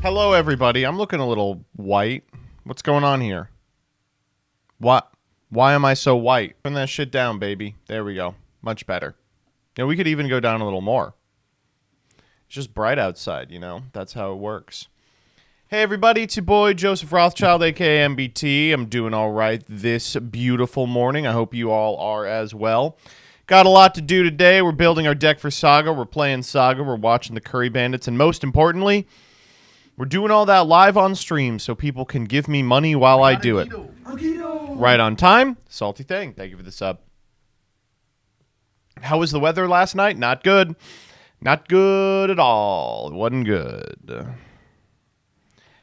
Hello, everybody. I'm looking a little white. What's going on here? What? Why am I so white? Turn that shit down, baby. There we go. Much better. Yeah, we could even go down a little more. It's just bright outside, you know? That's how it works. Hey, everybody. It's your boy, Joseph Rothschild, a.k.a. MBT. I'm doing all right this beautiful morning. I hope you all are as well. Got a lot to do today. We're building our deck for Saga. We're playing Saga. We're watching the Curry Bandits. And most importantly, we're doing all that live on stream so people can give me money while I do it. Right on time. Salty thing. Thank you for the sub. How was the weather last night? Not good. Not good at all. It wasn't good.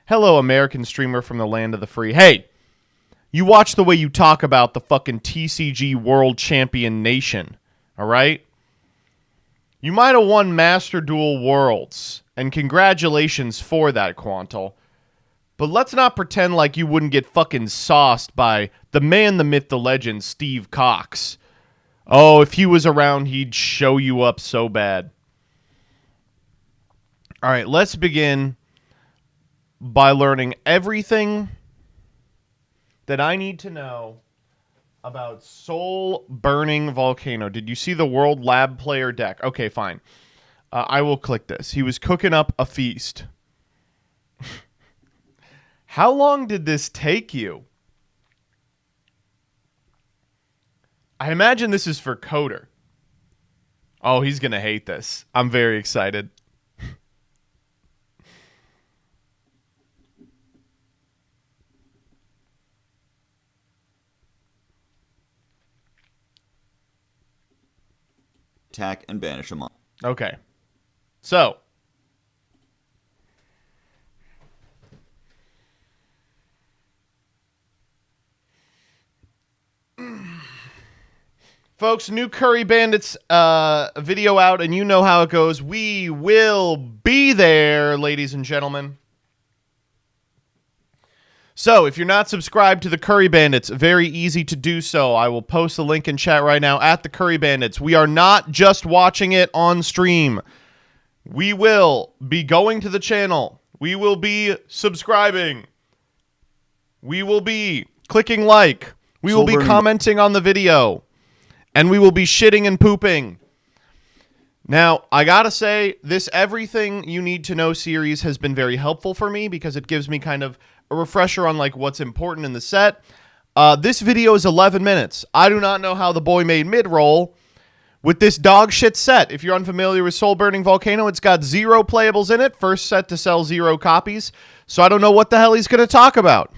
Hello, American streamer from the land of the free. Hey, you watch the way you talk about the fucking TCG World Champion Nation, all right? You might have won Master Duel Worlds, and congratulations for that, Quantal. But let's not pretend like you wouldn't get fucking sauced by the man, the myth, the legend, Steve Cox. Oh, if he was around, he'd show you up so bad. All right, let's begin by learning everything that I need to know about Soul Burning Volcano. Did you see the World Lab Player deck? Okay, fine. I will click this. He was cooking up a feast. How long did this take you? I imagine this is for Coder. Oh, he's going to hate this. I'm very excited. Attack and banish him on. Okay. So. Folks, new Curry Bandits video out, and you know how it goes. We will be there, ladies and gentlemen. So, if you're not subscribed to the Curry Bandits, very easy to do so. I will post the link in chat right now at the Curry Bandits. We are not just watching it on stream. We will be going to the channel. We will be subscribing. We will be clicking like. We will be commenting on the video. And we will be shitting and pooping. Now, I gotta say, this Everything You Need to Know series has been very helpful for me because it gives me kind of a refresher on like what's important in the set. This video is 11 minutes. I do not know how the boy made mid-roll with this dog shit set. If you're unfamiliar with Soul Burning Volcano, it's got 0 playables in it. First set to sell 0 copies. So I don't know what the hell he's going to talk about.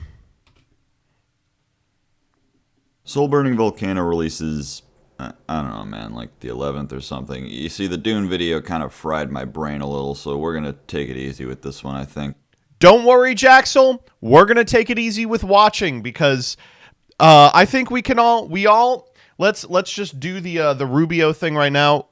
Soul Burning Volcano releases, I don't know, man, like the 11th or something. You see, the Dune video kind of fried my brain a little, so we're going to take it easy with this one, I think. Don't worry, Jaxel. We're going to take it easy with watching because I think we all let's just do the Rubio thing right now.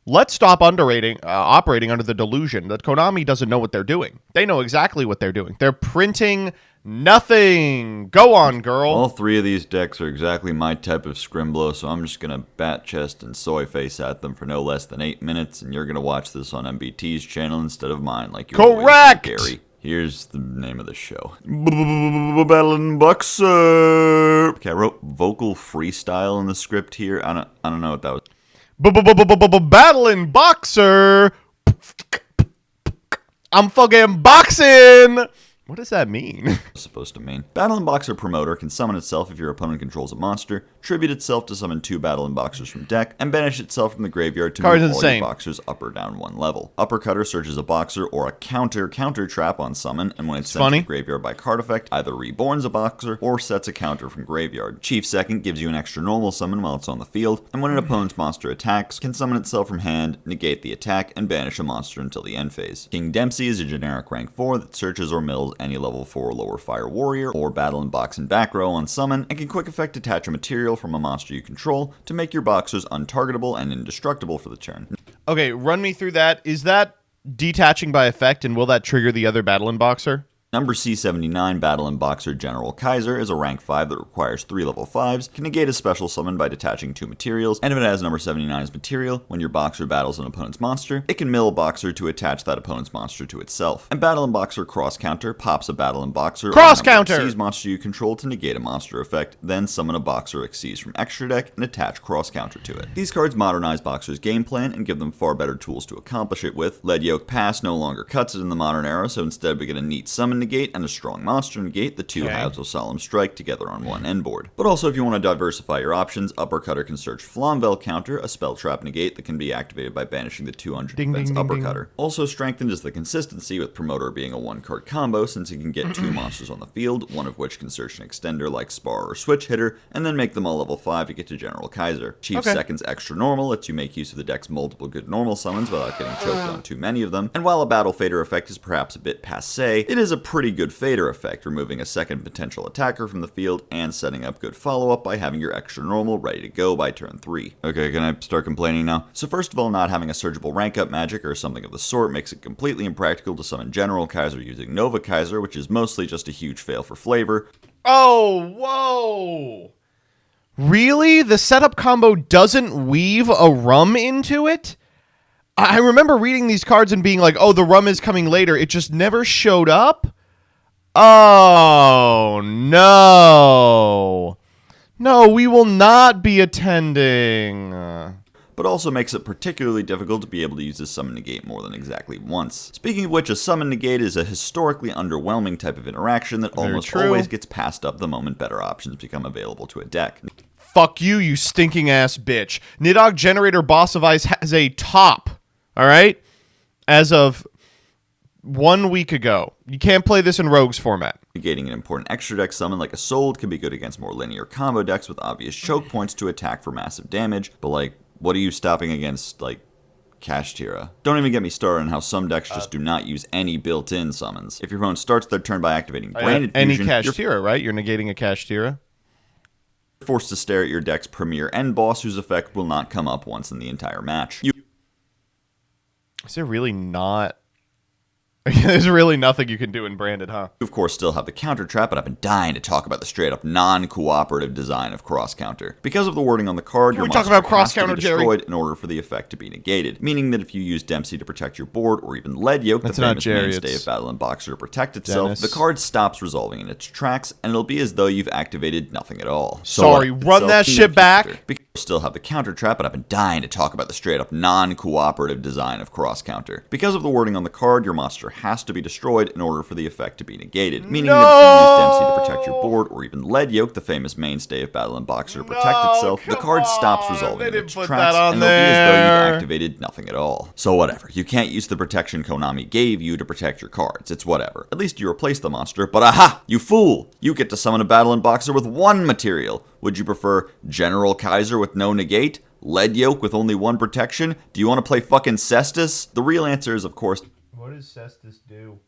Let's stop operating under the delusion that Konami doesn't know what they're doing. They know exactly what they're doing. They're printing nothing. Go on, girl. All 3 of these decks are exactly my type of scrimblow, so I'm just going to bat chest and soy face at them for no less than 8 minutes, and you're going to watch this on MBT's channel instead of mine, like you're correct, Gary. Here's the name of the show. Battling Boxer. Okay, I wrote vocal freestyle in the script here. I don't know what that was. Battling Boxer. I'm fucking boxing. What does that mean? Supposed to mean. Battle and Boxer Promoter can summon itself if your opponent controls a monster, tribute itself to summon 2 Battle and Boxers from deck, and banish itself from the graveyard to move all your boxers up or down 1 level. Uppercutter searches a boxer or a counter trap on summon, and when it's sent to the graveyard by card effect, either reborns a boxer or sets a counter from graveyard. Chief Second gives you an extra normal summon while it's on the field, and when an opponent's monster attacks, can summon itself from hand, negate the attack, and banish a monster until the end phase. King Dempsey is a generic rank 4 that searches or mills any level 4 lower fire warrior or battle and box and back row on summon, and can quick effect detach a material from a monster you control to make your boxers untargetable and indestructible for the turn. Okay, run me through that. Is that detaching by effect, and will that trigger the other battle and boxer? Number C79, Battle Boxer General Kaiser, is a rank 5 that requires 3 level 5s, can negate a special summon by detaching 2 materials, and if it has number 79's material, when your Boxer battles an opponent's monster, it can mill a Boxer to attach that opponent's monster to itself. And Battle Boxer Cross Counter pops a Battle Boxer Cross Counter! Xyz monster you control to negate a monster effect, then summon a Boxer Xyz from extra deck and attach Cross Counter to it. These cards modernize Boxer's game plan and give them far better tools to accomplish it with. Lead Yoke Pass no longer cuts it in the modern era, so instead we get a neat summon negate and a strong monster negate, the two halves of Solemn Strike together on one end board. But also if you want to diversify your options, Uppercutter can search Flamvel Counter, a spell trap negate that can be activated by banishing the 200 defense Uppercutter. Also strengthened is the consistency, with Promoter being a 1-card combo since it can get 2 monsters on the field, one of which can search an extender like Spar or Switch Hitter, and then make them all level 5 to get to General Kaiser. Chief Seconds Extra Normal lets you make use of the deck's multiple good normal summons without getting choked on too many of them, and while a Battle Fader effect is perhaps a bit passé, it is a pretty good Fader effect, removing a second potential attacker from the field and setting up good follow-up by having your Extra Normal ready to go by turn 3. Okay, can I start complaining now? So first of all, not having a searchable rank up magic or something of the sort makes it completely impractical to summon General Kaiser using Nova Kaiser, which is mostly just a huge fail for flavor. Oh, whoa! Really? The setup combo doesn't weave a rum into it? I remember reading these cards and being like, oh, the rum is coming later. It just never showed up? Oh, no. No, we will not be attending. But also makes it particularly difficult to be able to use this summon negate more than exactly once. Speaking of which, a summon negate is a historically underwhelming type of interaction that almost always gets passed up the moment better options become available to a deck. Fuck you, you stinking ass bitch. Nidhogg Generator Boss of Ice has a top, alright? As of 1 week ago. You can't play this in Rogues format. Negating an important extra deck summon like a Sold can be good against more linear combo decks with obvious choke points to attack for massive damage, but like, what are you stopping against, like, Kashtira? Don't even get me started on how some decks just do not use any built-in summons. If your opponent starts their turn by activating Branded Fusion... Any Kashtira, right? You're negating a Kashtira? You're forced to stare at your deck's premier end boss, whose effect will not come up once in the entire match. Is there really not... There's really nothing you can do in Branded, huh? You, of course, still have the counter trap, but I've been dying to talk about the straight-up non-cooperative design of cross counter. Because of the wording on the card, your monster has to be destroyed in order for the effect to be negated, meaning that if you use Dempsey to protect your board, or even Lead Yoke, the famous mainstay of Battle Boxer, to protect itself, the card stops resolving in its tracks, and it'll be as though you've activated nothing at all. Sorry, run that shit back! Because you still have the counter trap, but I've been dying to talk about the straight-up non-cooperative design of cross counter. Because of the wording on the card, your monster has to be destroyed in order for the effect to be negated, meaning that if you use Dempsey to protect your board, or even Lead Yoke, the famous mainstay of Battle Boxer, to protect itself, the card stops resolving in its tracks, and it'll be as though you've activated nothing at all. So whatever, you can't use the protection Konami gave you to protect your cards, it's whatever. At least you replace the monster, but aha! You fool! You get to summon a Battle Boxer with 1 material! Would you prefer General Kaiser with no negate? Lead Yoke with only 1 protection? Do you want to play fucking Cestus? The real answer is, of course... What does Cestus do?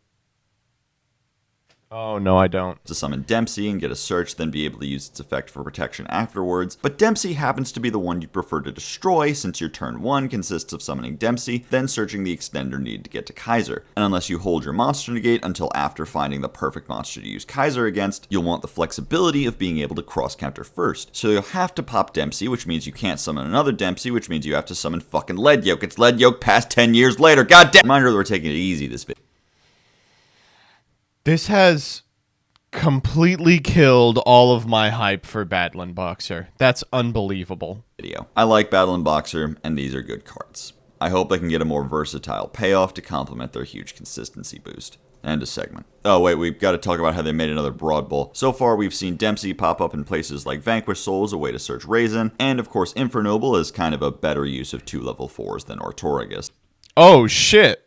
Oh, no, I don't. To summon Dempsey and get a search, then be able to use its effect for protection afterwards. But Dempsey happens to be the one you'd prefer to destroy, since your turn 1 consists of summoning Dempsey, then searching the extender needed to get to Kaiser. And unless you hold your monster negate until after finding the perfect monster to use Kaiser against, you'll want the flexibility of being able to cross counter first. So you'll have to pop Dempsey, which means you can't summon another Dempsey, which means you have to summon fucking Lead Yoke. It's Lead Yoke past 10 years later. Goddamn! Reminder that we're taking it easy this video. This has completely killed all of my hype for Battle Boxer. That's unbelievable. I like Battle Boxer, and these are good cards. I hope they can get a more versatile payoff to complement their huge consistency boost. End of segment. Oh wait, we've got to talk about how they made another Broad Bowl. So far, we've seen Dempsey pop up in places like Vanquish Soul as a way to search Raisin, and of course Infernoble is kind of a better use of 2 level 4s than Ortorigus. Oh shit.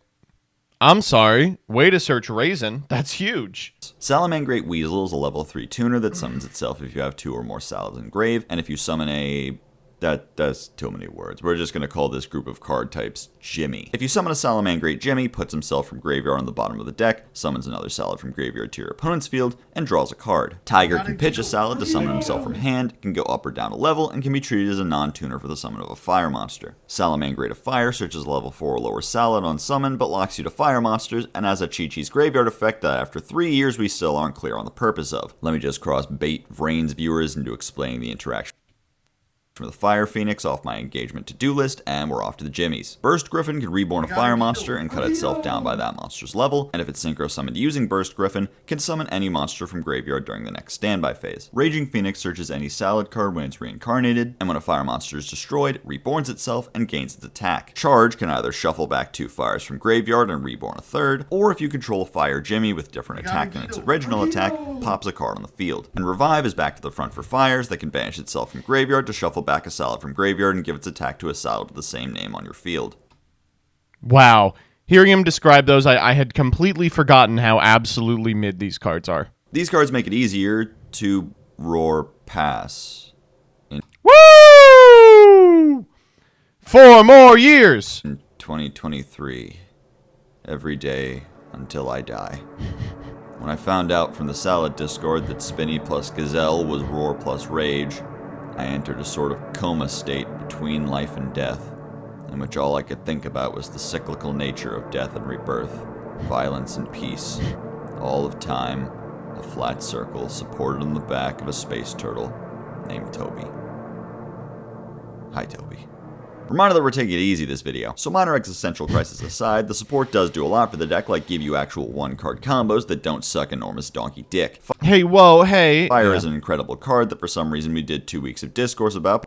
I'm sorry. Way to search Raisin. That's huge. Salamangreat Weasel is a level 3 tuner that summons itself if you have 2 or more Saladin Grave, and if you summon a That's too many words. We're just going to call this group of card types Jimmy. If you summon a Salamangreat Jimmy, puts himself from graveyard on the bottom of the deck, summons another Salad from graveyard to your opponent's field, and draws a card. Tiger can pitch a Salad to summon himself from hand, can go up or down a level, and can be treated as a non-tuner for the summon of a fire monster. Salamangreat of Fire searches a level 4 or lower Salad on summon, but locks you to fire monsters, and has a Chi-Chi's graveyard effect that after 3 years we still aren't clear on the purpose of. Let me just cross bait Vrain's viewers into explaining the interaction from the Fire Phoenix off my engagement to-do list, and we're off to the Jimmies. Burst Griffin can reborn a fire monster and cut itself down by that monster's level, and if it's synchro summoned using Burst Griffin, can summon any monster from graveyard during the next standby phase. Raging Phoenix searches any Salad card when it's reincarnated, and when a fire monster is destroyed, reborns itself and gains its attack. Charge can either shuffle back 2 fires from graveyard and reborn a third, or if you control a Fire Jimmy with different attack than its original attack, pops a card on the field. And Revive is back to the front for fires that can banish itself from graveyard to shuffle back a Salad from graveyard and give its attack to a Salad with the same name on your field. Wow. Hearing him describe those, I had completely forgotten how absolutely mid these cards are. These cards make it easier to roar pass. Woo! 4 more years! In 2023. Every day until I die. When I found out from the Salad Discord that Spinny plus Gazelle was Roar plus Rage, I entered a sort of coma state between life and death, in which all I could think about was the cyclical nature of death and rebirth, violence and peace, all of time, a flat circle supported on the back of a space turtle named Toby. Hi, Toby. Reminder that we're taking it easy this video. So minor existential crisis aside, the support does do a lot for the deck, like give you actual 1-card combos that don't suck enormous donkey dick. Hey, whoa, hey. Fire is an incredible card that for some reason we did 2 weeks of discourse about,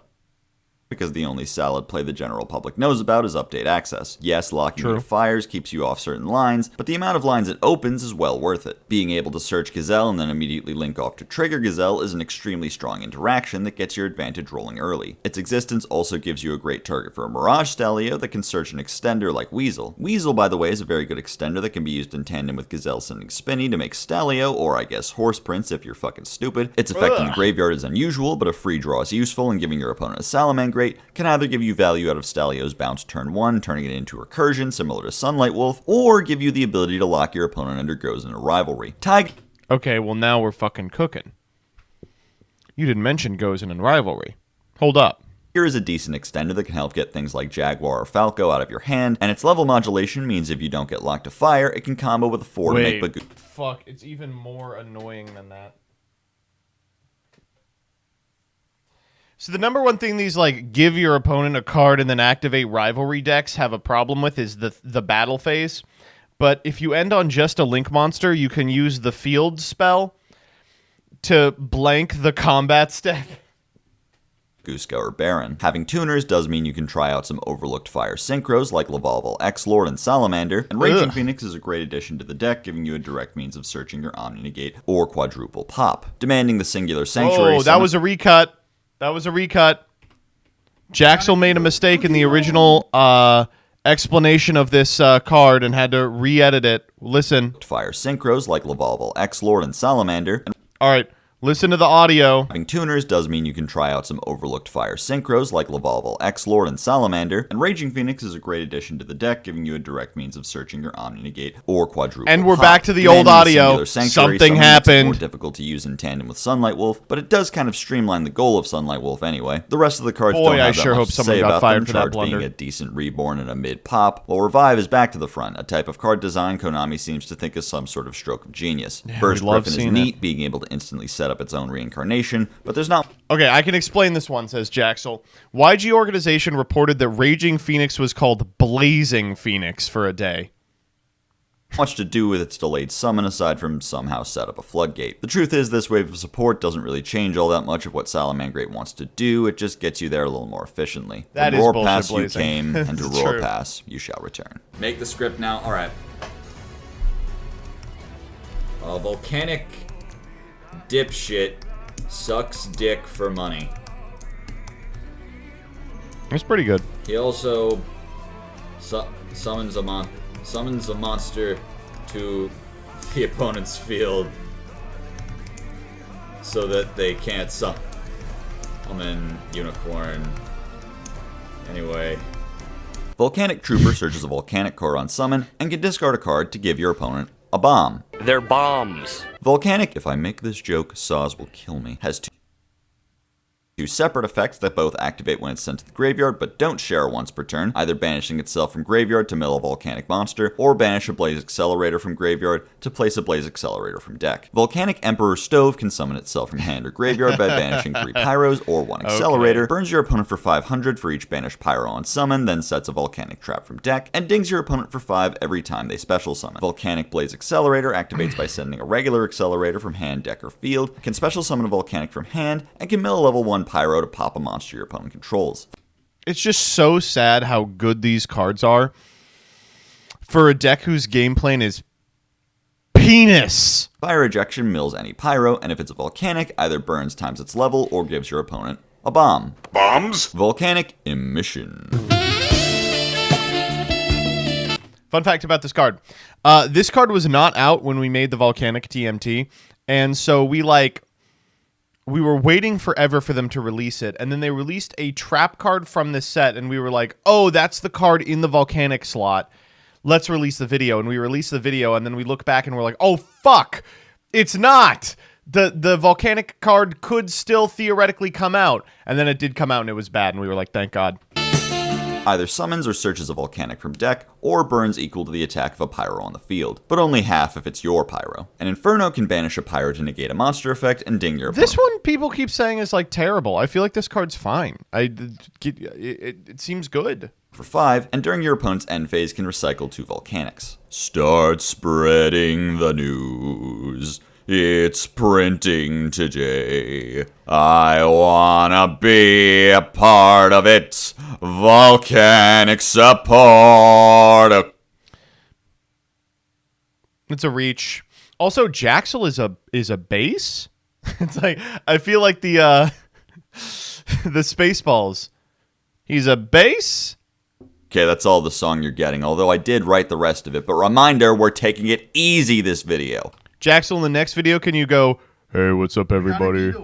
because the only Salad play the general public knows about is update access. Yes, locking you to fires keeps you off certain lines, but the amount of lines it opens is well worth it. Being able to search Gazelle and then immediately link off to trigger Gazelle is an extremely strong interaction that gets your advantage rolling early. Its existence also gives you a great target for a Mirage Stalio that can search an extender like Weasel. Weasel, by the way, is a very good extender that can be used in tandem with Gazelle sending Spinny to make Stalio, or I guess Horse Prince if you're fucking stupid. Its effect in the graveyard is unusual, but a free draw is useful, and giving your opponent a Salamangreat can either give you value out of Stalio's bounce turn 1, turning it into Recursion, similar to Sunlight Wolf, or give you the ability to lock your opponent under Goes into Rivalry. Okay, well now we're fucking cooking. You didn't mention Goes in Rivalry. Hold up. Here is a decent extender that can help get things like Jaguar or Falco out of your hand, and its level modulation means if you don't get locked to fire, it can combo with a 4 to make Bagoo. Fuck, it's even more annoying than that. So the number one thing these, like, give your opponent a card and then activate rivalry decks have a problem with is the battle phase. But if you end on just a Link monster, you can use the field spell to blank the combat step. Gooska or Baron. Having tuners does mean you can try out some overlooked fire synchros like Lavalval X-Lord and Salamander, and Raging Phoenix is a great addition to the deck, giving you a direct means of searching your Omni-Negate or Quadruple Pop. Demanding the singular Sanctuary. Oh, that was a recut. That was a recut. Jaxel made a mistake in the original explanation of this card and had to re-edit it. Listen. Fire synchros like Lavalval X-Lord and Salamander. All right. Listen to the audio. Having tuners does mean you can try out some overlooked fire synchros like Lavalval X-Lord and Salamander, and Raging Phoenix is a great addition to the deck, giving you a direct means of searching your Omni-Negate or Quadruple And we're Pop. back to the old audio. Something happened. More difficult to use in tandem with Sunlight Wolf, but it does kind of streamline the goal of Sunlight Wolf anyway. The rest of the cards don't have that much to say about them, Charge being a decent reborn and a mid-pop, while Revive is back to the front, a type of card design Konami seems to think is some sort of stroke of genius. Yeah, Burst Griffin is neat, being able to instantly set up its own reincarnation, but there's not... Okay, I can explain this one, says Jaxel. YG Organization reported that Raging Phoenix was called Blazing Phoenix for a day. Much to do with its delayed summon aside from somehow set up a floodgate. The truth is this wave of support doesn't really change all that much of what Salamangreat wants to do, it just gets you there a little more efficiently. That From is Roar bullshit Pass you blazing. came, and to It's Roar true. Pass you shall return. Make the script now. Alright. A volcanic dipshit sucks dick for money. It's pretty good. He also summons a monster to the opponent's field so that they can't summon Unicorn Anyway. Volcanic Trooper searches a volcanic card on summon and can discard a card to give your opponent a bomb. They're bombs. Volcanic, if I make this joke, Saws will kill me, has two separate effects that both activate when it's sent to the graveyard but don't share once per turn, either banishing itself from graveyard to mill a volcanic monster, or banish a Blaze Accelerator from graveyard to place a Blaze Accelerator from deck. Volcanic Emperor Stove can summon itself from hand or graveyard by banishing 3 Pyros or 1 Accelerator, burns your opponent for 500 for each banished Pyro on summon, then sets a Volcanic Trap from deck, and dings your opponent for 5 every time they special summon. Volcanic Blaze Accelerator activates by sending a regular Accelerator from hand, deck, or field, can special summon a Volcanic from hand, and can mill a level 1 Pyro to pop a monster your opponent controls. It's just so sad how good these cards are for a deck whose game plan is penis. Fire Ejection mills any Pyro, and if it's a Volcanic, either burns times its level or gives your opponent a bomb. Bombs? Volcanic Emission. Fun fact about this card. This card was not out when we made the Volcanic TMT, and so we were waiting forever for them to release it, and then they released a trap card from this set, and we were like, oh, that's the card in the Volcanic slot. Let's release the video. And we released the video, and then we look back and we're like, oh, fuck, it's not. The Volcanic card could still theoretically come out, and then it did come out, and it was bad, and we were like, thank God. Either summons or searches a Volcanic from deck, or burns equal to the attack of a Pyro on the field, but only half if it's your Pyro. An Inferno can banish a Pyro to negate a monster effect and ding your opponent. This one people keep saying is like terrible. I feel like this card's fine. It seems good. For 5, and during your opponent's end phase can recycle 2 Volcanics. Start spreading the news. It's printing today. I wanna be a part of it. Volcanic support. It's a reach. Also, Jaxel is a base. It's like I feel like the Spaceballs. He's a base. Okay, that's all the song you're getting, although I did write the rest of it. But reminder, we're taking it easy this video. Jaxel, in the next video, can you go, hey, what's up, everybody?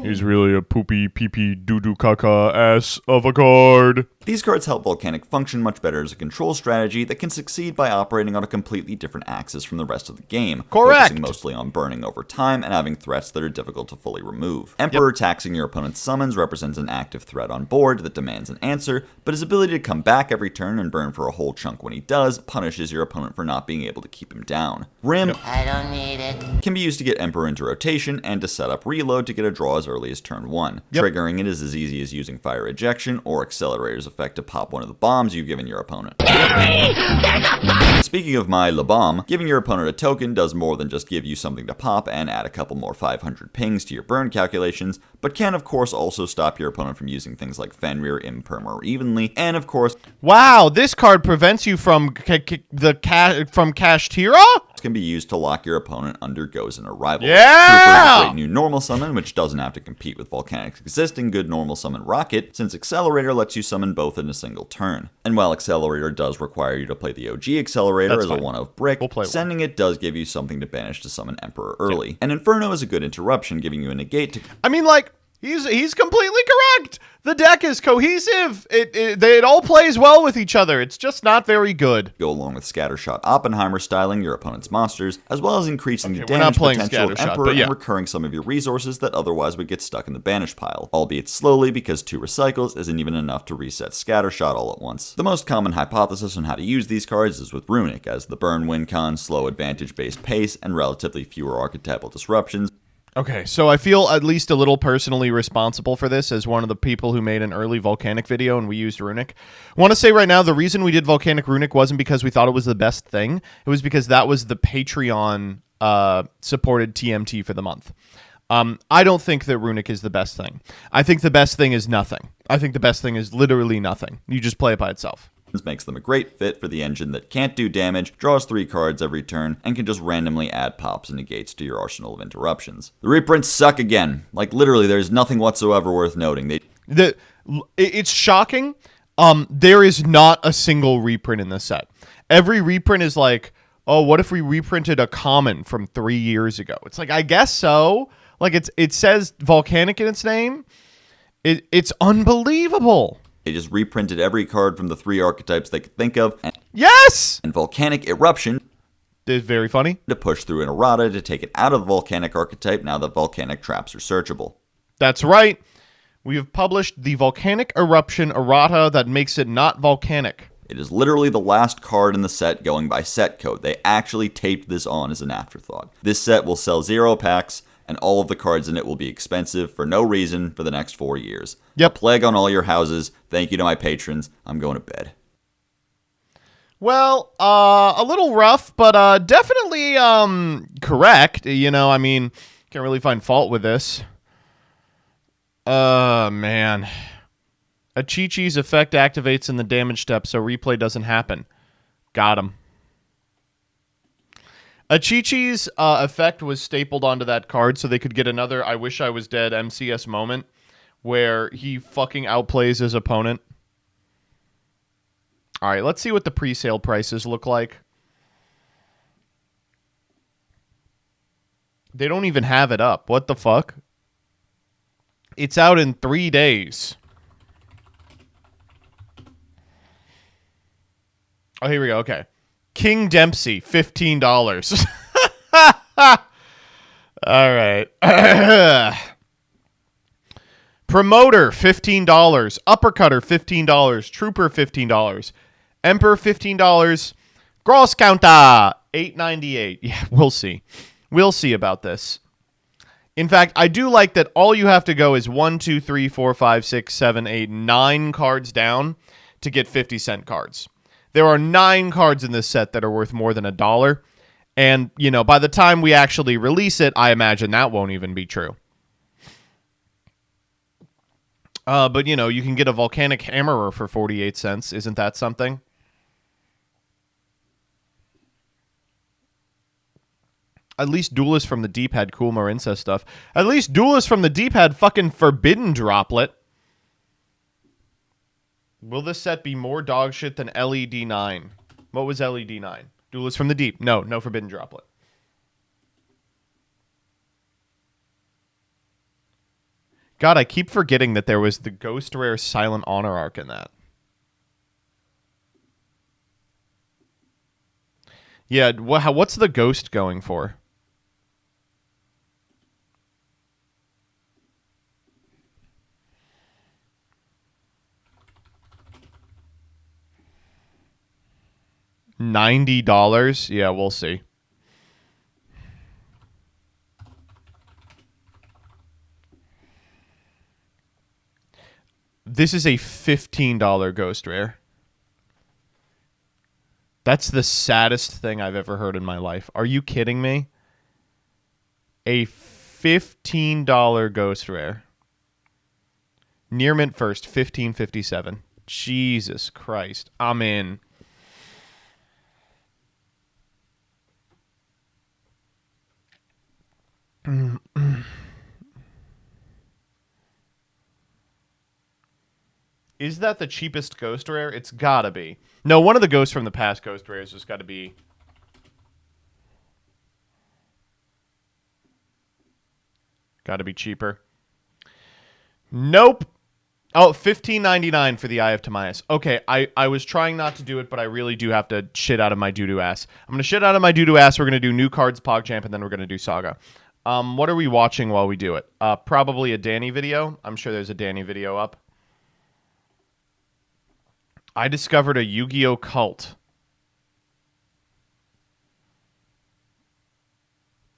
He's really a poopy, pee-pee, doo-doo, caca ass of a card. These cards help Volcanic function much better as a control strategy that can succeed by operating on a completely different axis from the rest of the game. Correct. Focusing mostly on burning over time and having threats that are difficult to fully remove. Emperor taxing your opponent's summons represents an active threat on board that demands an answer, but his ability to come back every turn and burn for a whole chunk when he does punishes your opponent for not being able to keep him down. Rim I don't need it. can be used to get Emperor into rotation and to set up reload to get a draw as early as turn 1. Triggering it is as easy as using Fire Ejection or Accelerator's effect to pop one of the bombs you've given your opponent. Speaking of my La Bomb, giving your opponent a token does more than just give you something to pop and add a couple more 500 pings to your burn calculations, but can of course also stop your opponent from using things like Fenrir, Imperm, or Evenly, and of course, wow, this card prevents you from Kashtira? can be used to lock your opponent under Gozen or Rival. Yeah! Trooper is a great new normal summon, which doesn't have to compete with Volcanic's existing good normal summon Rocket, since Accelerator lets you summon both in a single turn. And while Accelerator does require you to play the OG Accelerator That's as fine. a 1-of brick, We'll play one. sending it does give you something to banish to summon Emperor early. And Inferno is a good interruption, giving you a negate to I mean, like, he's completely correct. The deck is cohesive. It all plays well with each other. It's just not very good. go along with Scattershot Oppenheimer styling your opponent's monsters, as well as increasing the we're not damage playing potential of Scattershot, Emperor but yeah. and recurring some of your resources that otherwise would get stuck in the banish pile, albeit slowly because 2 recycles isn't even enough to reset Scattershot all at once. The most common hypothesis on how to use these cards is with Runic, as the burn win con, slow advantage-based pace, and relatively fewer archetypal disruptions. Okay, so I feel at least a little personally responsible for this as one of the people who made an early Volcanic video and we used Runic. I want to say right now, the reason we did Volcanic Runic wasn't because we thought it was the best thing. It was because that was the Patreon supported TMT for the month. I don't think that Runic is the best thing. I think the best thing is nothing. I think the best thing is literally nothing. You just play it by itself. Makes them a great fit for the engine that can't do damage, draws 3 cards every turn, and can just randomly add pops and negates to your arsenal of interruptions. The reprints suck again. Like, literally, there's nothing whatsoever worth noting. It's shocking. There is not a single reprint in this set. Every reprint is like, oh, what if we reprinted a common from 3 years ago? It's like, I guess so. Like, it says Volcanic in its name. It's unbelievable. They just reprinted every card from the 3 archetypes they could think of. Yes! And Volcanic Eruption. It's very funny. To push through an errata to take it out of the Volcanic archetype now that Volcanic traps are searchable. That's right. We have published the Volcanic Eruption errata that makes it not volcanic. It is literally the last card in the set going by set code. They actually taped this on as an afterthought. This set will sell 0 packs, and all of the cards in it will be expensive for no reason for the next 4 years. Yep. A plague on all your houses. Thank you to my patrons. I'm going to bed. Well, a little rough, but definitely correct. You know, I mean, can't really find fault with this. Man. A Chi-Chi's effect activates in the damage step, so replay doesn't happen. Got him. A Chi-Chi's effect was stapled onto that card so they could get another I Wish I Was Dead MCS moment where he fucking outplays his opponent. All right, let's see what the pre-sale prices look like. They don't even have it up. What the fuck? It's out in 3 days. Oh, here we go. Okay. King Dempsey, $15. All right. Promoter, $15. Uppercutter, $15. Trooper, $15. Emperor, $15. Gross counter, $8.98. Yeah, we'll see. We'll see about this. In fact, I do like that all you have to go is 1, 2, 3, 4, 5, 6, 7, 8, 9 cards down to get 50-cent cards. There are 9 cards in this set that are worth more than $1. And, you know, by the time we actually release it, I imagine that won't even be true. But, you know, you can get a Volcanic Hammerer for 48 cents. Isn't that something? At least Duelist from the Deep had cool Marinsa stuff. At least Duelist from the Deep had fucking Forbidden Droplet. Will this set be more dog shit than LED 9? What was LED 9? Duelist from the Deep. No Forbidden Droplet. God, I keep forgetting that there was the Ghost Rare Silent Honor arc in that. Yeah, what's the Ghost going for? $90? Yeah, we'll see. This is a $15 Ghost Rare. That's the saddest thing I've ever heard in my life. Are you kidding me? A $15 Ghost Rare. Near mint first, $15.57. Jesus Christ. I'm in. Is that the cheapest Ghost Rare? It's gotta be. No, one of the ghosts from the past Ghost Rares has got to be. Gotta be cheaper. Nope. Oh, $15.99 for the Eye of Timaeus. Okay, I was trying not to do it, but I really do have to shit out of my doo-doo ass. I'm going to shit out of my doo-doo ass. We're going to do new cards, PogChamp, and then we're going to do Saga. What are we watching while we do it? Probably a Danny video. I'm sure there's a Danny video up. I discovered a Yu-Gi-Oh! Cult.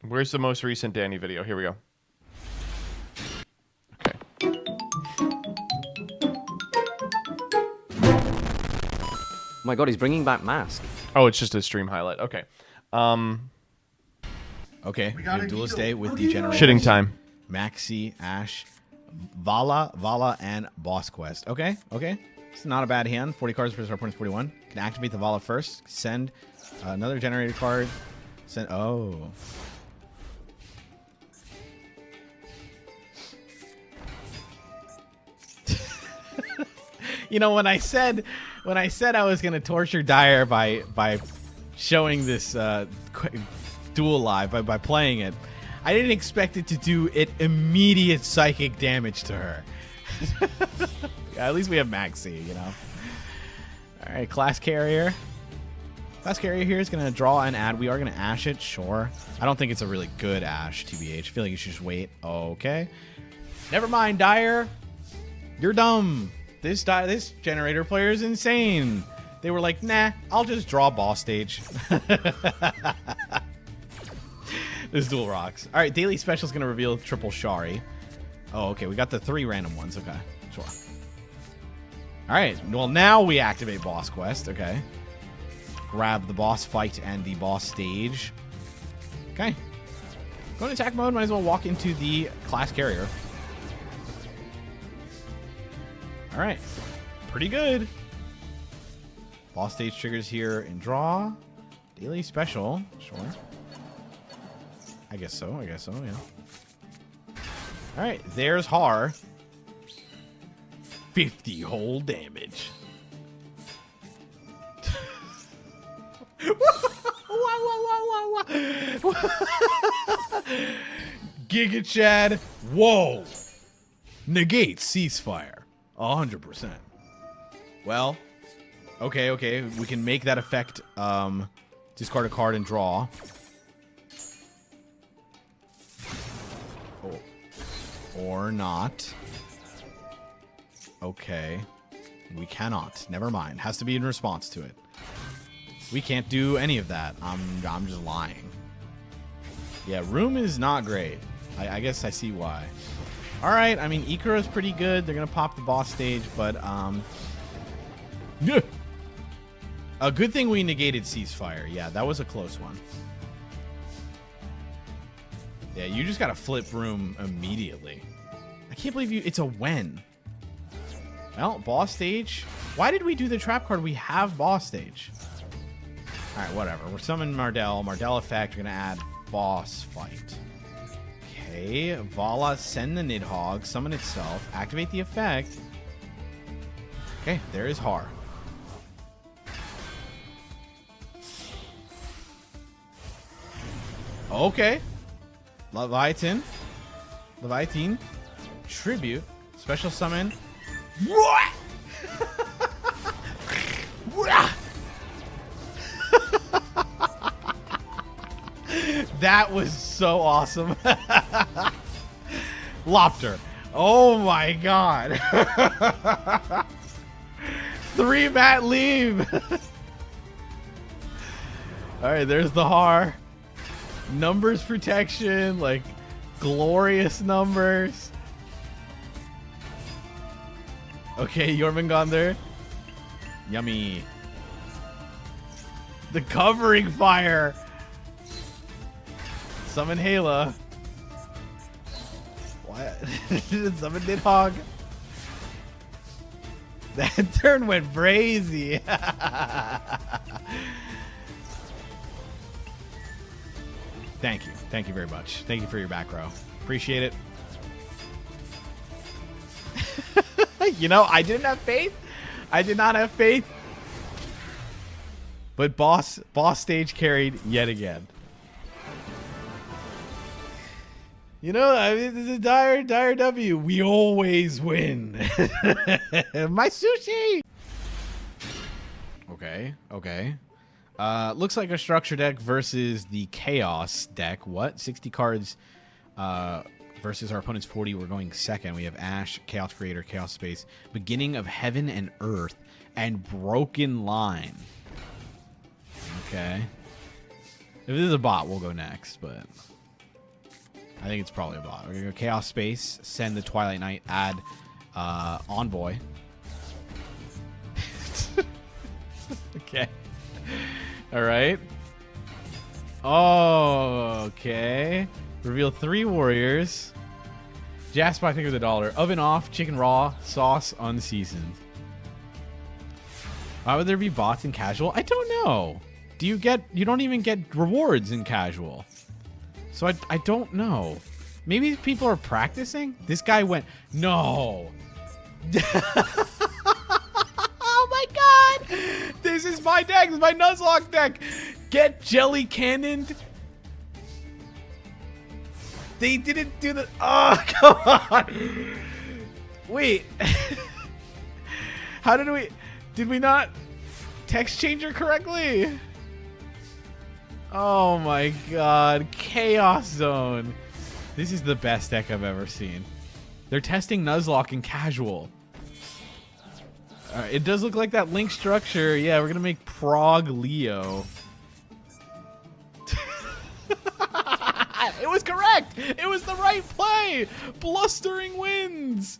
Where's the most recent Danny video? Here we go. Okay. Oh my god, he's bringing back Mask. Oh, it's just a stream highlight. Okay. Okay, we have Duelist Day with Degenerate. Shitting time. Maxi, Ash, Vala, and Boss Quest. Okay. It's not a bad hand. 40 cards versus our opponent's 41. Can activate the Vala first. Send another generated card. Send. Oh. You know, when I said I was gonna torture Dyer by showing this duel live by playing it, I didn't expect it to do immediate psychic damage to her. At least we have Maxi, you know. All right, class carrier. Class carrier here is going to draw and add. We are going to ash it, sure. I don't think it's a really good ash, TBH. I feel like you should just wait. Okay. Never mind, Dyer. You're dumb. This generator player is insane. They were like, nah, I'll just draw boss stage. This duel rocks. All right, daily special is going to reveal triple Shari. Oh, okay. We got the 3 random ones. Okay, sure. All right. Well, now we activate boss quest. Okay. Grab the boss fight and the boss stage. Okay. Go in attack mode. Might as well walk into the class carrier. All right. Pretty good. Boss stage triggers here and draw. Daily special. Sure. I guess so, yeah. All right. There's Har. 50 whole damage. Giga Chad. Whoa. Negate ceasefire. 100%. Well, okay. We can make that effect. Discard a card and draw. Oh. Or not. Okay. We cannot. Never mind. Has to be in response to it. We can't do any of that. I'm just lying. Yeah, room is not great. I guess I see why. All right. I mean, Ikara's pretty good. They're gonna pop the boss stage, but a good thing we negated ceasefire. Yeah, that was a close one. Yeah, you just gotta flip room immediately. I can't believe you. It's a when. Well, boss stage. Why did we do the trap card? We have boss stage. All right, whatever. We're summoning Mardell. Mardell effect. We're going to add boss fight. Okay. Vala, send the Nidhogg. Summon itself. Activate the effect. Okay, there is Har. Okay. Leviathan. Tribute. Special summon. What? That was so awesome. Lopter. Oh my god. 3 mat leave. Alright, there's the Har. Numbers protection, like glorious numbers. Okay, Jormungandr. Yummy. The covering fire. Summon Hela. What? Summon Nidhogg. That turn went crazy. Thank you. Thank you very much. Thank you for your back row. Appreciate it. You know, I didn't have faith. I did not have faith. But boss stage carried yet again. You know, I mean, this is a dire W. We always win. My sushi. Okay. Looks like a structure deck versus the chaos deck. What? 60 cards versus our opponent's 40. We're going second. We have Ash, Chaos Creator, Chaos Space, Beginning of Heaven and Earth, and Broken Line. Okay. If this is a bot, we'll go next, but I think it's probably a bot. We're going to go Chaos Space, send the Twilight Knight, add Envoy. Okay. All right. Oh, okay. Reveal 3 warriors. Jasper, I think of the $1. Oven off, chicken raw, sauce unseasoned. Why would there be bots in casual? I don't know. You don't even get rewards in casual. So I don't know. Maybe people are practicing? This guy went, no. Oh my god. This is my deck. This is my Nuzlocke deck. Get jelly cannoned. They didn't do the. Oh, come on. Wait. How did we not text changer correctly? Oh my god, Chaos Zone. This is the best deck I've ever seen. They're testing Nuzlocke in casual. Alright, it does look like that link structure. Yeah, we're gonna make Prague Leo. It was correct! It was the right play! Blustering wins!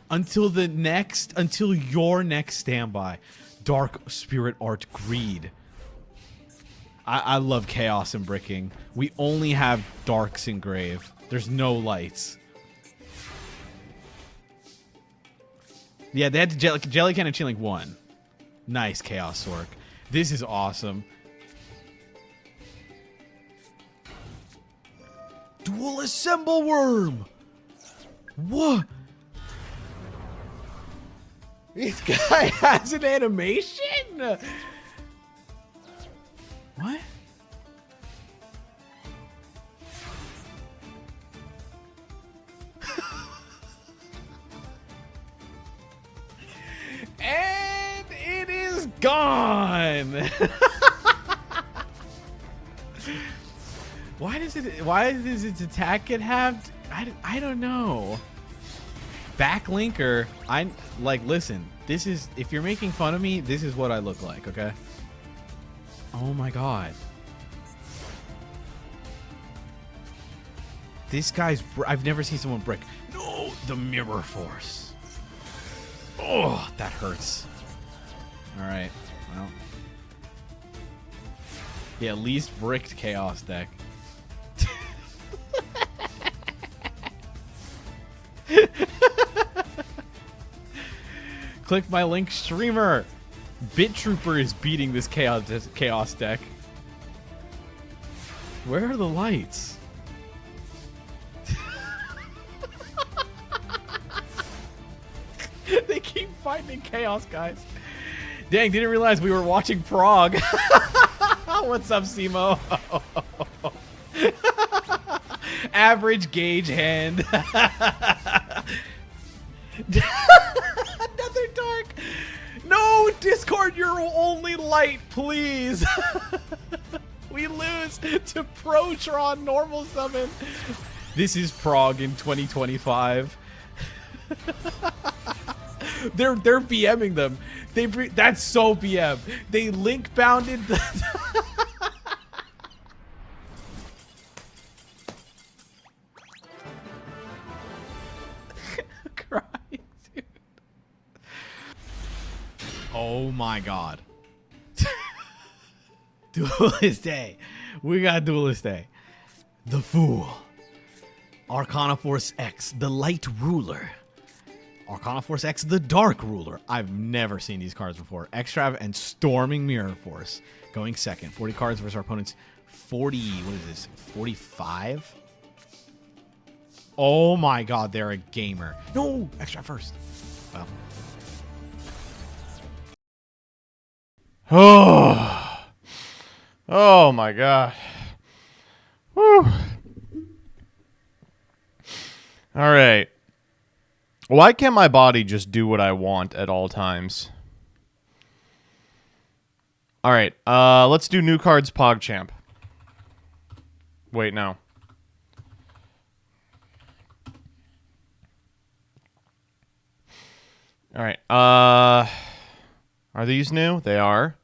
Until your next standby. Dark Spirit Art Greed. I love chaos and bricking. We only have darks in grave. There's no lights. Yeah, they had to Jellycan and Chainlink 1. Nice chaos work. This is awesome. Dual Assemble Worm! What? This guy has an animation? What? And it is gone. Why does its attack get halved? I don't know. Backlinker, listen, this is, if you're making fun of me, this is what I look like, okay? Oh my god. This guy's, I've never seen someone brick. No, the Mirror Force. Oh, that hurts. All right, well. Yeah, least bricked chaos deck. Click my link, streamer. BitTrooper is beating this chaos deck. Where are the lights? They keep fighting chaos, guys. Dang, didn't realize we were watching Prague. What's up, Simo? Average gauge hand. Another dark. No, Discord, your only light, please. We lose to Protron normal summon. This is Prague in 2025. They're BMing them. That's so BM. They link bounded the crying, dude. Oh my god. Duelist Day. We got Duelist Day. The Fool. Arcana Force X, the Light Ruler. Arcana Force X, the Dark Ruler. I've never seen these cards before. Extrav and Storming Mirror Force going second. 40 cards versus our opponent's 40, what is this, 45? Oh my god, they're a gamer. No, Extrav first. Well. Oh my god. Whew. All right. Why can't my body just do what I want at all times? All right. Let's do new cards PogChamp. Wait, no. All right. Are these new? They are.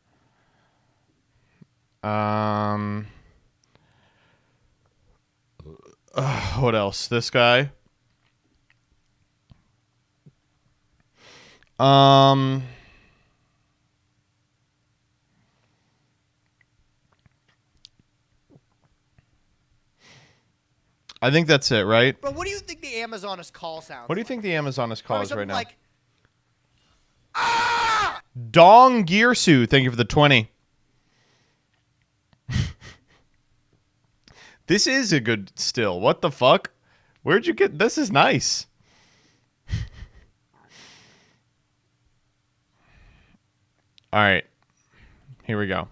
What else? This guy. I think that's it, right? Bro, what do you think the Amazoness call sounds What do you think the Amazoness call is right now? Like, Dong Gearsu, thank you for the 20. This is a good still. What the fuck? Where'd you get this? Is nice. All right. Here we go.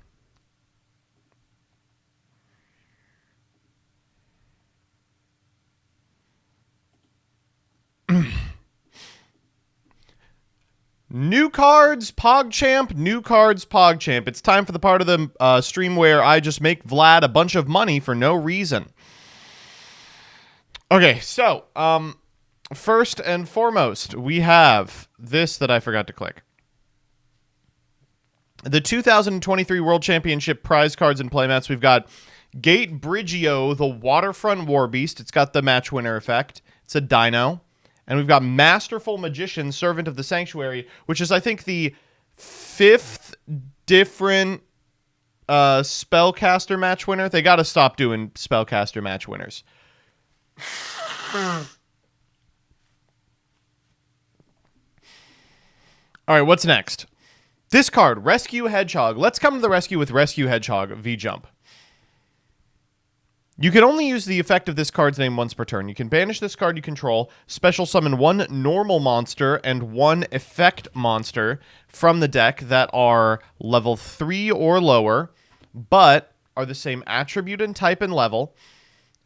New cards, PogChamp, new cards, PogChamp. It's time for the part of the stream where I just make Vlad a bunch of money for no reason. Okay, so, first and foremost, we have this that I forgot to click. The 2023 World Championship prize cards and playmats. We've got Gate Brigio, the Waterfront Warbeast. It's got the match winner effect. It's a dino. And we've got Masterful Magician, Servant of the Sanctuary, which is, I think, the 5th different spellcaster match winner. They got to stop doing spellcaster match winners. All right, what's next? This card, Rescue Hedgehog. Let's come to the rescue with Rescue Hedgehog, V-Jump. You can only use the effect of this card's name once per turn. You can banish this card you control, special summon one normal monster and one effect monster from the deck that are level 3 or lower, but are the same attribute and type and level,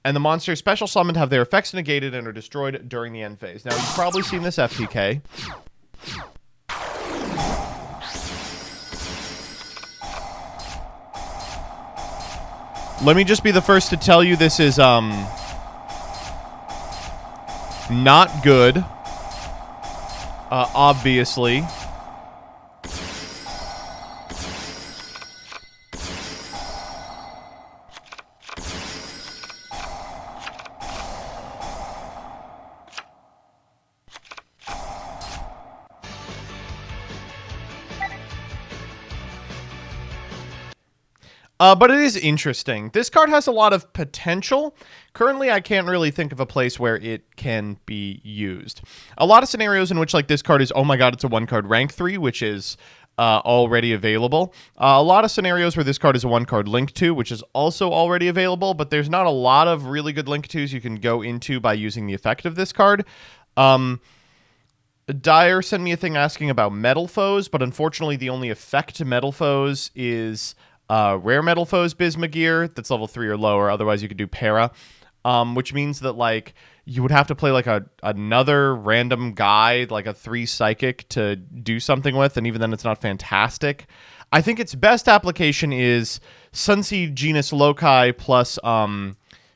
and the monsters special summoned have their effects negated and are destroyed during the end phase. Now, you've probably seen this FTK. Let me just be the first to tell you this is, not good. Obviously. But it is interesting. This card has a lot of potential. Currently, I can't really think of a place where it can be used. A lot of scenarios in which, like, this card is, oh my god, it's a 1-card rank 3, which is already available. A lot of scenarios where this card is a 1-card link 2, which is also already available, but there's not a lot of really good link 2s you can go into by using the effect of this card. Dyer sent me a thing asking about Metal Foes, but unfortunately the only effect to Metal Foes is... Rare Metal Foes Bismugear, that's level 3 or lower. Otherwise, you could do Para, which means that, like, you would have to play, like, another random guy, like a 3 Psychic to do something with, and even then it's not fantastic. I think its best application is Sunseed Genus Loci plus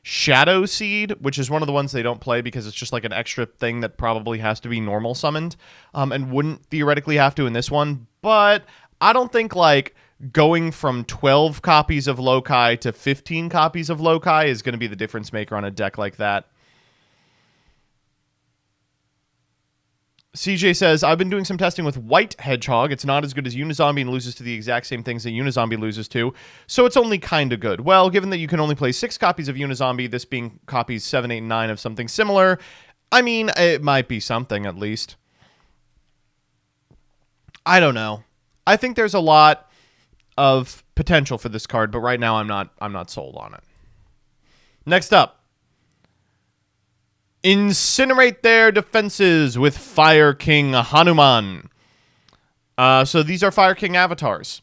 Shadow Seed, which is one of the ones they don't play because it's just, like, an extra thing that probably has to be normal summoned, and wouldn't theoretically have to in this one. But I don't think, like... going from 12 copies of Loci to 15 copies of Loci is going to be the difference maker on a deck like that. CJ says, I've been doing some testing with White Hedgehog. It's not as good as Unizombie and loses to the exact same things that Unizombie loses to, so it's only kind of good. Well, given that you can only play 6 copies of Unizombie, this being copies 7, 8, and 9 of something similar, I mean, it might be something at least. I don't know. I think there's a lot of potential for this card, but right now I'm not sold on it. Next up, incinerate their defenses with Fire King Hanuman. So these are Fire King avatars.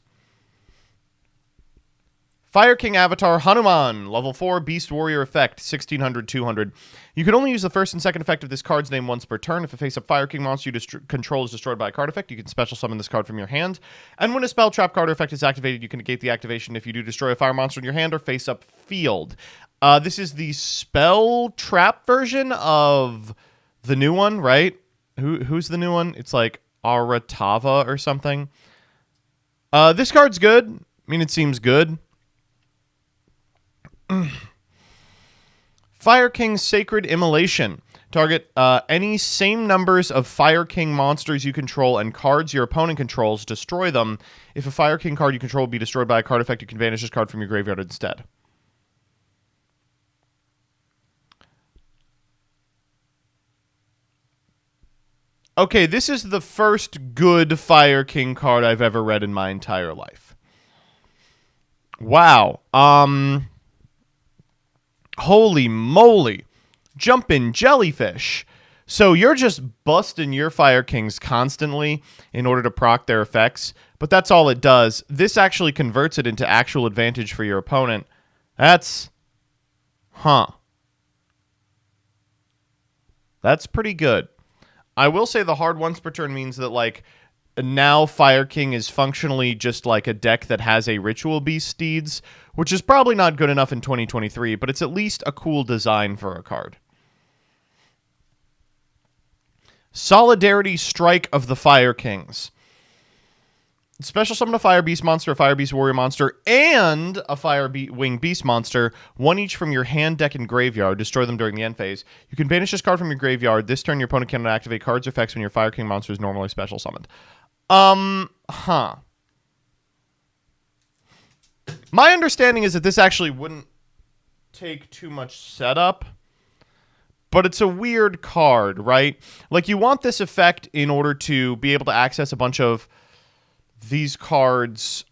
Fire King Avatar Hanuman, level 4, Beast Warrior effect, 1600, 200. You can only use the first and second effect of this card's name once per turn. If a face-up Fire King monster you control is destroyed by a card effect, you can special summon this card from your hand. And when a spell, trap, card, or effect is activated, you can negate the activation if you do destroy a fire monster in your hand or face-up field. This is the spell trap version of the new one, right? Who's the new one? It's like Aratava or something. This card's good. I mean, it seems good. Fire King Sacred Immolation. Target any same numbers of Fire King monsters you control and cards your opponent controls. Destroy them. If a Fire King card you control will be destroyed by a card effect, you can banish this card from your graveyard instead. Okay, this is the first good Fire King card I've ever read in my entire life. Wow. Holy moly. Jumpin' jellyfish. So you're just busting your Fire Kings constantly in order to proc their effects, but that's all it does. This actually converts it into actual advantage for your opponent. That's... That's pretty good. I will say the hard once per turn means that, like, now Fire King is functionally just like a deck that has a Ritual Beast Steeds, which is probably not good enough in 2023, but it's at least a cool design for a card. Solidarity Strike of the Fire Kings. Special summon a Fire Beast monster, a Fire Beast Warrior monster, and a Fire Wing Beast monster, one each from your hand, deck, and graveyard. Destroy them during the end phase. You can banish this card from your graveyard. This turn, your opponent cannot activate cards or effects when your Fire King monster is normally special summoned. My understanding is that this actually wouldn't take too much setup, but it's a weird card, right? Like, you want this effect in order to be able to access a bunch of these cards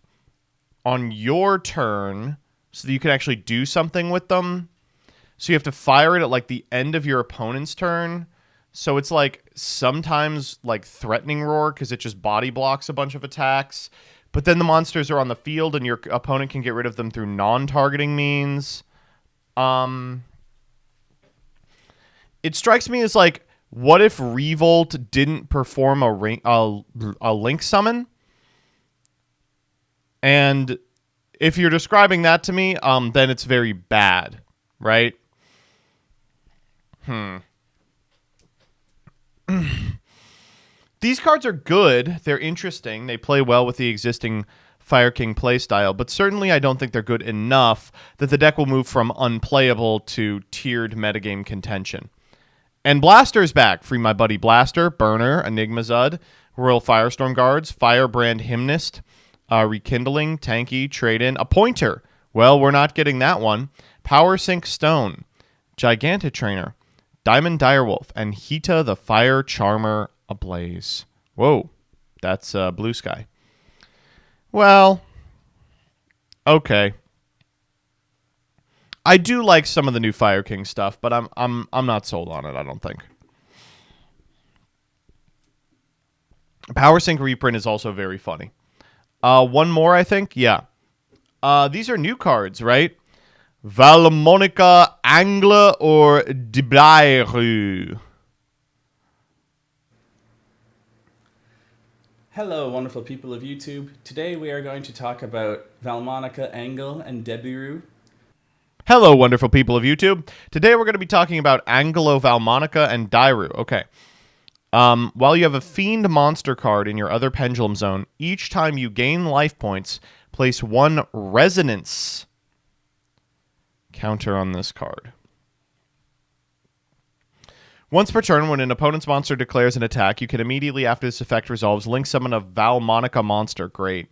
on your turn so that you can actually do something with them. So you have to fire it at like the end of your opponent's turn. So it's like sometimes like Threatening Roar because it just body blocks a bunch of attacks. But then the monsters are on the field and your opponent can get rid of them through non-targeting means. It strikes me as like, what if Revolt didn't perform a Link summon? And if you're describing that to me, then it's very bad, right? These cards are good. They're interesting. They play well with the existing Fire King playstyle, but certainly I don't think they're good enough that the deck will move from unplayable to tiered metagame contention. And Blaster's back. Free my buddy Blaster, Burner, Enigma Zud, Royal Firestorm Guards, Firebrand Hymnist, Rekindling, Tanky, Trade-In, a Pointer. Well, we're not getting that one. Power Sink Stone, Gigantic Trainer, Diamond Direwolf, and Hita the Fire Charmer Ablaze. Whoa, that's Blue Sky. Well, okay. I do like some of the new Fire King stuff, but I'm not sold on it, I don't think. Power Sink Reprint is also very funny. One more, I think. Yeah. These are new cards, right? Valmonica, Angle, or Dibairu. Hello, wonderful people of YouTube. Today we are going to talk about Valmonica, Angle, and Debiru. Hello, wonderful people of YouTube. Today we're going to be talking about Angelo, Valmonica, and Dairu. Okay. While you have a Fiend monster card in your other Pendulum Zone, each time you gain life points, place one Resonance counter on this card. Once per turn, when an opponent's monster declares an attack, you can immediately, after this effect resolves, link summon a Valmonica monster. Great.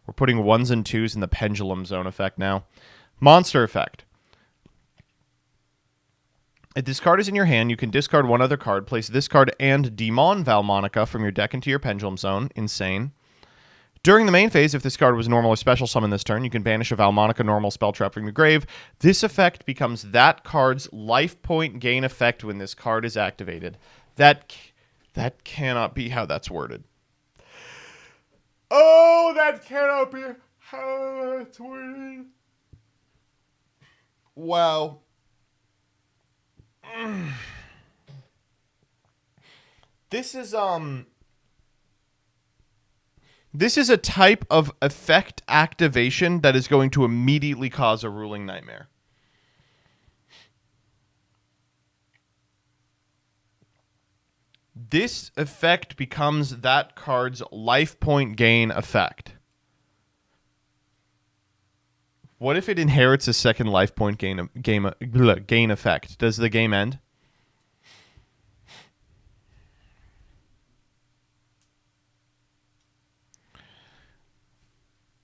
We're putting 1s and 2s in the Pendulum Zone effect now. Monster effect. If this card is in your hand, you can discard one other card, place this card and Demon Valmonica from your deck into your Pendulum Zone. Insane. During the main phase, if this card was normal or special summon this turn, you can banish a Valmonica normal spell trap from your grave. This effect becomes that card's life point gain effect when this card is activated. That cannot be how that's worded. Oh, that cannot be how that's worded. Wow. This is a type of effect activation that is going to immediately cause a ruling nightmare. This effect becomes that card's life point gain effect. What if it inherits a second life point gain effect? Does the game end?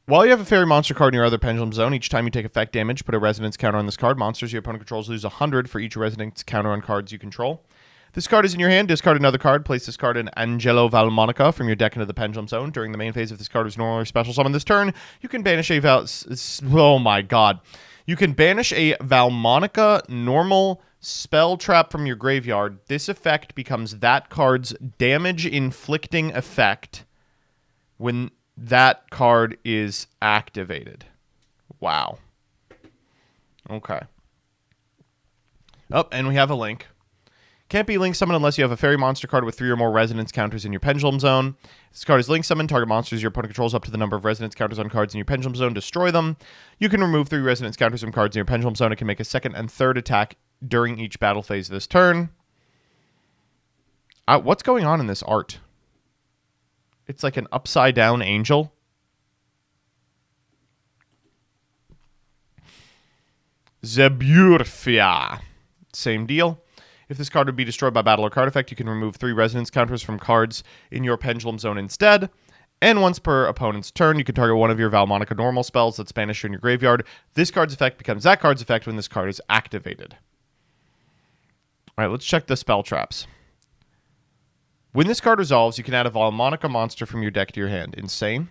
While you have a fairy monster card in your other Pendulum Zone, each time you take effect damage, put a resonance counter on this card. Monsters your opponent controls lose 100 for each resonance counter on cards you control. This card is in your hand. Discard another card. Place this card in Angelo Valmonica from your deck into the Pendulum Zone. During the main phase, if this card is normal or special summon this turn, you can banish a oh my god. You can banish a Valmonica normal spell trap from your graveyard. This effect becomes that card's damage inflicting effect when that card is activated. Wow. Okay. Oh, and we have a link. Can't be link summoned unless you have a fairy monster card with 3 or more resonance counters in your pendulum zone. If this card is link summoned, target monsters your opponent controls up to the number of resonance counters on cards in your pendulum zone. Destroy them. You can remove 3 resonance counters from cards in your pendulum zone. It can make a second and third attack during each battle phase of this turn. What's going on in this art? It's like an upside down angel. Zeburfia. Same deal. If this card would be destroyed by battle or card effect, you can remove 3 resonance counters from cards in your pendulum zone instead. And once per opponent's turn, you can target one of your Valmonica normal spells that's banished in your graveyard. This card's effect becomes that card's effect when this card is activated. All right, let's check the spell traps. When this card resolves, you can add a Valmonica monster from your deck to your hand. Insane.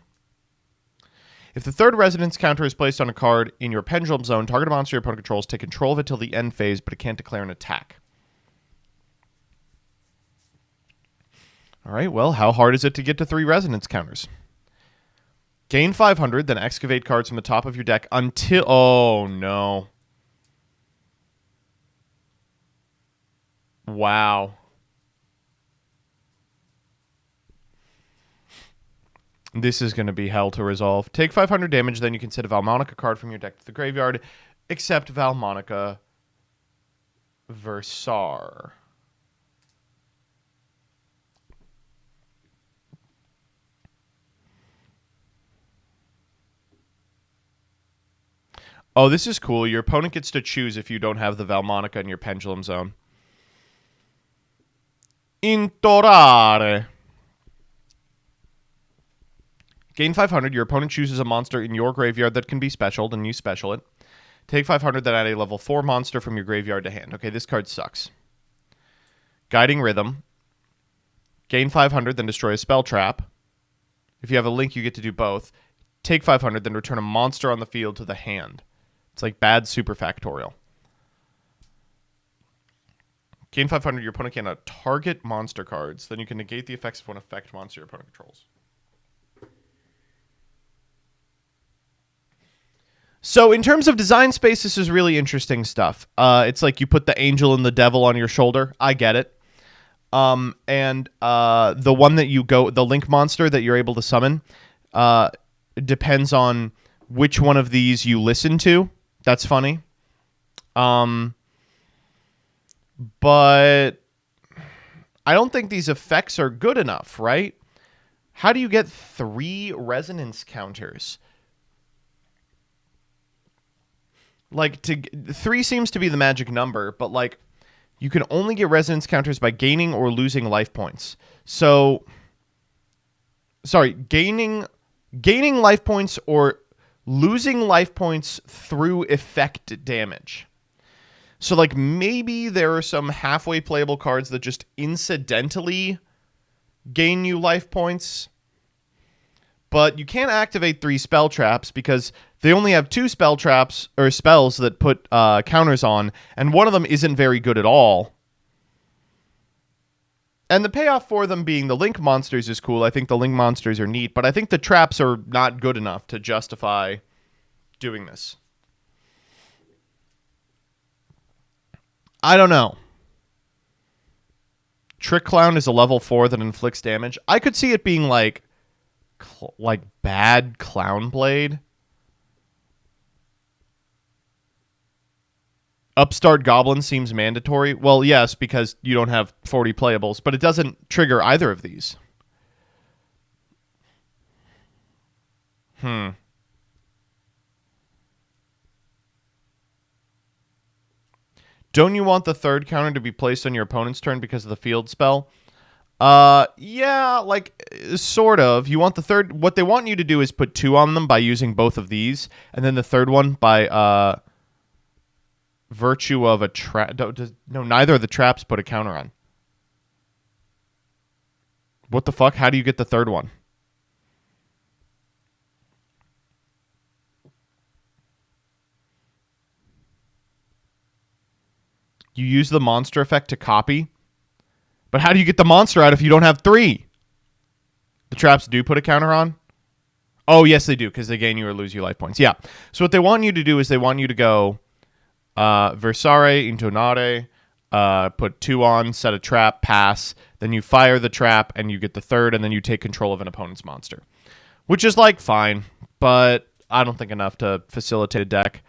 If the third resonance counter is placed on a card in your pendulum zone, target a monster your opponent controls. Take control of it till the end phase, but it can't declare an attack. All right, well, how hard is it to get to 3 resonance counters? Gain 500, then excavate cards from the top of your deck until... Oh, no. Wow. This is going to be hell to resolve. Take 500 damage, then you can set a Valmonica card from your deck to the graveyard, except Valmonica Versar. Oh, this is cool. Your opponent gets to choose if you don't have the Valmonica in your pendulum zone. Intorare. Gain 500. Your opponent chooses a monster in your graveyard that can be specialed, and you special it. Take 500, then add a level 4 monster from your graveyard to hand. Okay, this card sucks. Guiding Rhythm. Gain 500, then destroy a spell trap. If you have a link, you get to do both. Take 500, then return a monster on the field to the hand. It's like bad superfactorial. Gain 500, your opponent can target monster cards. Then you can negate the effects of one effect monster your opponent controls. So in terms of design space, this is really interesting stuff. It's like you put the angel and the devil on your shoulder. I get it. And the one that you go, the link monster that you're able to summon, depends on which one of these you listen to. That's funny. But I don't think these effects are good enough, right? How do you get 3 resonance counters? Like, 3 seems to be the magic number, but like, you can only get resonance counters by gaining or losing life points. So, sorry, gaining life points or losing life points through effect damage. So, like, maybe there are some halfway playable cards that just incidentally gain you life points. But you can't activate 3 spell traps because they only have 2 spell traps or spells that put counters on, and one of them isn't very good at all. And the payoff for them being the link monsters is cool. I think the link monsters are neat, but I think the traps are not good enough to justify doing this. I don't know. Trick Clown is a level 4 that inflicts damage. I could see it being like bad Clown Blade. Upstart Goblin seems mandatory. Well, yes, because you don't have 40 playables, but it doesn't trigger either of these. Don't you want the third counter to be placed on your opponent's turn because of the field spell? Yeah, like, sort of. You want the third... What they want you to do is put 2 on them by using both of these, and then the third one by, virtue of a trap... No, neither of the traps put a counter on. What the fuck? How do you get the third one? You use the monster effect to copy? But how do you get the monster out if you don't have 3? The traps do put a counter on? Oh, yes, they do, because they gain you or lose you life points. Yeah. So what they want you to do is they want you to go Versare, Intonare, put 2 on, set a trap, pass, then you fire the trap, and you get the 3rd, and then you take control of an opponent's monster. Which is, like, fine, but I don't think enough to facilitate a deck.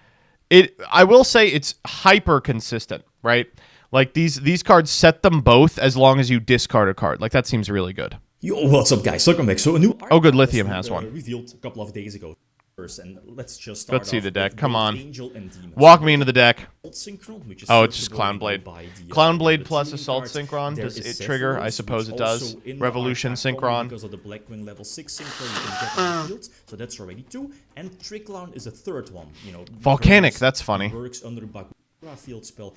I will say it's hyper consistent, right? Like, these cards set them both as long as you discard a card. Like, that seems really good. Yo, what's up, guys? Welcome back. So a new Oh, good, Lithium has one. Revealed a couple of days ago. And let's just start Let's see off the deck. with Come on. Angel and Demon. Walk me into the deck. Synchron, which is Oh, it's just searchable Clownblade. by the, Clownblade the plus team Assault cards. Synchron. There Does is it trigger? Sephiroth, I suppose which it does. also in Revolution our attack Synchron. because of the Blackwing level 6 Synchron you can get on the field. So that's already 2. And Tricklown is a 3rd one. You know, Volcanic, works- that's funny. Works under the Bakura field spell.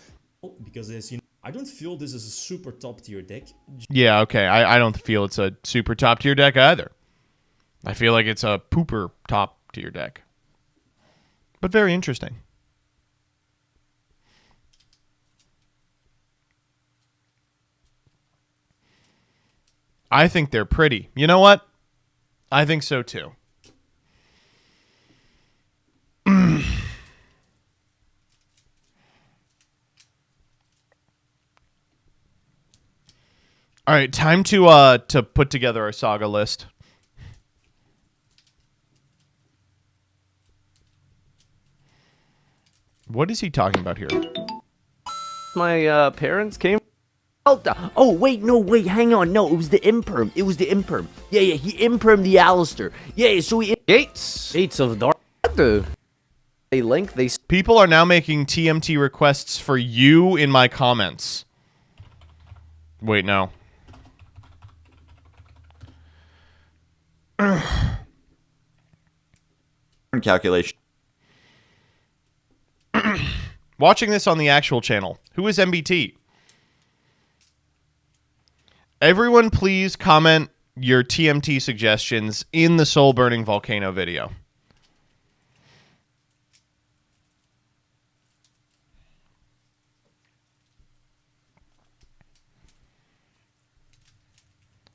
Because as you know, I don't feel this is a super top tier deck. Yeah, okay. I don't feel it's a super top tier deck either. I feel like it's a pooper top tier deck. But very interesting. I think they're pretty. You know what? I think so too. All right, time to put together our saga list. What is he talking about here? My parents came. Oh, wait, no, wait, hang on. No, it was the Imperm. It was the Imperm. Yeah, he Impermed the Alistair. Yeah, so he... Gates of Dark. They link, they... People are now making TMT requests for you in my comments. Wait, no. Calculation. Watching this on the actual channel. Who is MBT? Everyone please comment your TMT suggestions in the Soul Burning Volcano video.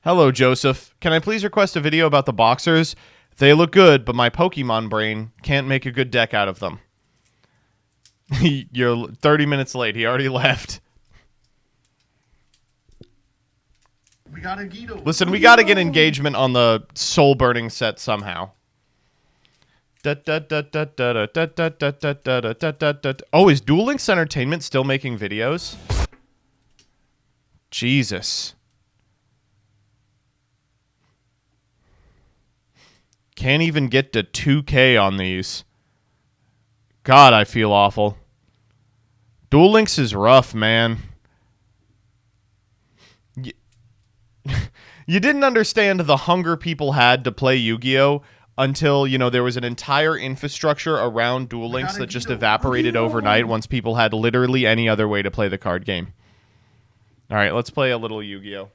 Hello, Joseph. Can I please request a video about the boxers? They look good, but my Pokemon brain can't make a good deck out of them. You're 30 minutes late. He already left. We gotta Guido. Listen, we got to get engagement on the Soul Burning set somehow. Oh, is Duel Links Entertainment still making videos? Jesus. Can't even get to 2K on these. God, I feel awful. Duel Links is rough, man. You didn't understand the hunger people had to play Yu-Gi-Oh! Until, you know, there was an entire infrastructure around Duel Links that just evaporated overnight once people had literally any other way to play the card game. All right, let's play a little Yu-Gi-Oh!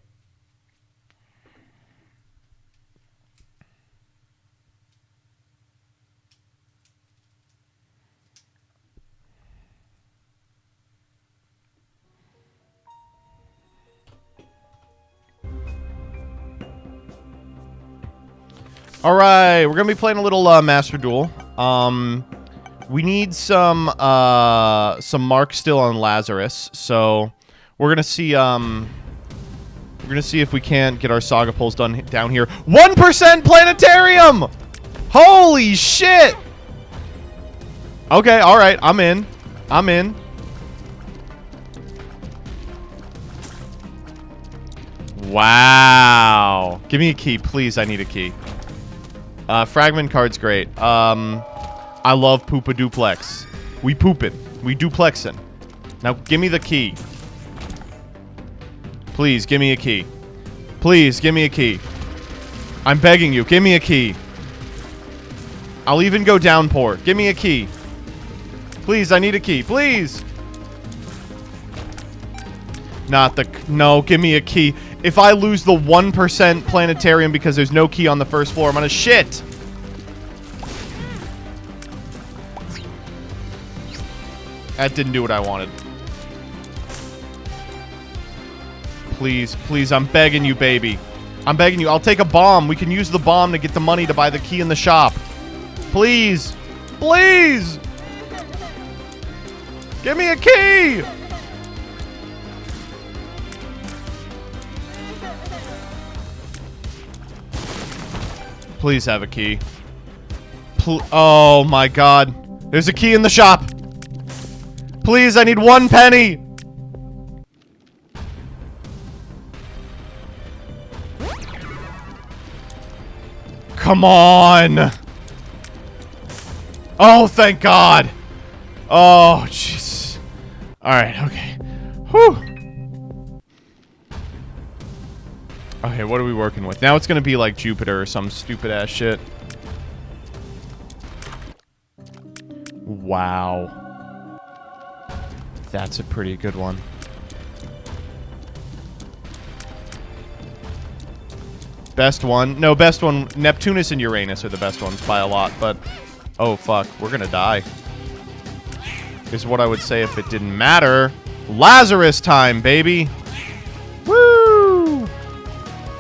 All right, we're gonna be playing a little Master Duel. We need some marks still on Lazarus, so we're gonna see if we can't get our saga pulls done down here. 1% planetarium! Holy shit! Okay, all right, I'm in. I'm in. Wow! Give me a key, please. I need a key. Fragment card's great. I love Poopa Duplex. We poopin'. We duplexin'. Now, give me the key. Please, give me a key. Please, give me a key. I'm begging you, give me a key. I'll even go downpour. Give me a key. Please, I need a key. Please! Not the... No, give me a key. If I lose the 1% planetarium because there's no key on the first floor, I'm gonna shit. That didn't do what I wanted. Please, please, I'm begging you, baby. I'm begging you. I'll take a bomb. We can use the bomb to get the money to buy the key in the shop. Please. Please. Give me a key. Please have a key. Oh my god. There's a key in the shop. Please, I need 1 penny. Come on. Oh, thank God. Oh, jeez. Alright, okay. Whew. Okay, what are we working with? Now it's gonna be like Jupiter or some stupid ass shit. Wow. That's a pretty good one. Best one. No, best one. Neptunus and Uranus are the best ones by a lot, but... Oh, fuck. We're gonna die. Is what I would say if it didn't matter. Lazarus time, baby! Woo!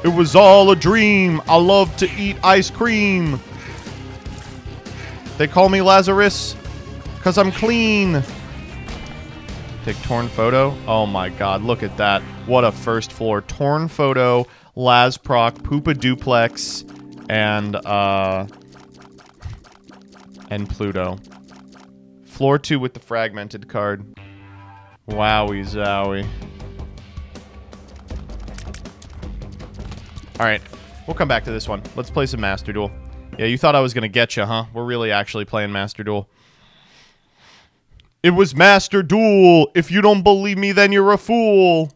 It was all a dream. I love to eat ice cream. They call me Lazarus because I'm clean. Take torn photo. Oh my god, look at that. What a first floor. Torn photo, Lazproc, Poopa Duplex, and Pluto. Floor 2 with the fragmented card. Wowie zowie. Alright, we'll come back to this one. Let's play some Master Duel. Yeah, you thought I was gonna get you, huh? We're really actually playing Master Duel. It was Master Duel! If you don't believe me, then you're a fool!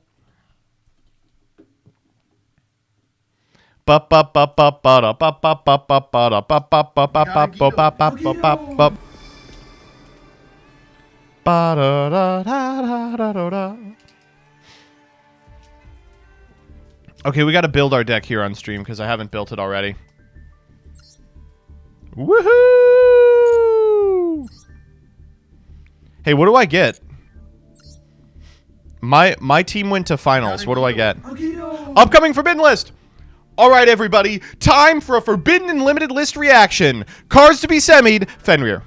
Okay, we gotta build our deck here on stream because I haven't built it already. Woohoo! Hey, what do I get? My team went to finals. What do I get? Upcoming Forbidden List! Alright, everybody. Time for a Forbidden and Limited List reaction. Cards to be semied. Fenrir.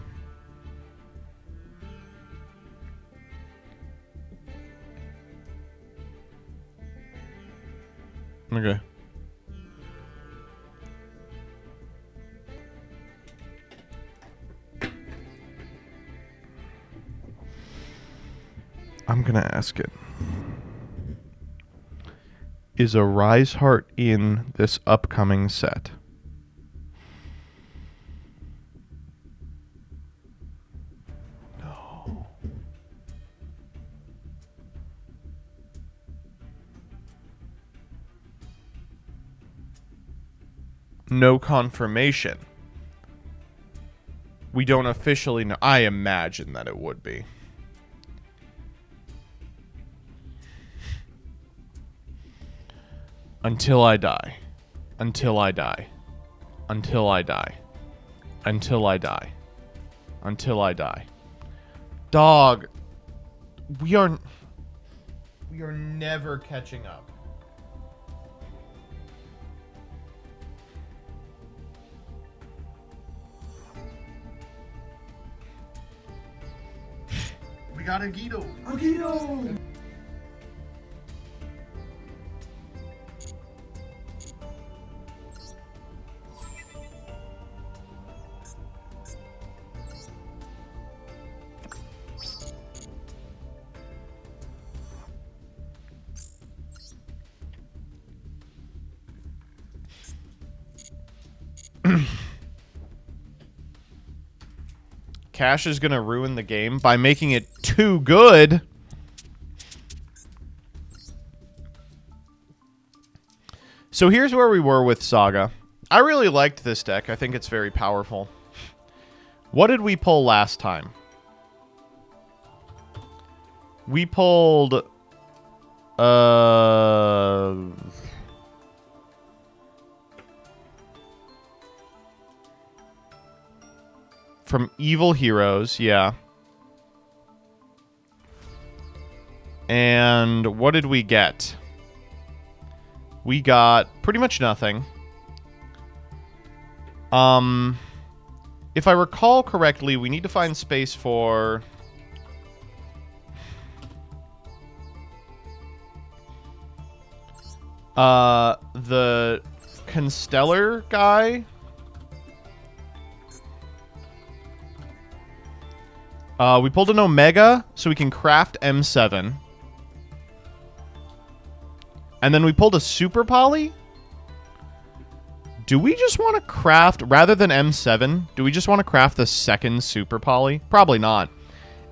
Okay. I'm gonna ask it. Is a Rise Heart in this upcoming set? No. No confirmation. We don't officially know. I imagine that it would be. Until I die. Until I die. Until I die. Until I die. Until I die. Dog. We are never catching up. We got a Guido. Cash is gonna ruin the game by making it too good. So here's where we were with Saga. I really liked this deck. I think it's very powerful. What did we pull last time? We pulled... From Evil Heroes, yeah. And what did we get? We got pretty much nothing. If I recall correctly, we need to find space for... the Constellar guy? We pulled an Omega, so we can craft M7. And then we pulled a Super Poly. Do we just want to craft, rather than M7, do we just want to craft the second Super Poly? Probably not.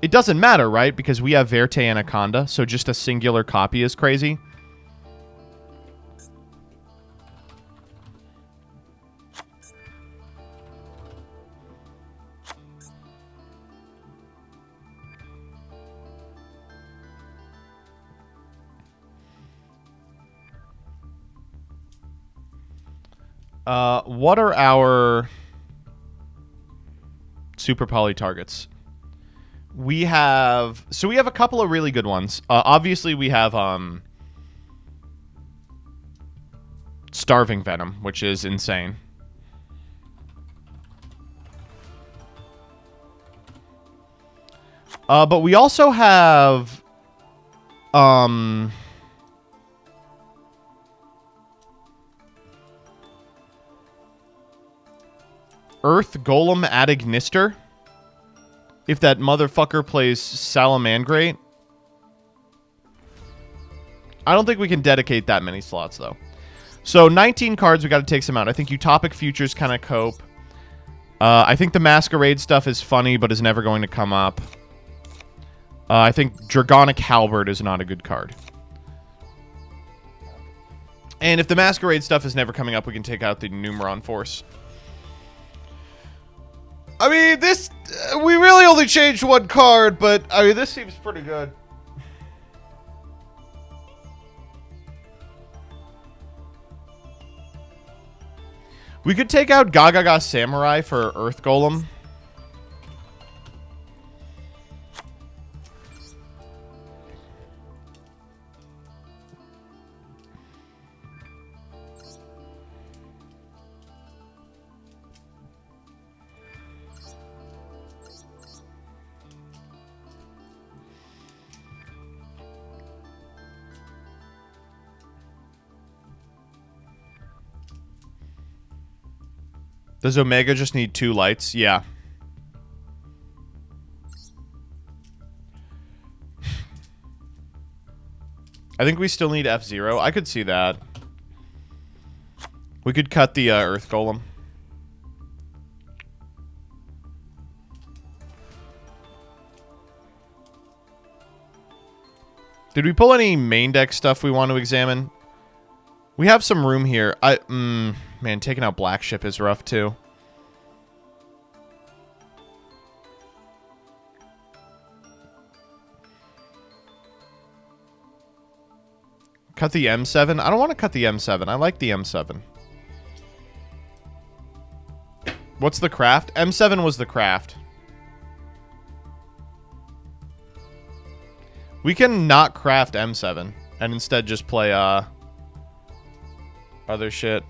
It doesn't matter, right? Because we have Verte Anaconda, so just a singular copy is crazy. What are our Super Poly targets? We have a couple of really good ones. Obviously we have Starving Venom, which is insane. But we also have Earth Golem Adignister. If that motherfucker plays Salamangrate. I don't think we can dedicate that many slots, though. So, 19 cards, we got to take some out. I think Utopic Futures kind of cope. I think the Masquerade stuff is funny, but is never going to come up. I think Dragonic Halberd is not a good card. And if the Masquerade stuff is never coming up, we can take out the Numeron Force. I mean, this... we really only changed one card, but, I mean, this seems pretty good. We could take out Gagaga Samurai for Earth Golem. Does Omega just need 2 lights? Yeah. I think we still need F-Zero. I could see that. We could cut the Earth Golem. Did we pull any main deck stuff we want to examine? We have some room here. Man, taking out Black Ship is rough, too. Cut the M7? I don't want to cut the M7. I like the M7. What's the craft? M7 was the craft. We can not craft M7 and instead just play, other shit.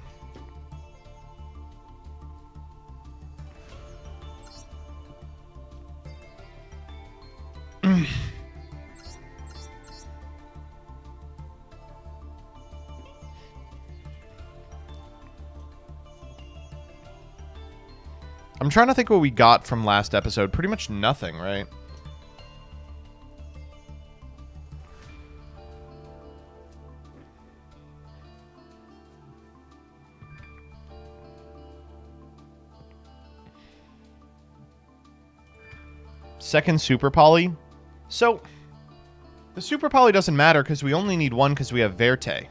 I'm trying to think what we got from last episode. Pretty much nothing, right? Second Super Poly. So, the Super Poly doesn't matter because we only need one because we have Verte.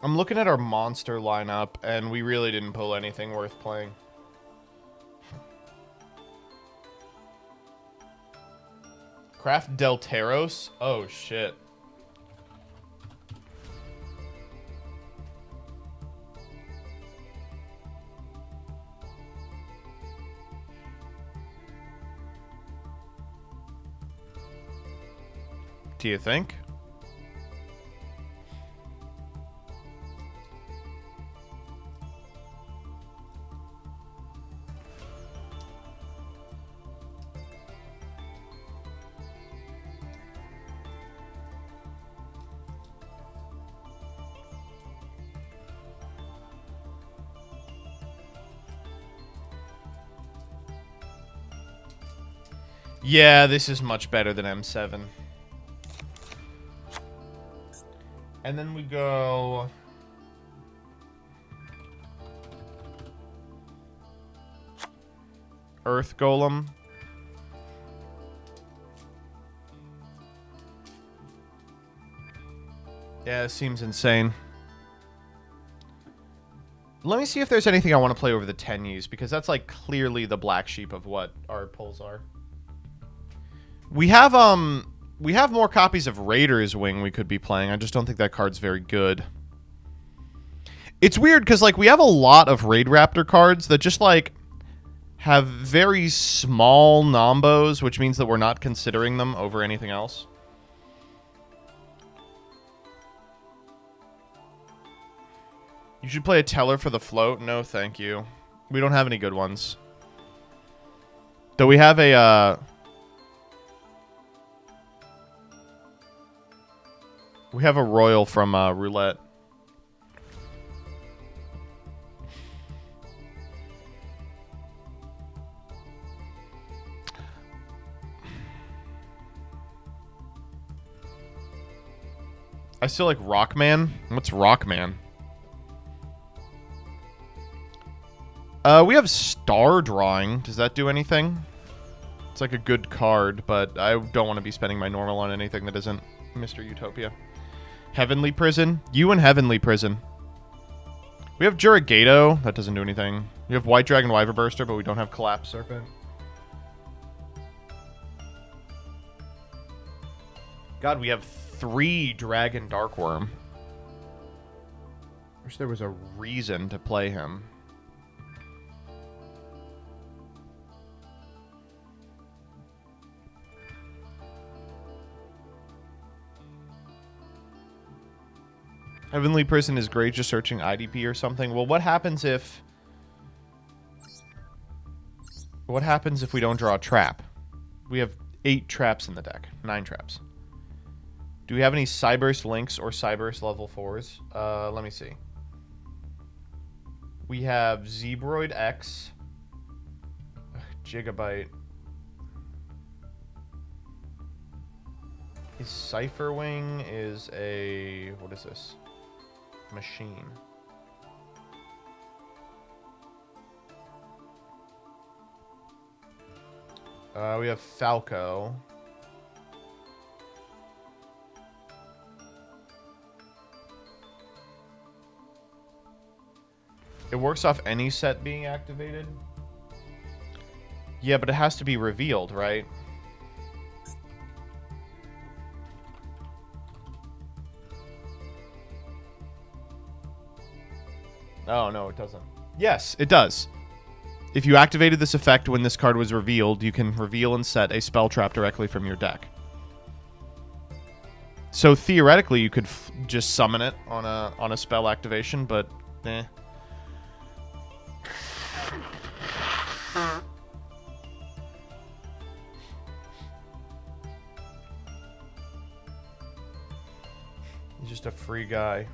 I'm looking at our monster lineup, and we really didn't pull anything worth playing. Craft Delteros? Oh, shit. Do you think? Yeah, this is much better than M7. And then we go... Earth Golem. Yeah, it seems insane. Let me see if there's anything I want to play over the Tenyis, because that's like clearly the black sheep of what our pulls are. We have more copies of Raider's Wing we could be playing. I just don't think that card's very good. It's weird because like we have a lot of Raid Raptor cards that just like have very small nombos, which means that we're not considering them over anything else. You should play a Teller for the float. No, thank you. We don't have any good ones. Though we have a we have a Royal from Roulette. I still like Rockman. What's Rockman? We have Star Drawing. Does that do anything? It's like a good card, but I don't want to be spending my normal on anything that isn't Mr. Utopia. Heavenly Prison. You and Heavenly Prison. We have Jurigato. That doesn't do anything. We have White Dragon Wyver Burster, but we don't have Collapse Serpent. God, we have 3 Dragon Darkworm. Wish there was a reason to play him. Heavenly Prison is great just searching IDP or something. Well, what happens if... What happens if we don't draw a trap? We have 8 traps in the deck. 9 traps. Do we have any Cyburst Links or Cyburst level 4s? Let me see. We have Zebroid X. Gigabyte. His Cypher Wing is a... What is this? Machine. We have Falco. It works off any set being activated. Yeah, but it has to be revealed, right? Oh, no, it doesn't. Yes, it does. If you activated this effect when this card was revealed, you can reveal and set a spell trap directly from your deck. So theoretically, you could just summon it on a spell activation, but eh. He's just a free guy.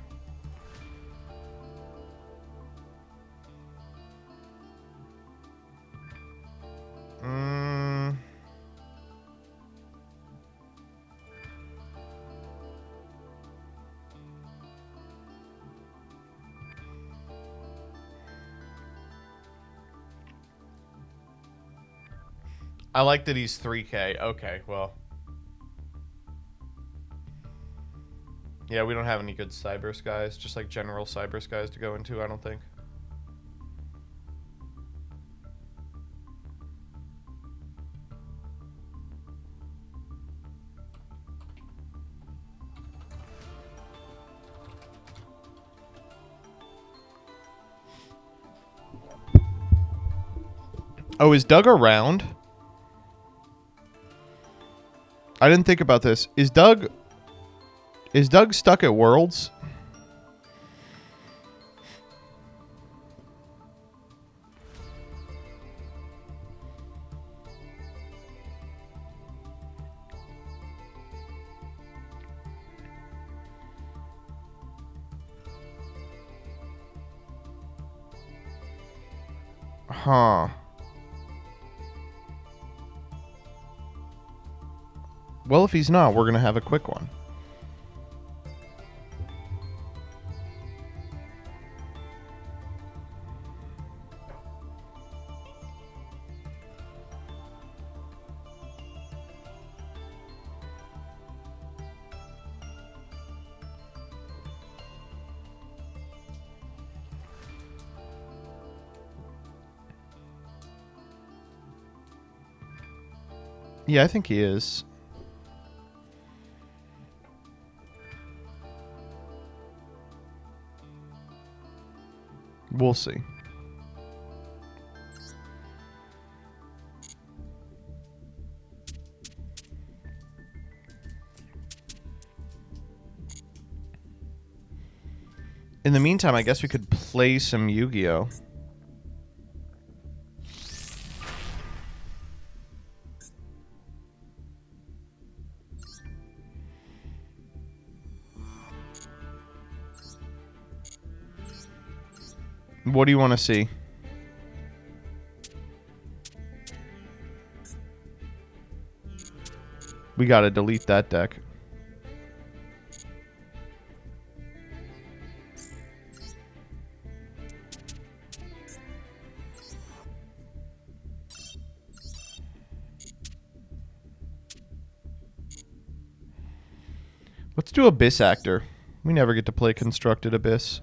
I like that he's 3K. Okay, well. Yeah, we don't have any good Cyberse guys. Just like general Cyberse guys to go into, I don't think. Oh, is Doug around? I didn't think about this. Is Doug stuck at Worlds? Huh. Well, if he's not, we're going to have a quick one. Yeah, I think he is. We'll see. In the meantime, I guess we could play some Yu-Gi-Oh! What do you want to see? We gotta delete that deck. Let's do Abyss Actor. We never get to play Constructed Abyss.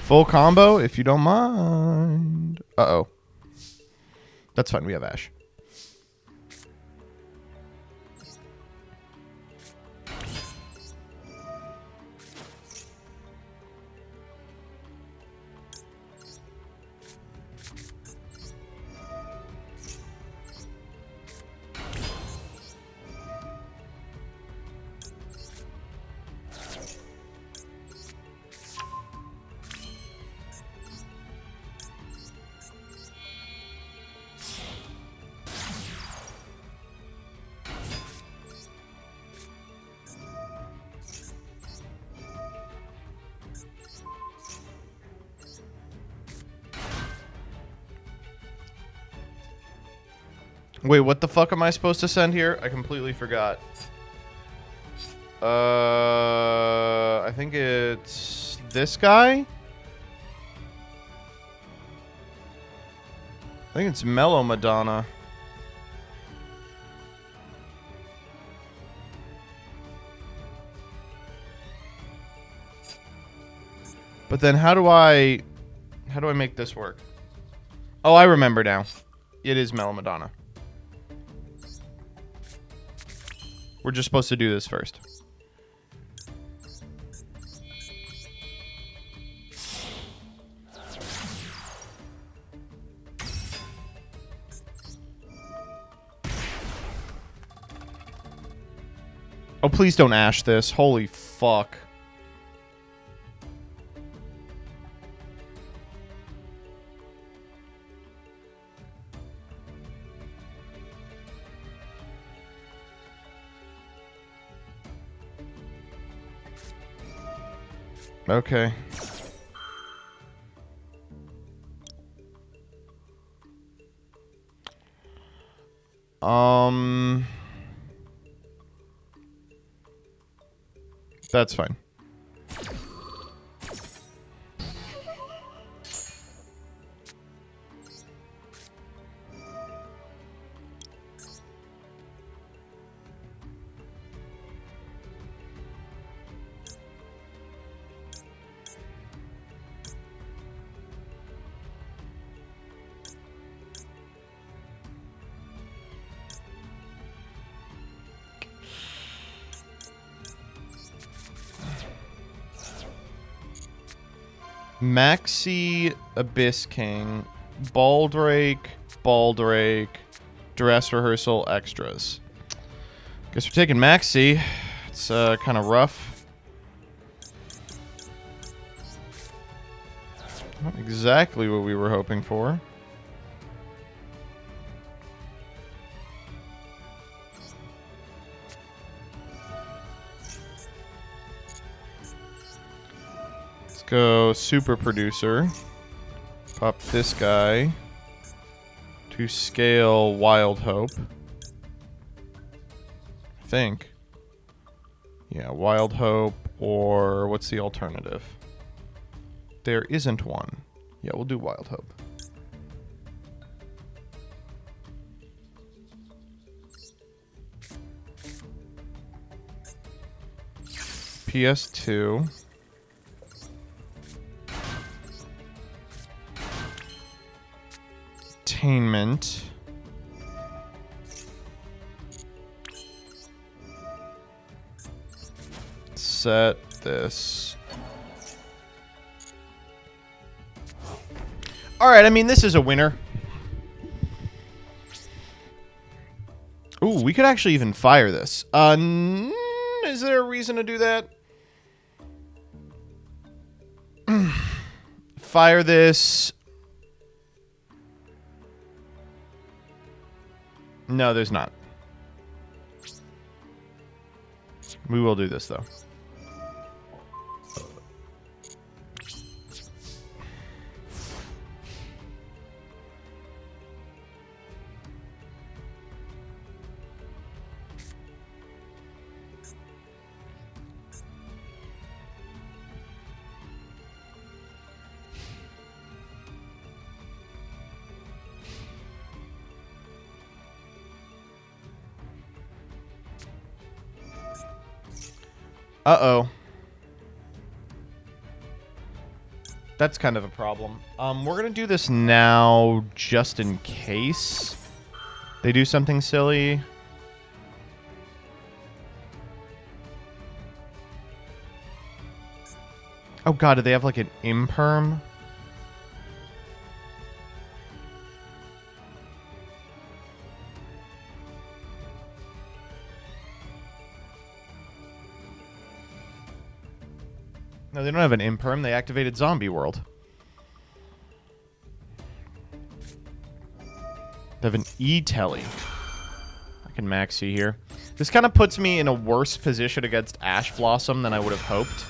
Full combo, if you don't mind. Uh-oh. That's fine, we have Ash. Wait, what the fuck am I supposed to send here? I completely forgot. I think it's this guy? I think it's Mellow Madonna. But then how do I make this work? Oh, I remember now. It is Mellow Madonna. We're just supposed to do this first. Oh, please don't Ash this. Holy fuck. Okay. That's fine. Maxi Abyss King, Baldrake, Dress Rehearsal Extras. Guess we're taking Maxi. It's kind of rough. Not exactly what we were hoping for. Let's go Super Producer. Pop this guy to scale Wild Hope. I think. Yeah, Wild Hope, or what's the alternative? There isn't one. Yeah, we'll do Wild Hope. PS2. Attainment. Set this. All right, I mean, this is a winner. Ooh, we could actually even fire this. Is there a reason to do that? Fire this. No, there's not. We will do this, though. Uh-oh. That's kind of a problem. We're going to do this now just in case they do something silly. Oh god, do they have like an imperm? No, they don't have an imperm. They activated Zombie World. They have an E-Telly. I can maxi here. This kind of puts me in a worse position against Ash Blossom than I would have hoped.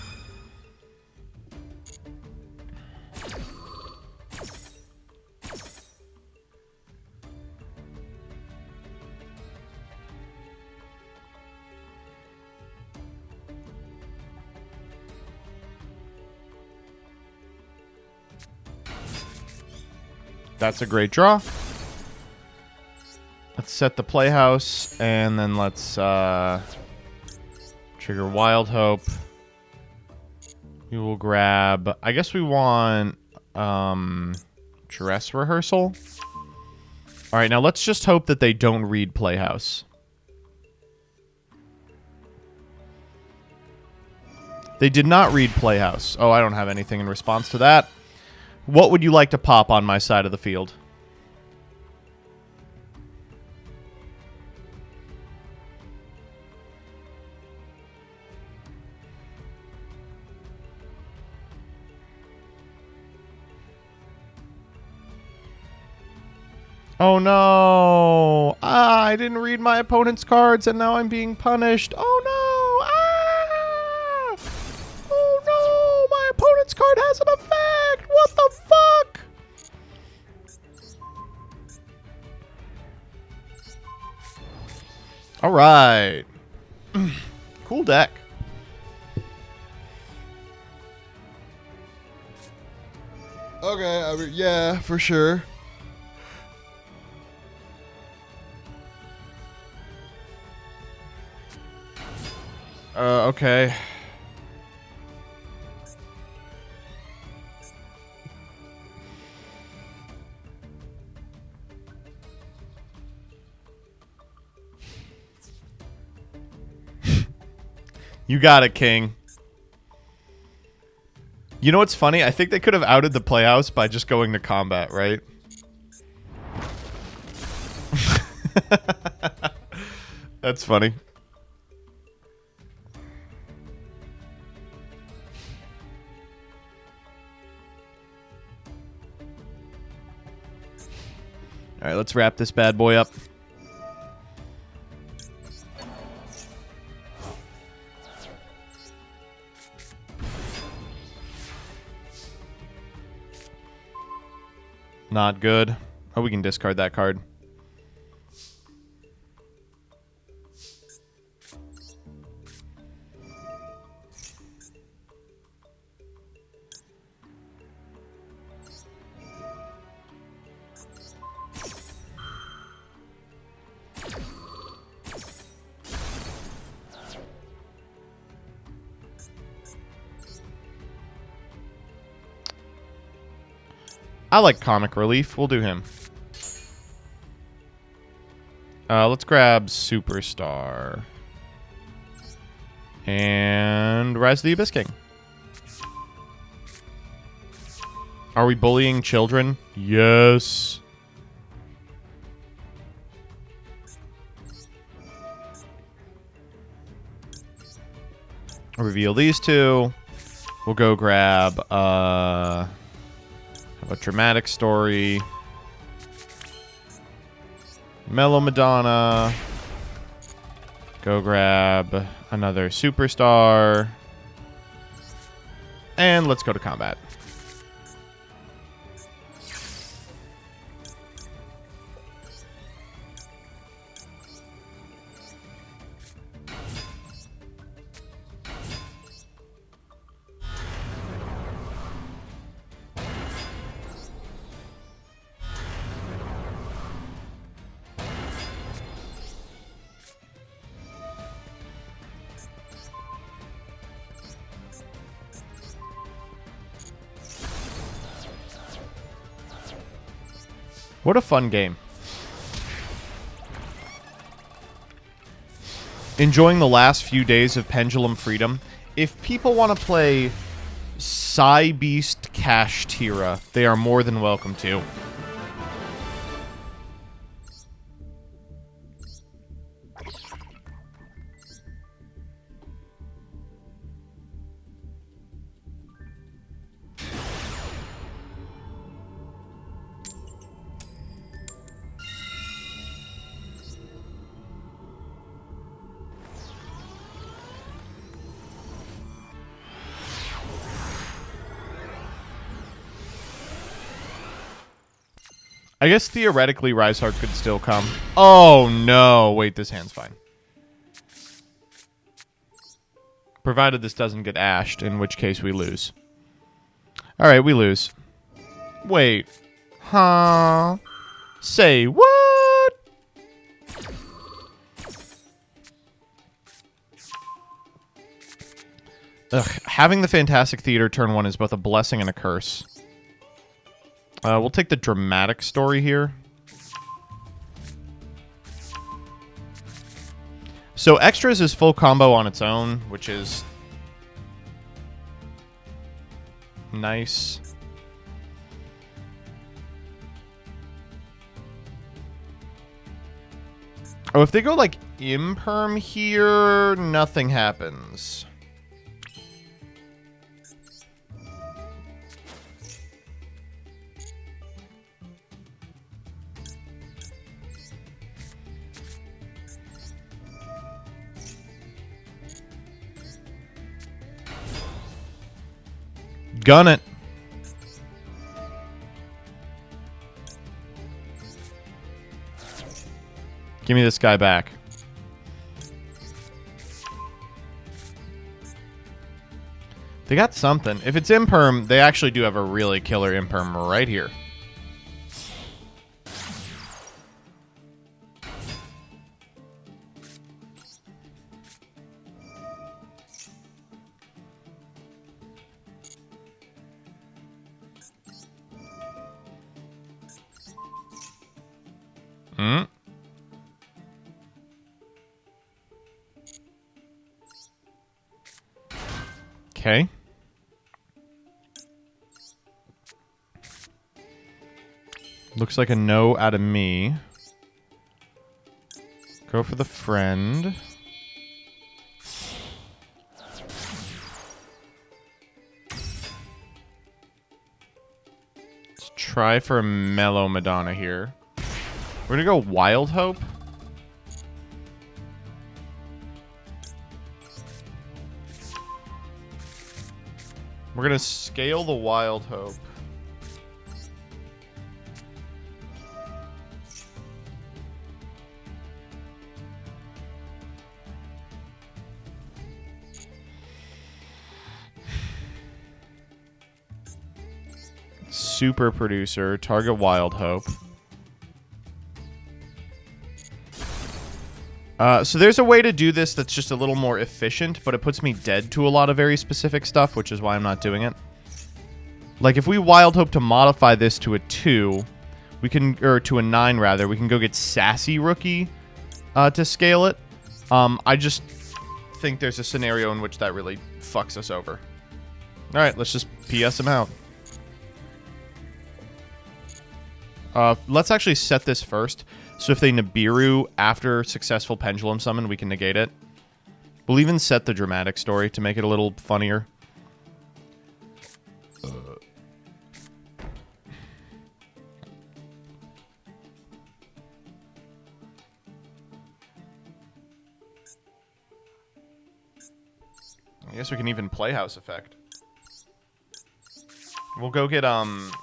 That's a great draw. Let's set the Playhouse, and then let's trigger Wild Hope. We will grab... I guess we want Dress Rehearsal. Alright, now let's just hope that they don't read Playhouse. They did not read Playhouse. Oh, I don't have anything in response to that. What would you like to pop on my side of the field? Oh no! Ah, I didn't read my opponent's cards and now I'm being punished. Oh no! Ah! Oh no! My opponent's card has an effect! What the fuck? Alright. Cool deck. Okay, I mean, yeah, for sure. Okay. You got it, King. You know what's funny? I think they could have outed the Playhouse by just going to combat, right? That's funny. All right, let's wrap this bad boy up. Not good. Oh, we can discard that card. I like Comic Relief. We'll do him. Let's grab Superstar. And Rise of the Abyss King. Are we bullying children? Yes. Reveal these two. We'll go grab a dramatic story. Mellow Madonna. Go grab another superstar. And let's go to combat. What a fun game. Enjoying the last few days of Pendulum Freedom. If people want to play Psy Beast Cash Tira, they are more than welcome to. I guess theoretically Rizehard could still come. Oh no, wait, this hand's fine. Provided this doesn't get ashed, in which case we lose. Alright, we lose. Wait. Huh? Say what? Ugh, having the Fantastic Theater turn 1 is both a blessing and a curse. We'll take the dramatic story here. So extras is full combo on its own, which is nice. Oh, if they go like imperm here, nothing happens. Gun it. Give me this guy back. They got something. If it's imperm, they actually do have a really killer imperm right here. Okay. Looks like a no out of me. Go for the friend. Let's try for a Mellow Madonna here. We're gonna go Wild Hope. We're gonna scale the Wild Hope. Super Producer, target Wild Hope. So there's a way to do this that's just a little more efficient, but it puts me dead to a lot of very specific stuff, which is why I'm not doing it. Like, if we Wild Hope to modify this to a 2, we can, or to a 9 rather, we can go get Sassy Rookie to scale it. I just think there's a scenario in which that really fucks us over. Alright, let's just PS him out. Let's actually set this first. So if they Nibiru after successful Pendulum Summon, we can negate it. We'll even set the dramatic story to make it a little funnier. I guess we can even Playhouse Effect. We'll go get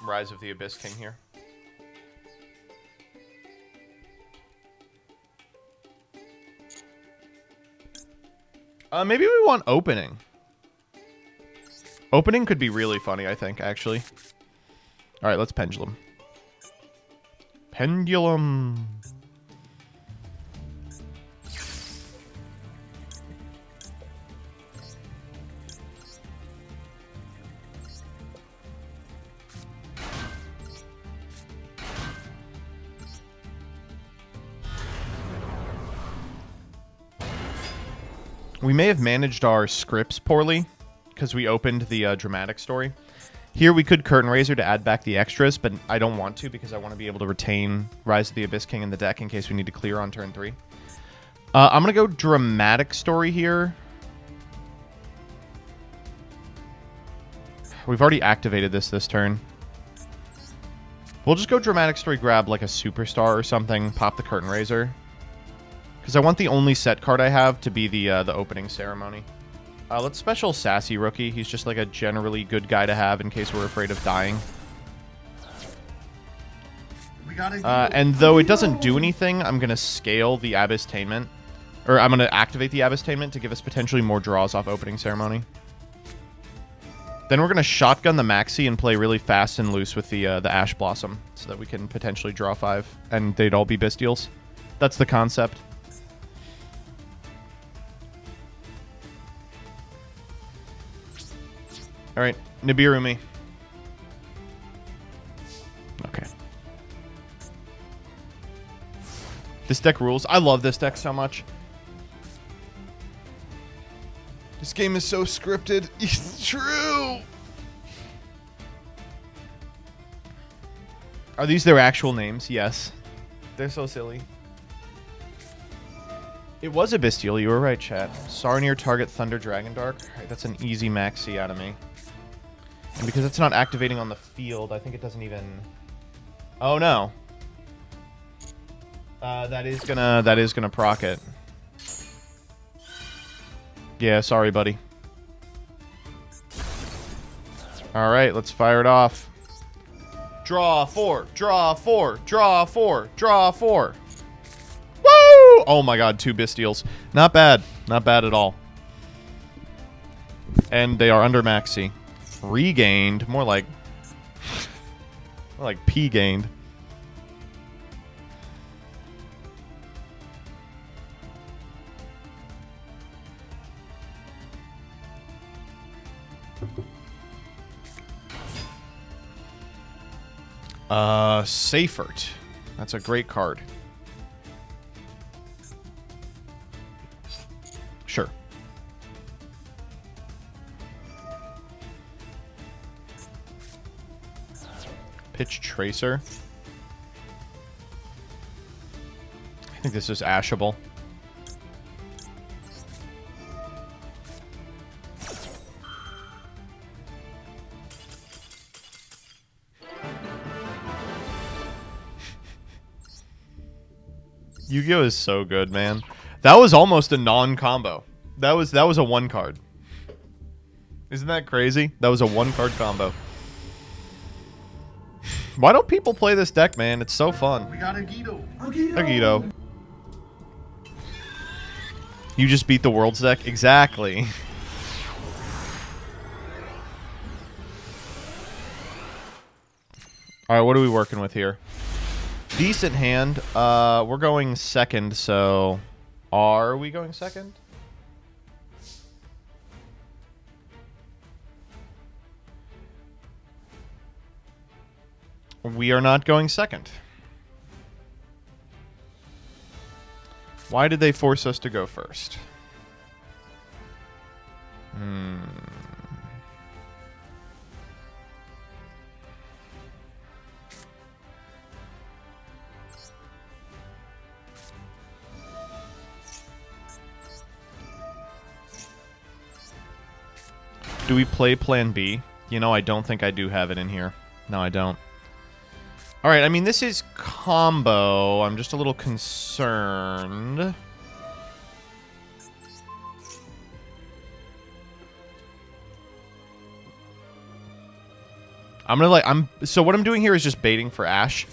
Rise of the Abyss King here. Maybe we want Opening. Opening could be really funny, I think, actually. Alright, let's Pendulum. Pendulum. We may have managed our scripts poorly because we opened the dramatic story. Here we could Curtain Raiser to add back the extras, but I don't want to because I want to be able to retain Rise of the Abyss King in the deck in case we need to clear on turn 3. I'm going to go dramatic story here. We've already activated this turn. We'll just go dramatic story, grab like a superstar or something, pop the Curtain Raiser. Because I want the only set card I have to be the opening ceremony. Let's special Sassy Rookie. He's just like a generally good guy to have in case we're afraid of dying. And though it doesn't do anything, I'm going to scale the Abyss-tainment. Or I'm going to activate the Abyss-tainment to give us potentially more draws off opening ceremony. Then we're going to shotgun the Maxi and play really fast and loose with the Ash Blossom so that we can potentially draw 5 and they'd all be Bystials. That's the concept. Alright, Nibiru me. Okay. This deck rules. I love this deck so much. This game is so scripted. It's true! Are these their actual names? Yes. They're so silly. It was a Bystial, you were right, chat. Sarnier target Thunder Dragon Dark. Right, that's an easy maxi out of me. And because it's not activating on the field, I think it doesn't even... Oh no. That is gonna proc it. Yeah, sorry, buddy. Alright, let's fire it off. Draw 4, draw 4, draw 4, draw 4. Woo! Oh my god, 2 Bystials. Not bad. Not bad at all. And they are under maxi. Regained. More like P gained. Seifert. That's a great card. Sure. Pitch Tracer. think this is ashable. Yu-Gi-Oh is so good, man. That was almost a non-combo. That was a one card. Isn't that crazy? That was a one card combo. Why don't people play this deck, man? It's so fun. We got a Guido. Agito. You just beat the world's deck? Exactly. Alright, what are we working with here? Decent hand. We're going second, so... Are we going second? We are not going second. Why did they force us to go first? Do we play Plan B? You know, I don't think I do have it in here. No, I don't. Alright, I mean, this is combo. I'm just a little concerned. So what I'm doing here is just baiting for Ash.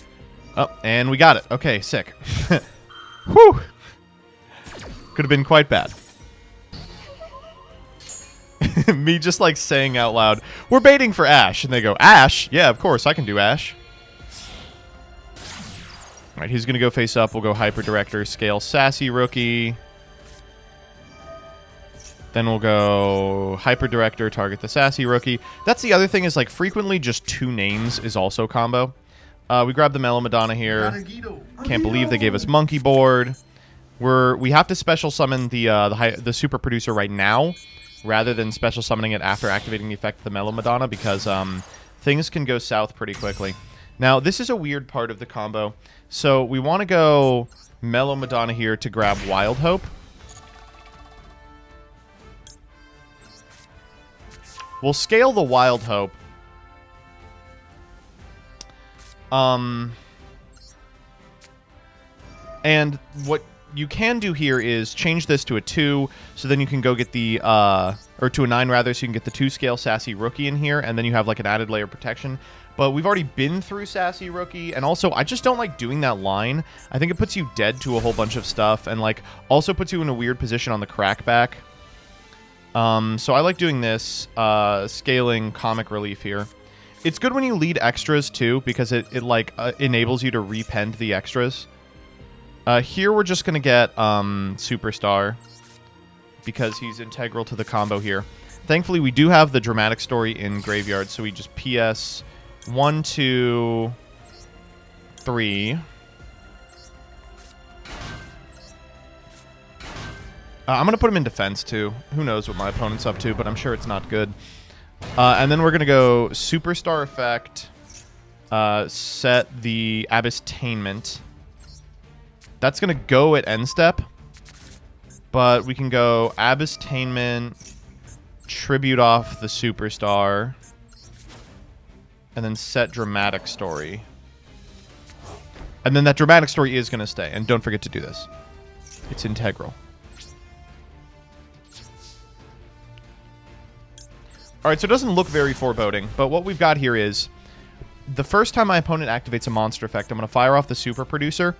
Oh, and we got it. Okay, sick. Whew! Could have been quite bad. Me just like saying out loud, we're baiting for Ash. And they go, Ash? Yeah, of course, I can do Ash. Alright, he's going to go face up. We'll go Hyper Director, Scale Sassy Rookie. Then we'll go Hyper Director, target the Sassy Rookie. That's the other thing is, like, frequently just two names is also combo. We grab the Mellow Madonna here. Can't believe they gave us Monkey Board. We have to special summon the Super Producer right now, rather than special summoning it after activating the effect of the Mellow Madonna, because things can go south pretty quickly. Now, this is a weird part of the combo. So we want to go Mellow Madonna here to grab Wild Hope. We'll scale the Wild Hope. And what you can do here is change this to a 2, so then you can go get the, or to a 9 rather, so you can get the 2-scale Sassy Rookie in here, and then you have like an added layer of protection. But we've already been through Sassy Rookie, and also I just don't like doing that line. I think it puts you dead to a whole bunch of stuff, and like also puts you in a weird position on the crackback. So I like doing this, scaling Comic Relief here. It's good when you lead extras too, because it enables you to repend the extras. Here we're just gonna get Superstar, because he's integral to the combo here. Thankfully, we do have the Dramatic Story in Graveyard, so we just PS 1, 2, 3. I'm going to put him in defense, too. Who knows what my opponent's up to, but I'm sure it's not good. And then we're going to go Superstar Effect, set the Abyss-tainment. That's going to go at end step, but we can go Abyss-tainment, tribute off the Superstar, and then set Dramatic Story. And then that Dramatic Story is going to stay, and don't forget to do this. It's integral. Alright, so it doesn't look very foreboding, but what we've got here is, the first time my opponent activates a monster effect, I'm going to fire off the Super Producer,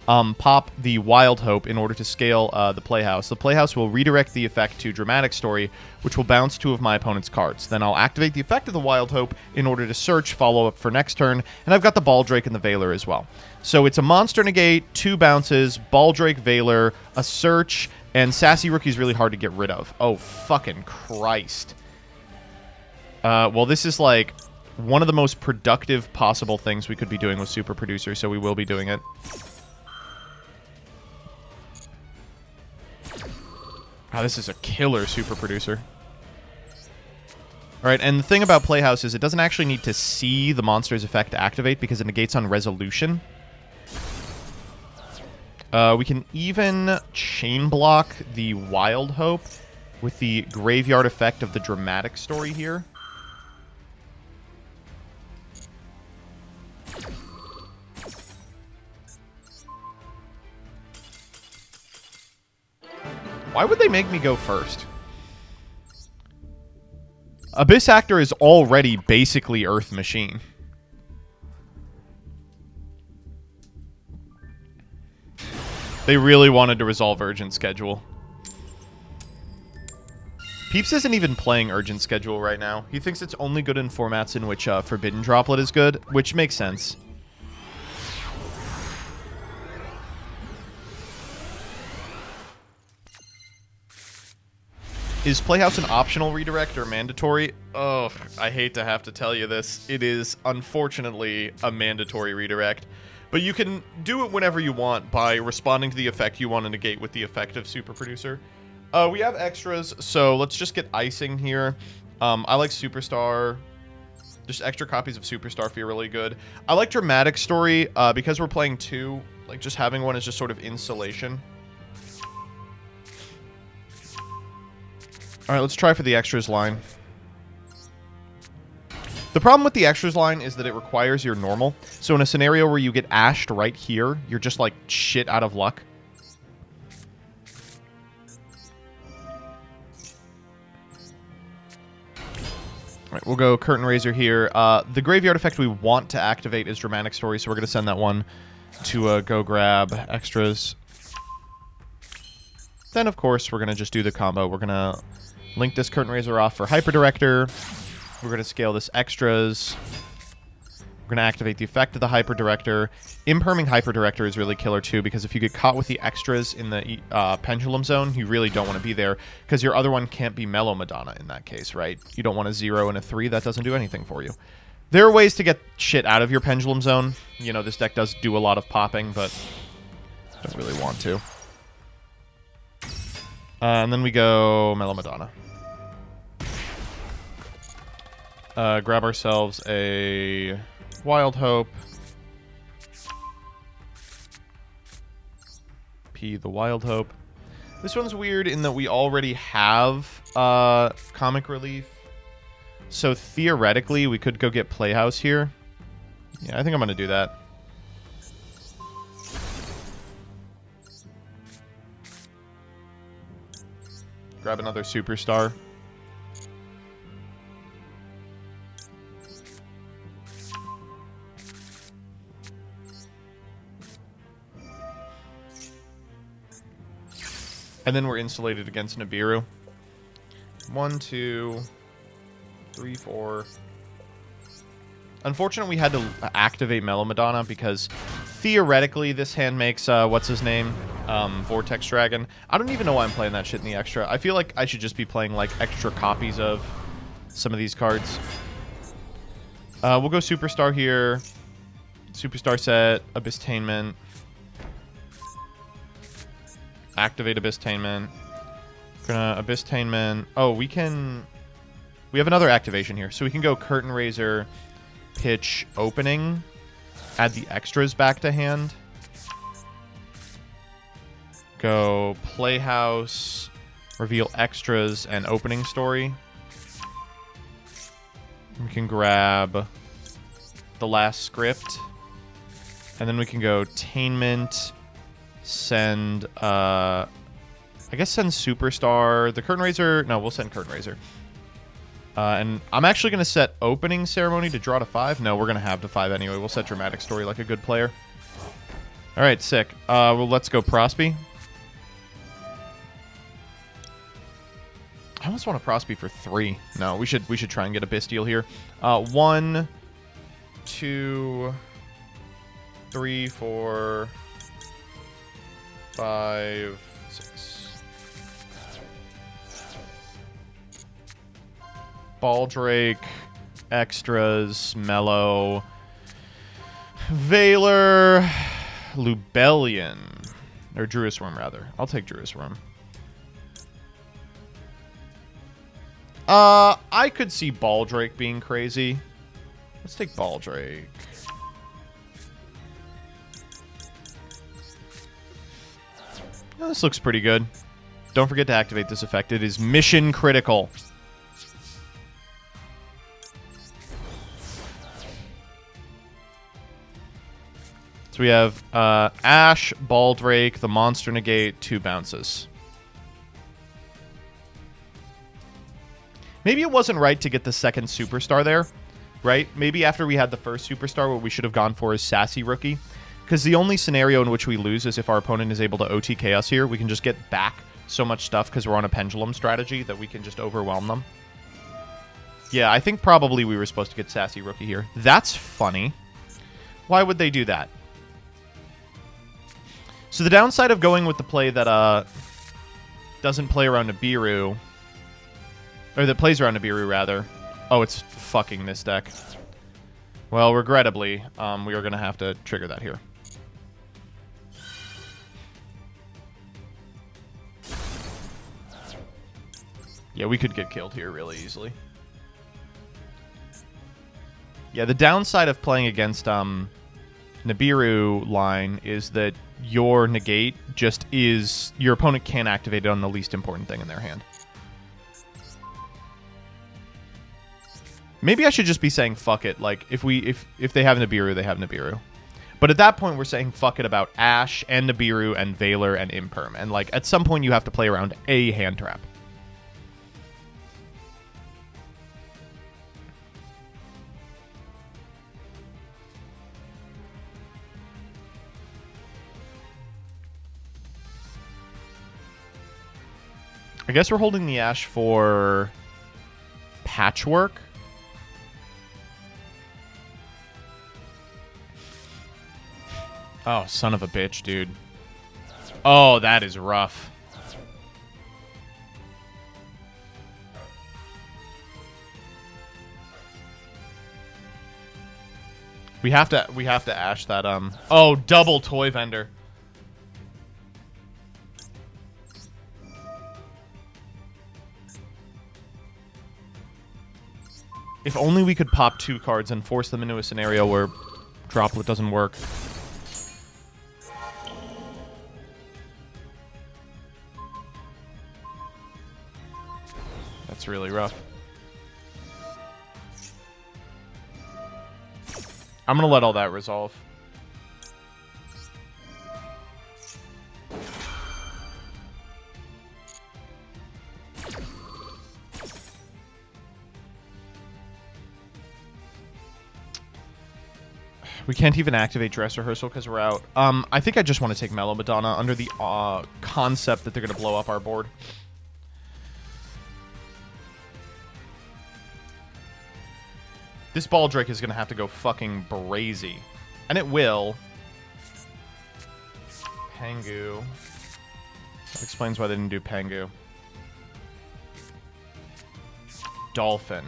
pop the Wild Hope in order to scale the Playhouse. The Playhouse will redirect the effect to Dramatic Story, which will bounce 2 of my opponent's cards. Then I'll activate the effect of the Wild Hope in order to search, follow up for next turn, and I've got the Baldrake and the Veiler as well. So it's a monster negate, 2 bounces, Baldrake, Veiler, a search, and Sassy Rookie's really hard to get rid of. Oh, fucking Christ. Well, this is like one of the most productive possible things we could be doing with Super Producer, so we will be doing it. Wow, this is a killer Super Producer. Alright, and the thing about Playhouse is it doesn't actually need to see the monster's effect to activate because it negates on resolution. We can even chain block the Wild Hope with the graveyard effect of the dramatic story here. Why would they make me go first? Abyss Actor is already basically Earth Machine. They really wanted to resolve Urgent Schedule. Peeps isn't even playing Urgent Schedule right now. He thinks it's only good in formats in which Forbidden Droplet is good, which makes sense. Is Playhouse an optional redirect or mandatory? Oh, I hate to have to tell you this. It is, unfortunately, a mandatory redirect. But you can do it whenever you want by responding to the effect you want to negate with the effect of Super Producer. We have extras, so let's just get icing here. I like Superstar. Just extra copies of Superstar feel really good. I like Dramatic Story because we're playing 2. Like, just having one is just sort of insulation. Alright, let's try for the extras line. The problem with the extras line is that it requires your normal. So in a scenario where you get ashed right here, you're just like shit out of luck. Alright, we'll go Curtain Raiser here. The graveyard effect we want to activate is Dramatic Story, so we're going to send that one to go grab extras. Then, of course, we're going to just do the combo. We're going to link this Curtain Raiser off for Hyper Director. We're going to scale this extras. We're going to activate the effect of the Hyper Director. Imperming Hyper Director is really killer too, because if you get caught with the extras in the Pendulum Zone, you really don't want to be there, because your other one can't be Mellow Madonna in that case, right? You don't want a 0 and a 3. That doesn't do anything for you. There are ways to get shit out of your Pendulum Zone. You know, this deck does do a lot of popping, but don't really want to. And then we go Mellow Madonna. Grab ourselves a Wild Hope. P the Wild Hope. This one's weird in that we already have Comic Relief. So theoretically, we could go get Playhouse here. Yeah, I think I'm going to do that. Grab another Superstar. And then we're insulated against Nibiru. 1, 2, 3, 4. Unfortunately, we had to activate Mellow Madonna because theoretically this hand makes, what's his name? Vortex Dragon. I don't even know why I'm playing that shit in the extra. I feel like I should just be playing, like, extra copies of some of these cards. We'll go Superstar here. Superstar set, Abysstainment. Activate Abysstainment. Gonna Abysstainment. Oh, we have another activation here. So we can go Curtain Raiser, pitch Opening, add the extras back to hand. Go Playhouse, reveal extras and Opening Story. We can grab the last script. And then we can go Tainment, send, I guess send Superstar. The Curtain Raiser, no, we'll send Curtain Raiser. And I'm actually going to set Opening Ceremony to draw to 5. No, we're going to have to 5 anyway. We'll set Dramatic Story like a good player. All right, sick. Well, let's go Prosby. I almost want a Prosby for 3. No, we should try and get a Bastille here. 1, 2, 3, 4, 5, 6. Baldrake, extras, Mellow, Valor, Lubellion, or Druis Worm rather. I'll take Druis Worm. I could see Baldrake being crazy. Let's take Baldrake. Oh, this looks pretty good. Don't forget to activate this effect. It is mission critical. So we have Ash, Baldrake, the Monster Negate, 2 bounces. Maybe it wasn't right to get the second superstar there, right? Maybe after we had the first superstar, what we should have gone for is Sassy Rookie. Because the only scenario in which we lose is if our opponent is able to OTK us here. We can just get back so much stuff because we're on a pendulum strategy that we can just overwhelm them. Yeah, I think probably we were supposed to get Sassy Rookie here. That's funny. Why would they do that? So the downside of going with the play that doesn't play around Nibiru, or that plays around Nibiru, rather. Oh, it's fucking this deck. Well, regrettably, we are going to have to trigger that here. Yeah, we could get killed here really easily. Yeah, the downside of playing against Nibiru line is that your negate just is... Your opponent can't activate it on the least important thing in their hand. Maybe I should just be saying fuck it. Like, if they have Nibiru, they have Nibiru. But at that point, we're saying fuck it about Ash and Nibiru and Valor and Imperm. And, like, at some point, you have to play around a hand trap. I guess we're holding the Ash for Patchwork. Oh, son of a bitch, dude. Oh, that is rough. We have to Ash that oh, double Toy Vendor. If only we could pop 2 cards and force them into a scenario where Droplet doesn't work. That's really rough. I'm gonna let all that resolve. We can't even activate Dress Rehearsal because we're out. I think I just want to take Mellow Madonna under the concept that they're going to blow up our board. This Baldrake is going to have to go fucking brazy. And it will. Pangu. That explains why they didn't do Pangu. Dolphin.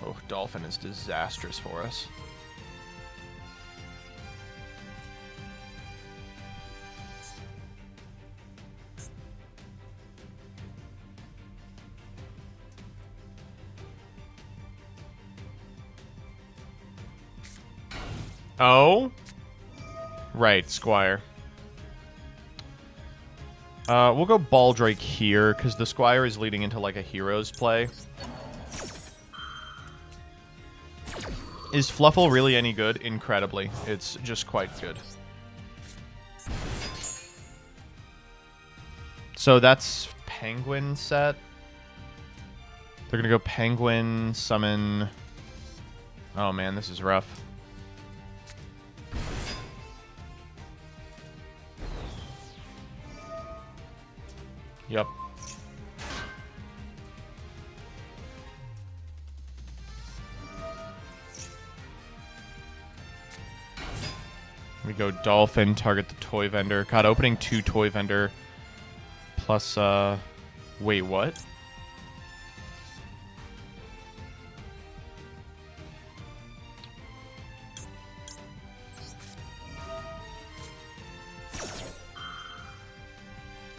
Oh, Dolphin is disastrous for us. Oh? Right, Squire. We'll go Baldrake here, because the Squire is leading into, like, a Heroes play. Is Fluffle really any good? Incredibly. It's just quite good. So that's Penguin set. They're gonna go Penguin, summon... Oh man, this is rough. Yep. We go Dolphin, target the Toy Vendor. God, opening 2 Toy Vendor plus, wait, what?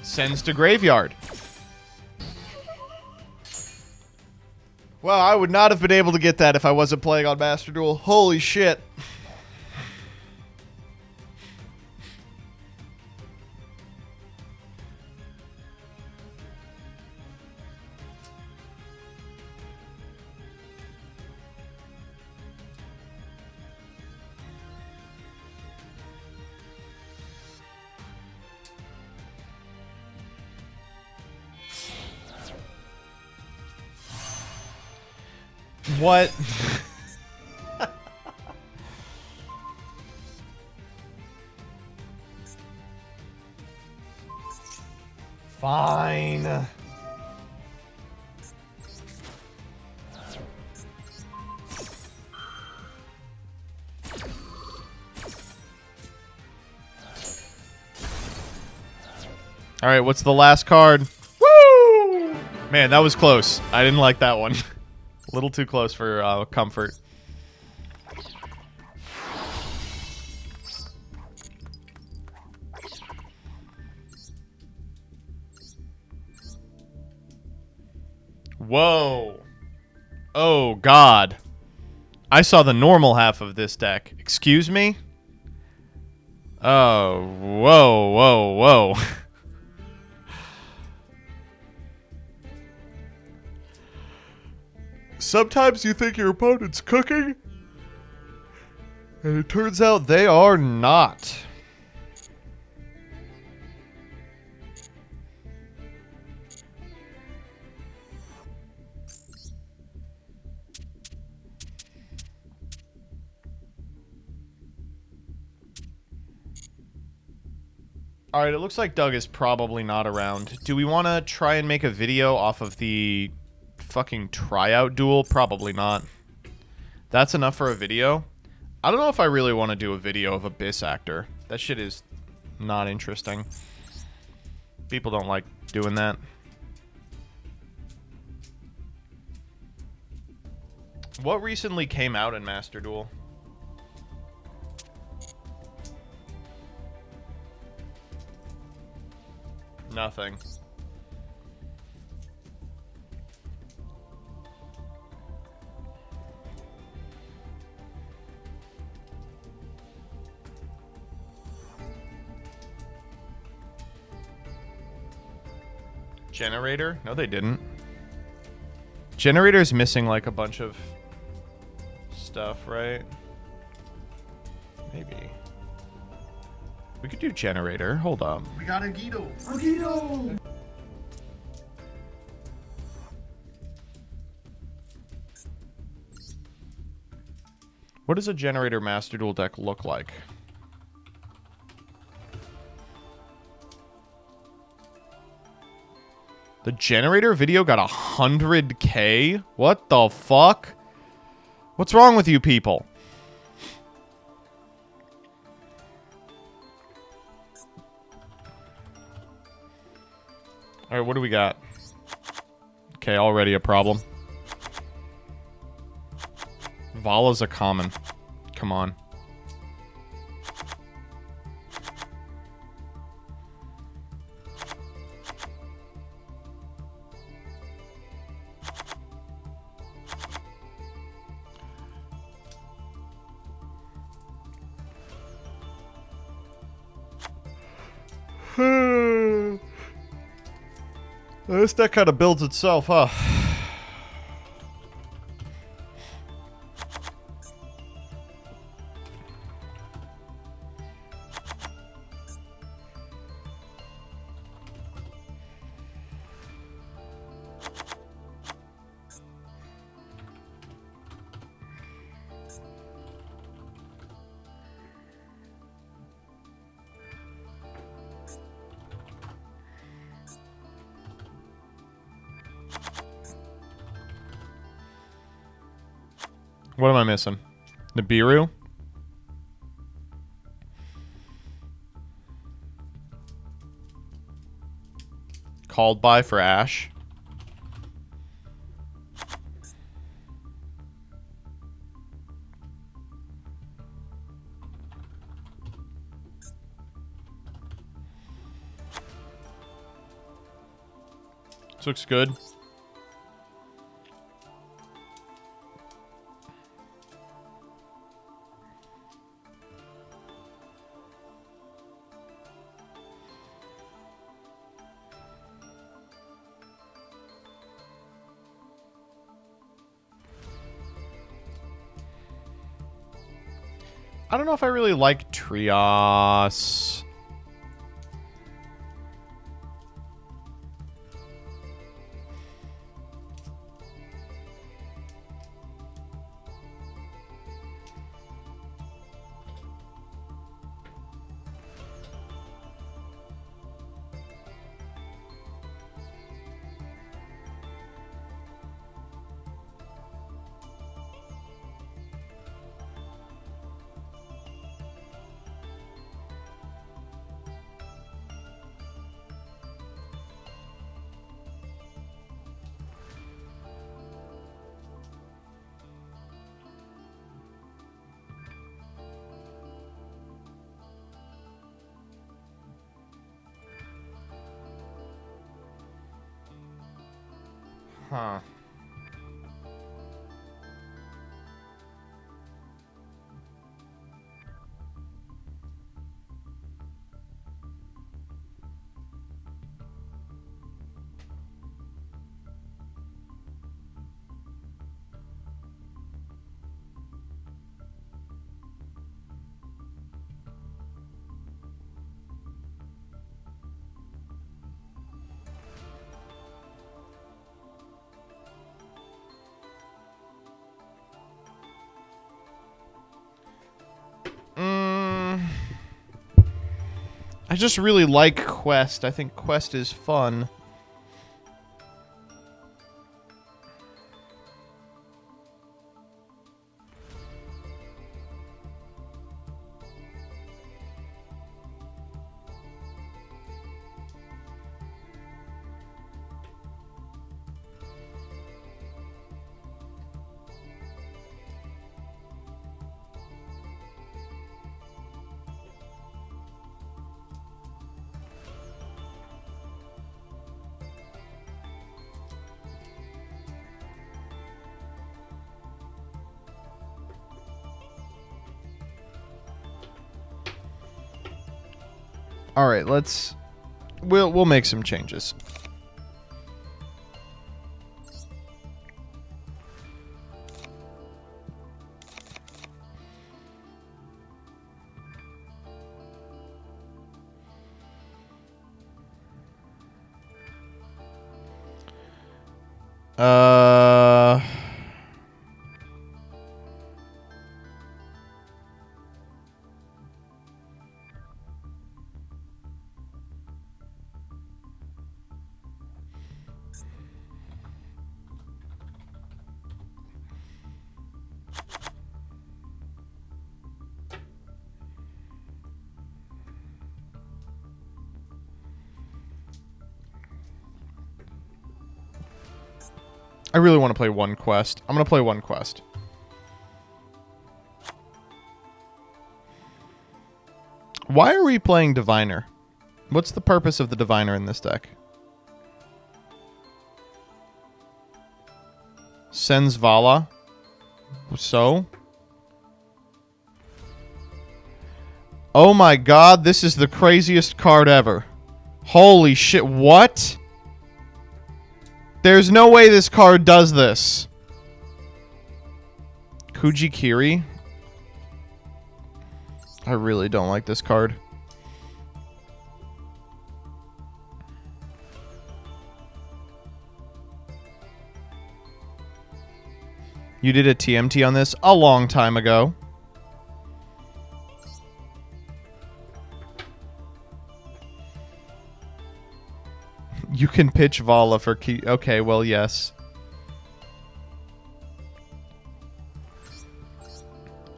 Sends to Graveyard. Well, I would not have been able to get that if I wasn't playing on Master Duel. Holy shit. What? Fine. All right, what's the last card? Woo! Man, that was close. I didn't like that one. A little too close for comfort. Whoa. Oh, God. I saw the normal half of this deck. Excuse me? Oh, whoa, whoa, whoa. Sometimes you think your opponent's cooking, and it turns out they are not. Alright, it looks like Doug is probably not around. Do we want to try and make a video off of the fucking tryout duel? Probably not. That's enough for a video. I don't know if I really want to do a video of a Biss actor. That shit is not interesting. People don't like doing that. What recently came out in Master Duel? Nothing. Generator? No, they didn't. Generator's missing like a bunch of stuff, right? Maybe. We could do Generator. Hold up. We got a Guido. What does a Generator Master Duel deck look like? The Generator video got 100K? What the fuck? What's wrong with you people? Alright, what do we got? Okay, already a problem. Vala's a common. Come on. This deck kind of builds itself, huh? What am I missing? Nibiru? Called by for Ash. This looks good. I don't know if I really like Trios. Huh. I just really like Quest. I think Quest is fun. All right, we'll make some changes. I really want to play one quest. I'm going to play one quest. Why are we playing Diviner? What's the purpose of the Diviner in this deck? Sends Vala. So? Oh my god, this is the craziest card ever. Holy shit, what? There's no way this card does this. Kujikiri? I really don't like this card. You did a TMT on this a long time ago. You can pitch Vala for key. Okay, well, yes.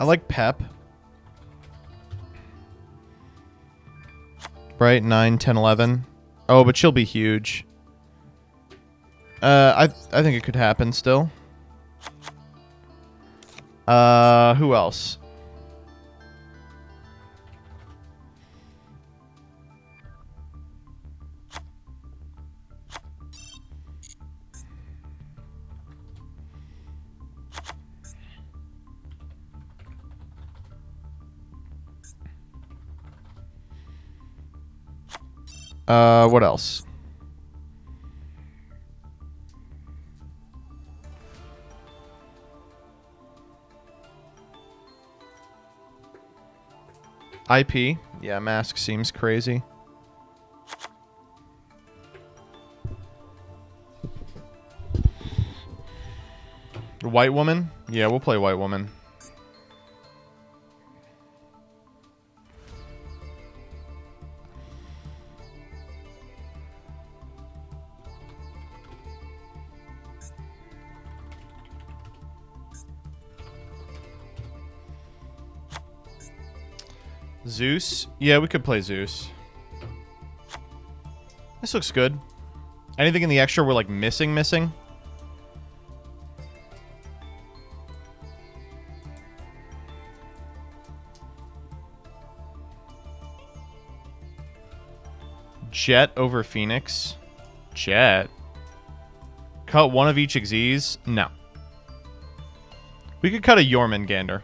I like Pep. Right, 9, 10, 11. Oh, but she'll be huge. I think it could happen still. Who else? What else? IP. Yeah, Mask seems crazy. White Woman? Yeah, we'll play White Woman. Zeus? Yeah, we could play Zeus. This looks good. Anything in the extra we're like missing? Jet over Phoenix. Jet. Cut one of each Xyz? No. We could cut a Jormungandr.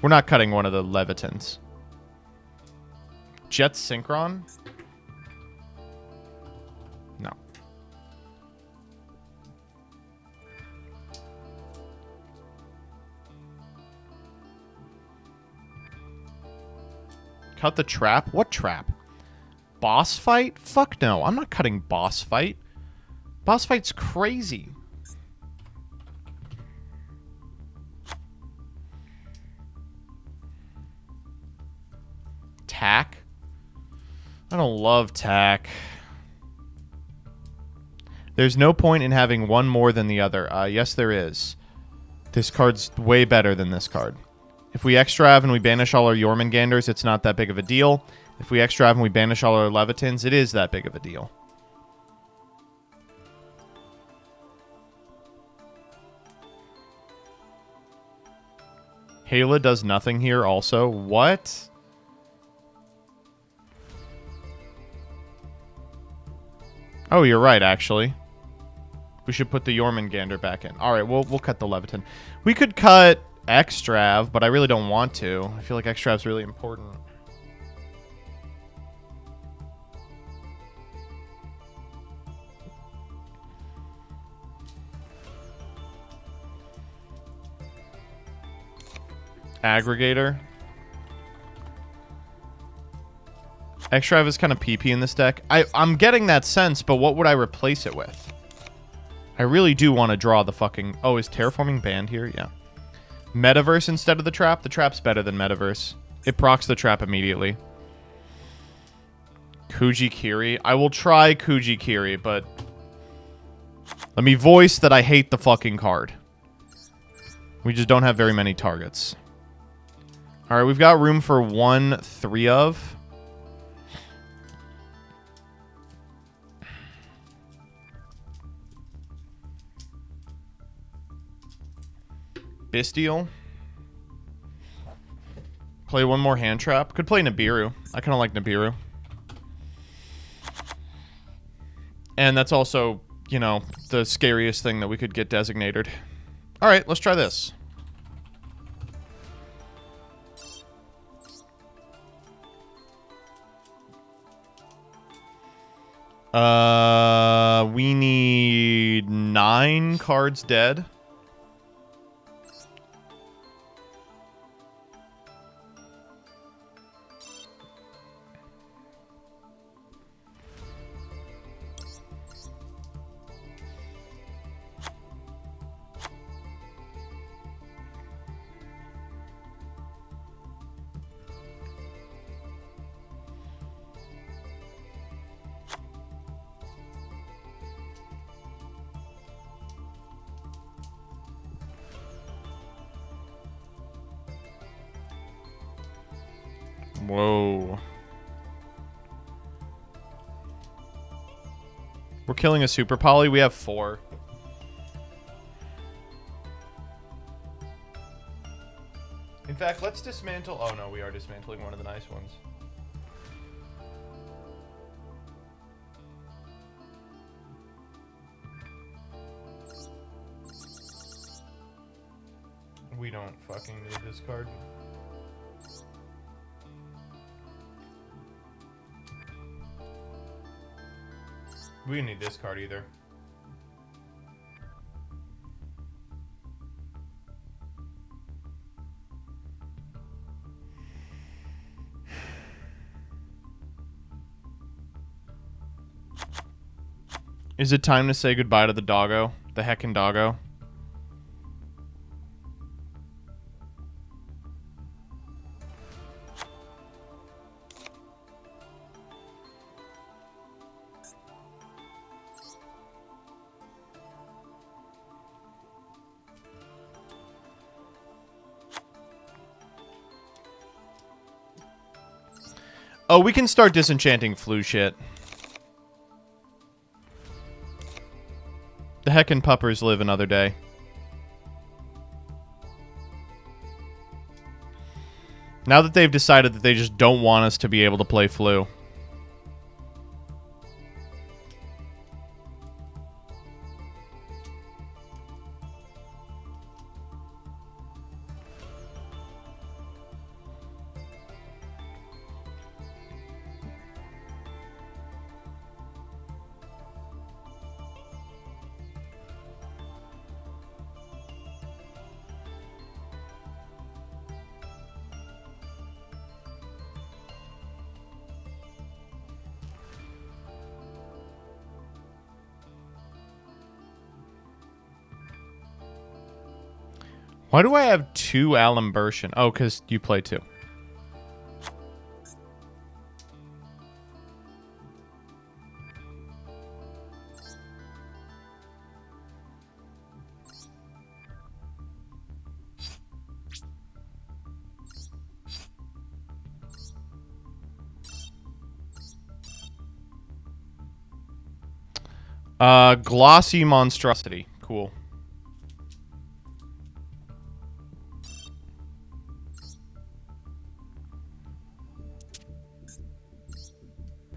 We're not cutting one of the Levitans. Jet Synchron? No. Cut the trap? What trap? Boss fight? Fuck no. I'm not cutting boss fight. Boss fight's crazy. Tack? I don't love tack. There's no point in having one more than the other. Yes, there is. This card's way better than this card. If we extra and we banish all our Jormungandrs, it's not that big of a deal. If we extra and we banish all our Levitans, it is that big of a deal. Hala does nothing here also. What? Oh, you're right, actually. We should put the Jormungandr back in. All right, we'll cut the Levitan. We could cut Extrav, but I really don't want to. I feel like Extrav's really important. Aggregator. Extrav is kind of PP in this deck. I'm getting that sense, but what would I replace it with? I really do want to draw the fucking... Oh, is Terraforming banned here? Yeah. Metaverse instead of the trap? The trap's better than Metaverse. It procs the trap immediately. Kujikiri. I will try Kujikiri, but... Let me voice that I hate the fucking card. We just don't have very many targets. Alright, we've got room for 1/3 of... Bystial. Play one more hand trap. Could play Nibiru. I kind of like Nibiru. And that's also, you know, the scariest thing that we could get designated. Alright, let's try this. We need 9 cards dead. Whoa. We're killing a super poly. We have 4. In fact, let's dismantle... Oh, no, we are dismantling one of the nice ones. We don't fucking need this card. We didn't need this card either. Is it time to say goodbye to the doggo? The heckin' doggo? Oh, we can start disenchanting flu shit. The heckin' puppers live another day. Now that they've decided that they just don't want us to be able to play flu. Why do I have 2 Alimbertion? Oh, because you play 2. Glossy Monstrosity. Cool.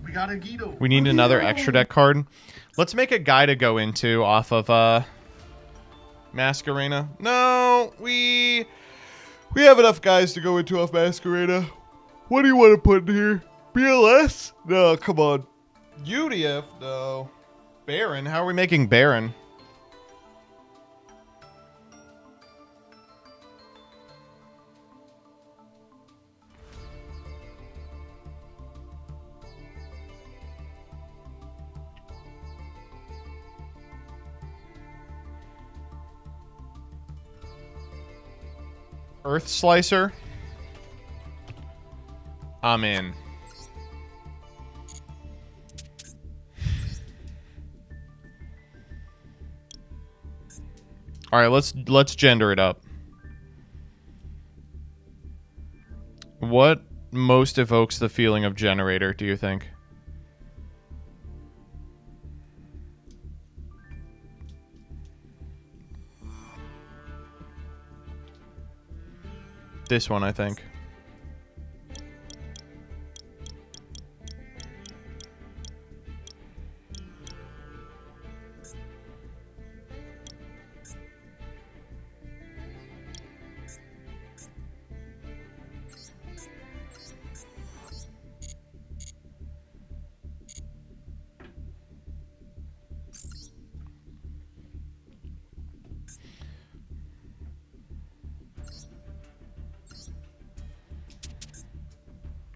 We got a Guido. We need another extra deck card. Let's make a guy to go into off of Masquerena. No, we have enough guys to go into off Masquerena. What do you want to put in here? BLS? No, come on. UDF? No. Baron? How are we making Baron? Earth Slicer? I'm in. All right, let's gender it up. What most evokes the feeling of generator, do you think? This one, I think.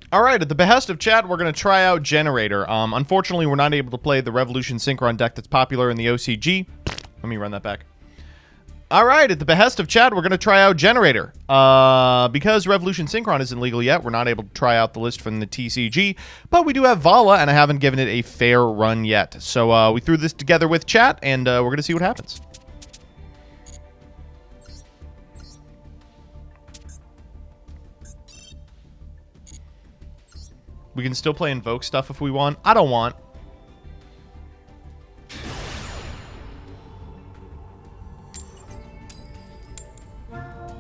All right, at the behest of chat, we're going to try out Generator. Unfortunately, we're not able to play the Revolution Synchron deck that's popular in the OCG. Let me run that back. All right, at the behest of chat, we're going to try out Generator. Because Revolution Synchron isn't legal yet, we're not able to try out the list from the TCG, but we do have Vala, and I haven't given it a fair run yet. So we threw this together with chat, and we're going to see what happens. We can still play Invoke stuff if we want. I don't want.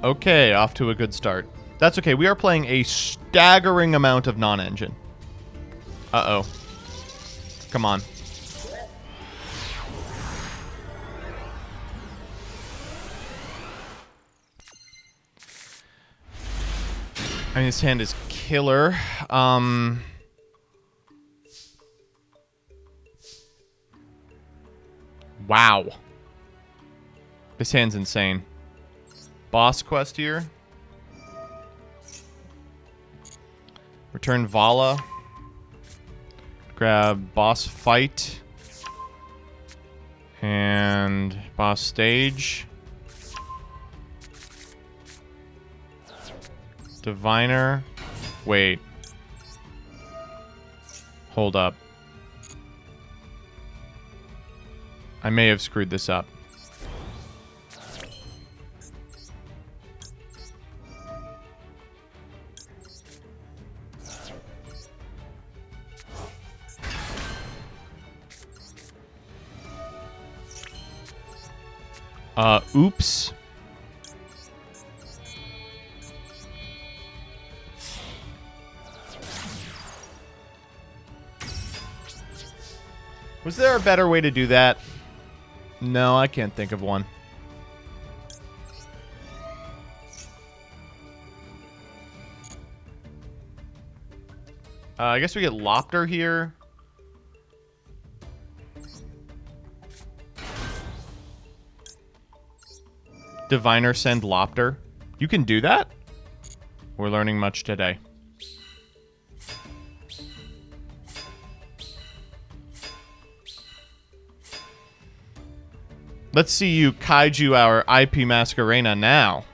Okay, off to a good start. That's okay. We are playing a staggering amount of non-engine. Uh-oh. Come on. I mean, this hand is killer. Wow. This hand's insane. Boss quest here. Return Vala. Grab boss fight. And boss stage. Diviner. Wait. Hold up. I may have screwed this up. Oops. Was there a better way to do that? No, I can't think of one. I guess we get Lopter here. Diviner send Lopter. You can do that? We're learning much today. Let's see you kaiju our IP Masquerena now.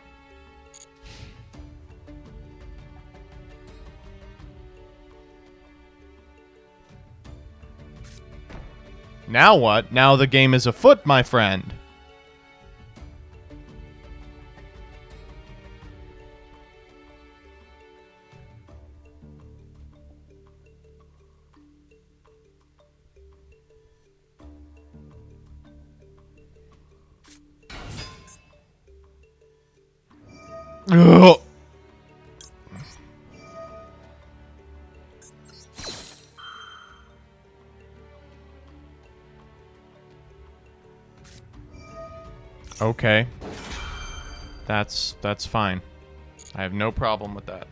Now what? Now the game is afoot, my friend. Ugh. Okay. That's fine. I have no problem with that.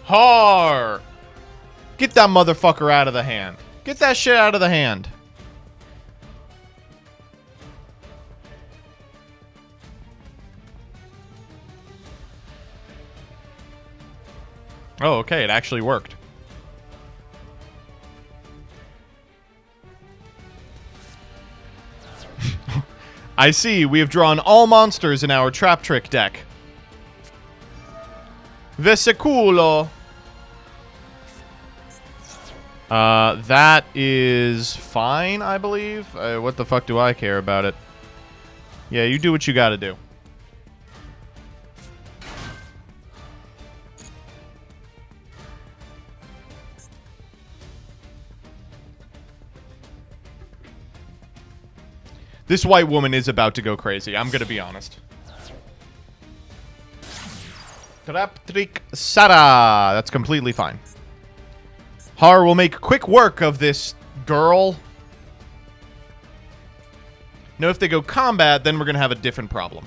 Har! Get that motherfucker out of the hand. Get that shit out of the hand. Oh, okay, it actually worked. I see, we have drawn all monsters in our trap trick deck. Vesiculo. That is fine, I believe. What the fuck do I care about it? Yeah, you do what you gotta do. This white woman is about to go crazy, I'm gonna be honest. Trap trick Sara. That's completely fine. Har will make quick work of this girl. No, if they go combat, then we're going to have a different problem.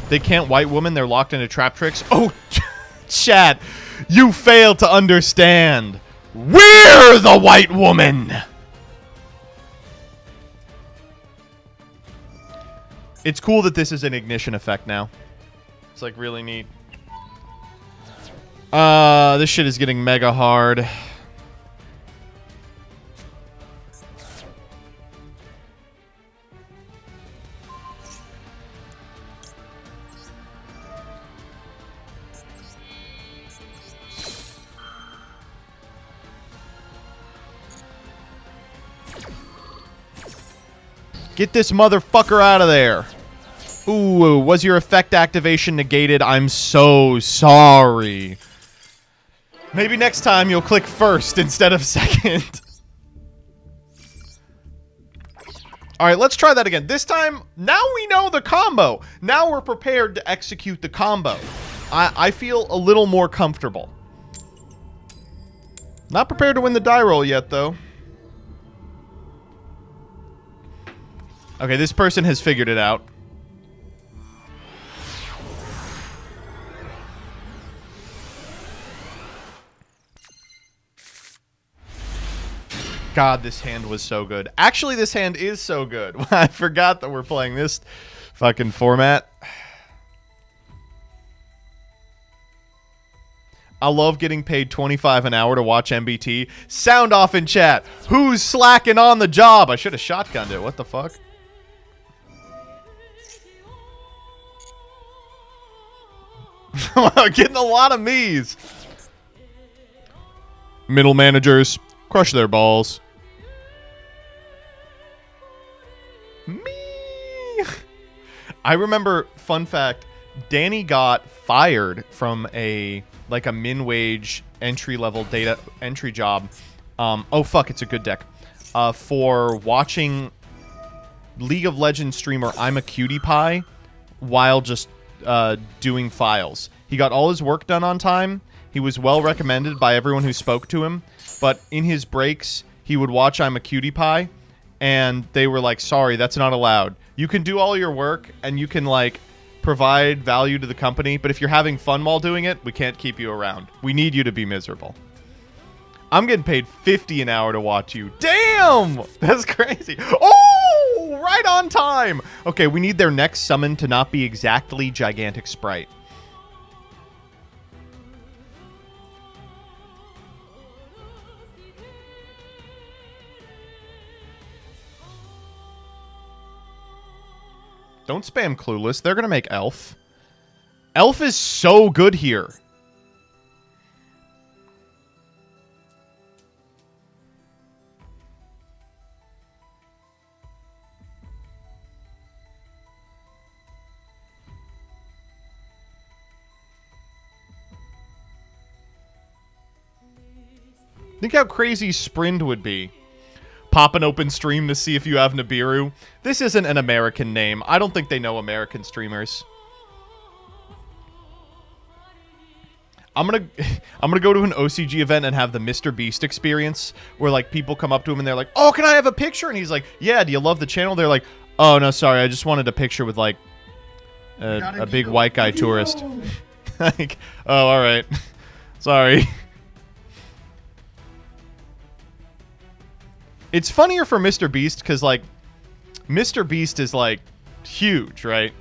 They can't white woman. They're locked into trap tricks. Oh, chat. You fail to understand. We're the white woman. It's cool that this is an ignition effect now. It's like really neat. This shit is getting mega hard. Get this motherfucker out of there. Ooh, was your effect activation negated? I'm so sorry. Maybe next time you'll click first instead of second. Alright, let's try that again. This time, now we know the combo. Now we're prepared to execute the combo. I feel a little more comfortable. Not prepared to win the die roll yet, though. Okay, this person has figured it out. God, this hand was so good. Actually, this hand is so good. I forgot that we're playing this fucking format. I love getting paid $25 an hour to watch MBT. Sound off in chat. Who's slacking on the job? I should have shotgunned it. What the fuck? Getting a lot of me's. Middle managers, crush their balls. Me. I remember, fun fact, Danny got fired from a min wage entry level data entry job. Oh fuck, it's a good deck. for watching League of Legends streamer I'm a Cutie Pie while just doing files. He got all his work done on time. He was well recommended by everyone who spoke to him. But in his breaks, he would watch I'm a Cutie Pie, and they were like, sorry, that's not allowed. You can do all your work, and you can, like, provide value to the company, but if you're having fun while doing it, we can't keep you around. We need you to be miserable. I'm getting paid $50 an hour to watch you. Damn! That's crazy. Oh! Right on time! Okay, we need their next summon to not be exactly Gigantic Sprite. Don't spam Clueless. They're going to make Elf. Elf is so good here. Think how crazy Sprind would be. Pop an open stream to see if you have Nibiru. This isn't an American name. I don't think they know American streamers. I'm gonna go to an OCG event and have the Mr. Beast experience where like people come up to him and they're like, "Oh, can I have a picture?" And he's like, "Yeah, do you love the channel?" They're like, "Oh, no, sorry. I just wanted a picture with like a big white guy tourist." Like, "Oh, all right. Sorry." It's funnier for Mr. Beast because, like, Mr. Beast is, like, huge, right?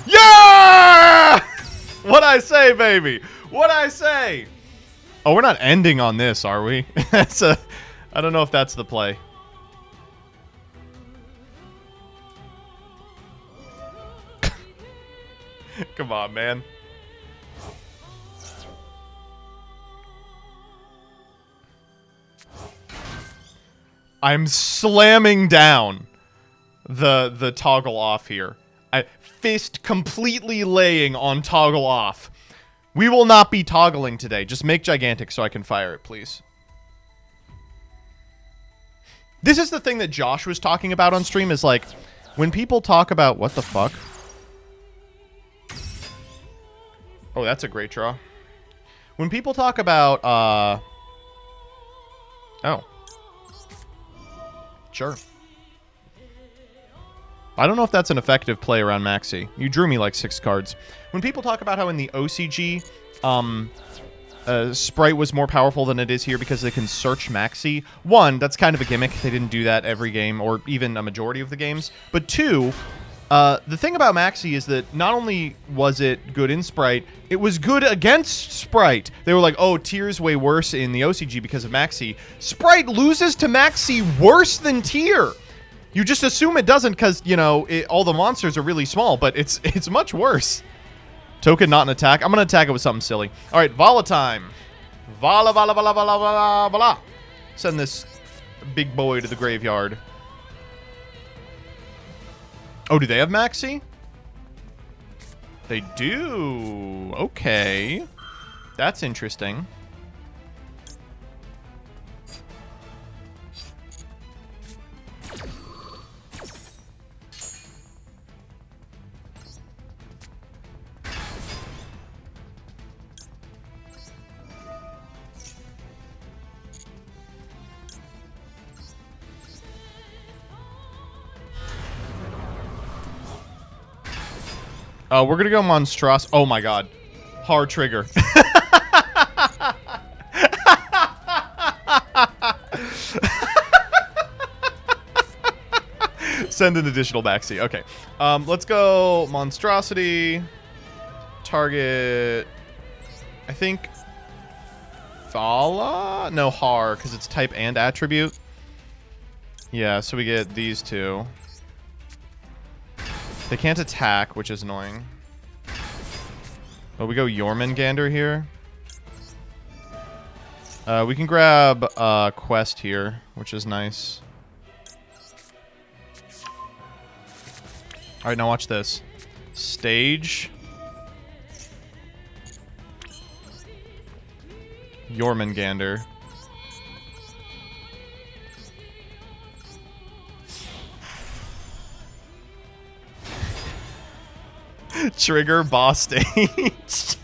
Yeah! What'd I say, baby? What'd I say? Oh, we're not ending on this, are we? I don't know if that's the play. Come on, man. I'm slamming down the toggle off here. Fist completely laying on toggle off. We will not be toggling today. Just make Gigantic so I can fire it, please. This is the thing that Josh was talking about on stream, is like, when people talk about... What the fuck? Oh, that's a great draw. When people talk about, Oh. Sure. I don't know if that's an effective play around Maxi. You drew me like 6 cards. When people talk about how in the OCG, Sprite was more powerful than it is here because they can search Maxi. 1, that's kind of a gimmick. They didn't do that every game or even a majority of the games. But 2, the thing about Maxi is that not only was it good in Sprite, it was good against Sprite. They were like, oh, Tier's way worse in the OCG because of Maxi. Sprite loses to Maxi worse than Tier. You just assume it doesn't because, you know, all the monsters are really small, but it's much worse. Token, not an attack. I'm going to attack it with something silly. All right, Vala time. Vala, Vala, Vala, Vala, Vala, Vala. Send this big boy to the graveyard. Oh, do they have Maxi? They do. Okay. That's interesting. We're gonna go Monstros. Oh my god. Hard trigger. Send an additional Maxi. Okay. Let's go Monstrosity. Target... I think... Thala? No, Har, because it's type and attribute. Yeah, so we get these two. They can't attack, which is annoying. But we go Jormungandr here. We can grab Quest here, which is nice. Alright, now watch this. Stage. Jormungandr. Trigger boss stage.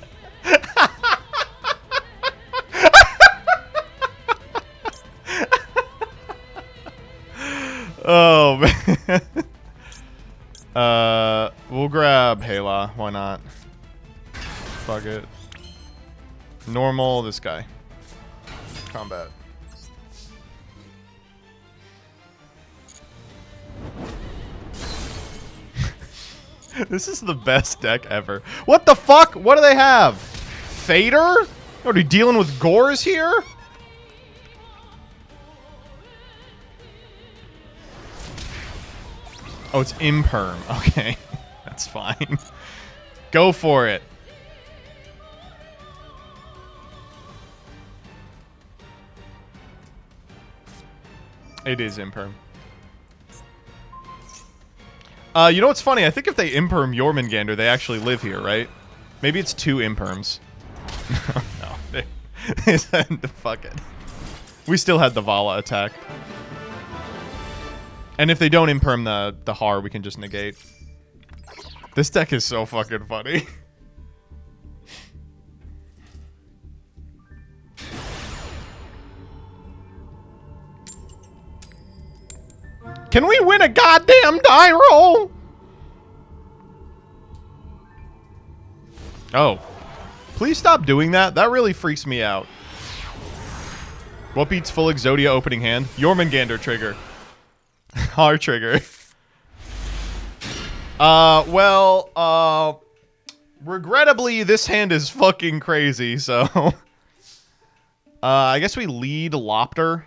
Oh man. We'll grab Hela. Why not? Fuck it. Normal, this guy. Combat. This is the best deck ever. What the fuck? What do they have? Fader? Are we dealing with gores here? Oh, it's imperm. Okay. That's fine. Go for it. It is imperm. You know what's funny? I think if they imperm Jormungandr, they actually live here, right? Maybe it's 2 imperms. No. They said, fuck it. We still had the Vala attack. And if they don't imperm the Har, we can just negate. This deck is so fucking funny. Can we win a goddamn die roll? Oh. Please stop doing that. That really freaks me out. What beats full Exodia opening hand? Jormungandr trigger. Har trigger. Regrettably, this hand is fucking crazy, so... I guess we lead Lopter.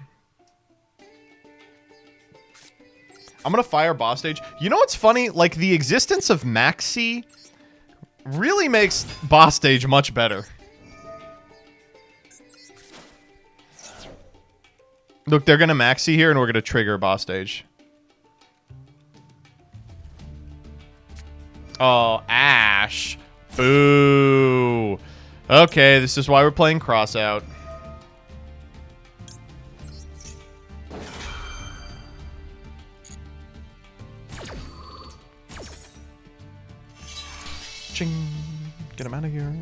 I'm gonna fire boss stage. You know what's funny? Like, the existence of Maxi really makes boss stage much better. Look, they're gonna Maxi here, and we're gonna trigger boss stage. Oh, Ash. Boo. Okay, this is why we're playing cross out. Ching. Get him out of here.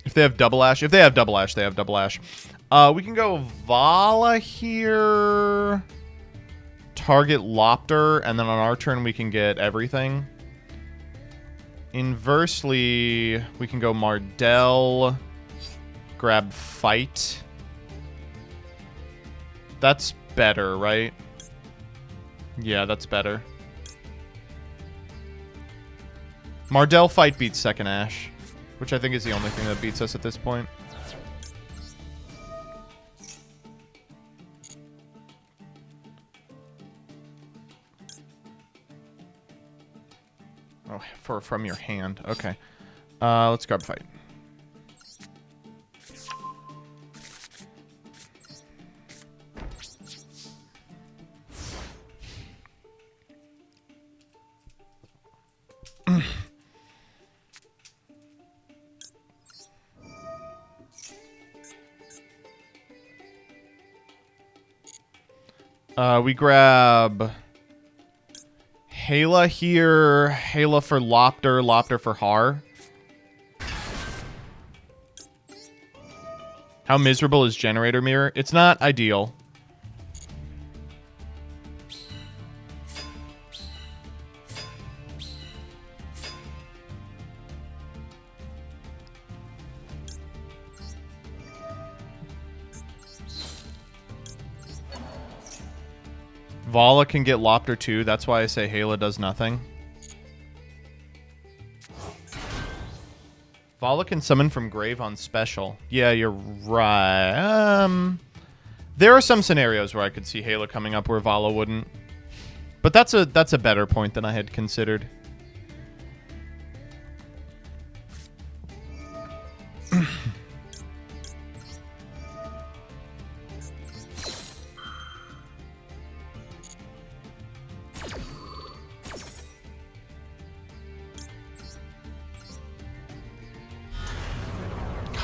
If they have double ash, they have double ash. We can go Vala here. Target Lopter, and then on our turn we can get everything. Inversely, we can go Mardell. Grab Fight. That's better, right? Yeah, that's better. Mardell Fight beats second Ash, which I think is the only thing that beats us at this point. Oh, from your hand. Okay. Let's grab Fight. We grab Hela here, Hela for Lopter, Lopter for Har. How miserable is Generator Mirror? It's not ideal. Vala can get Lopter too. That's why I say Hela does nothing. Vala can summon from grave on special. Yeah, you're right. There are some scenarios where I could see Hela coming up where Vala wouldn't. But that's a better point than I had considered.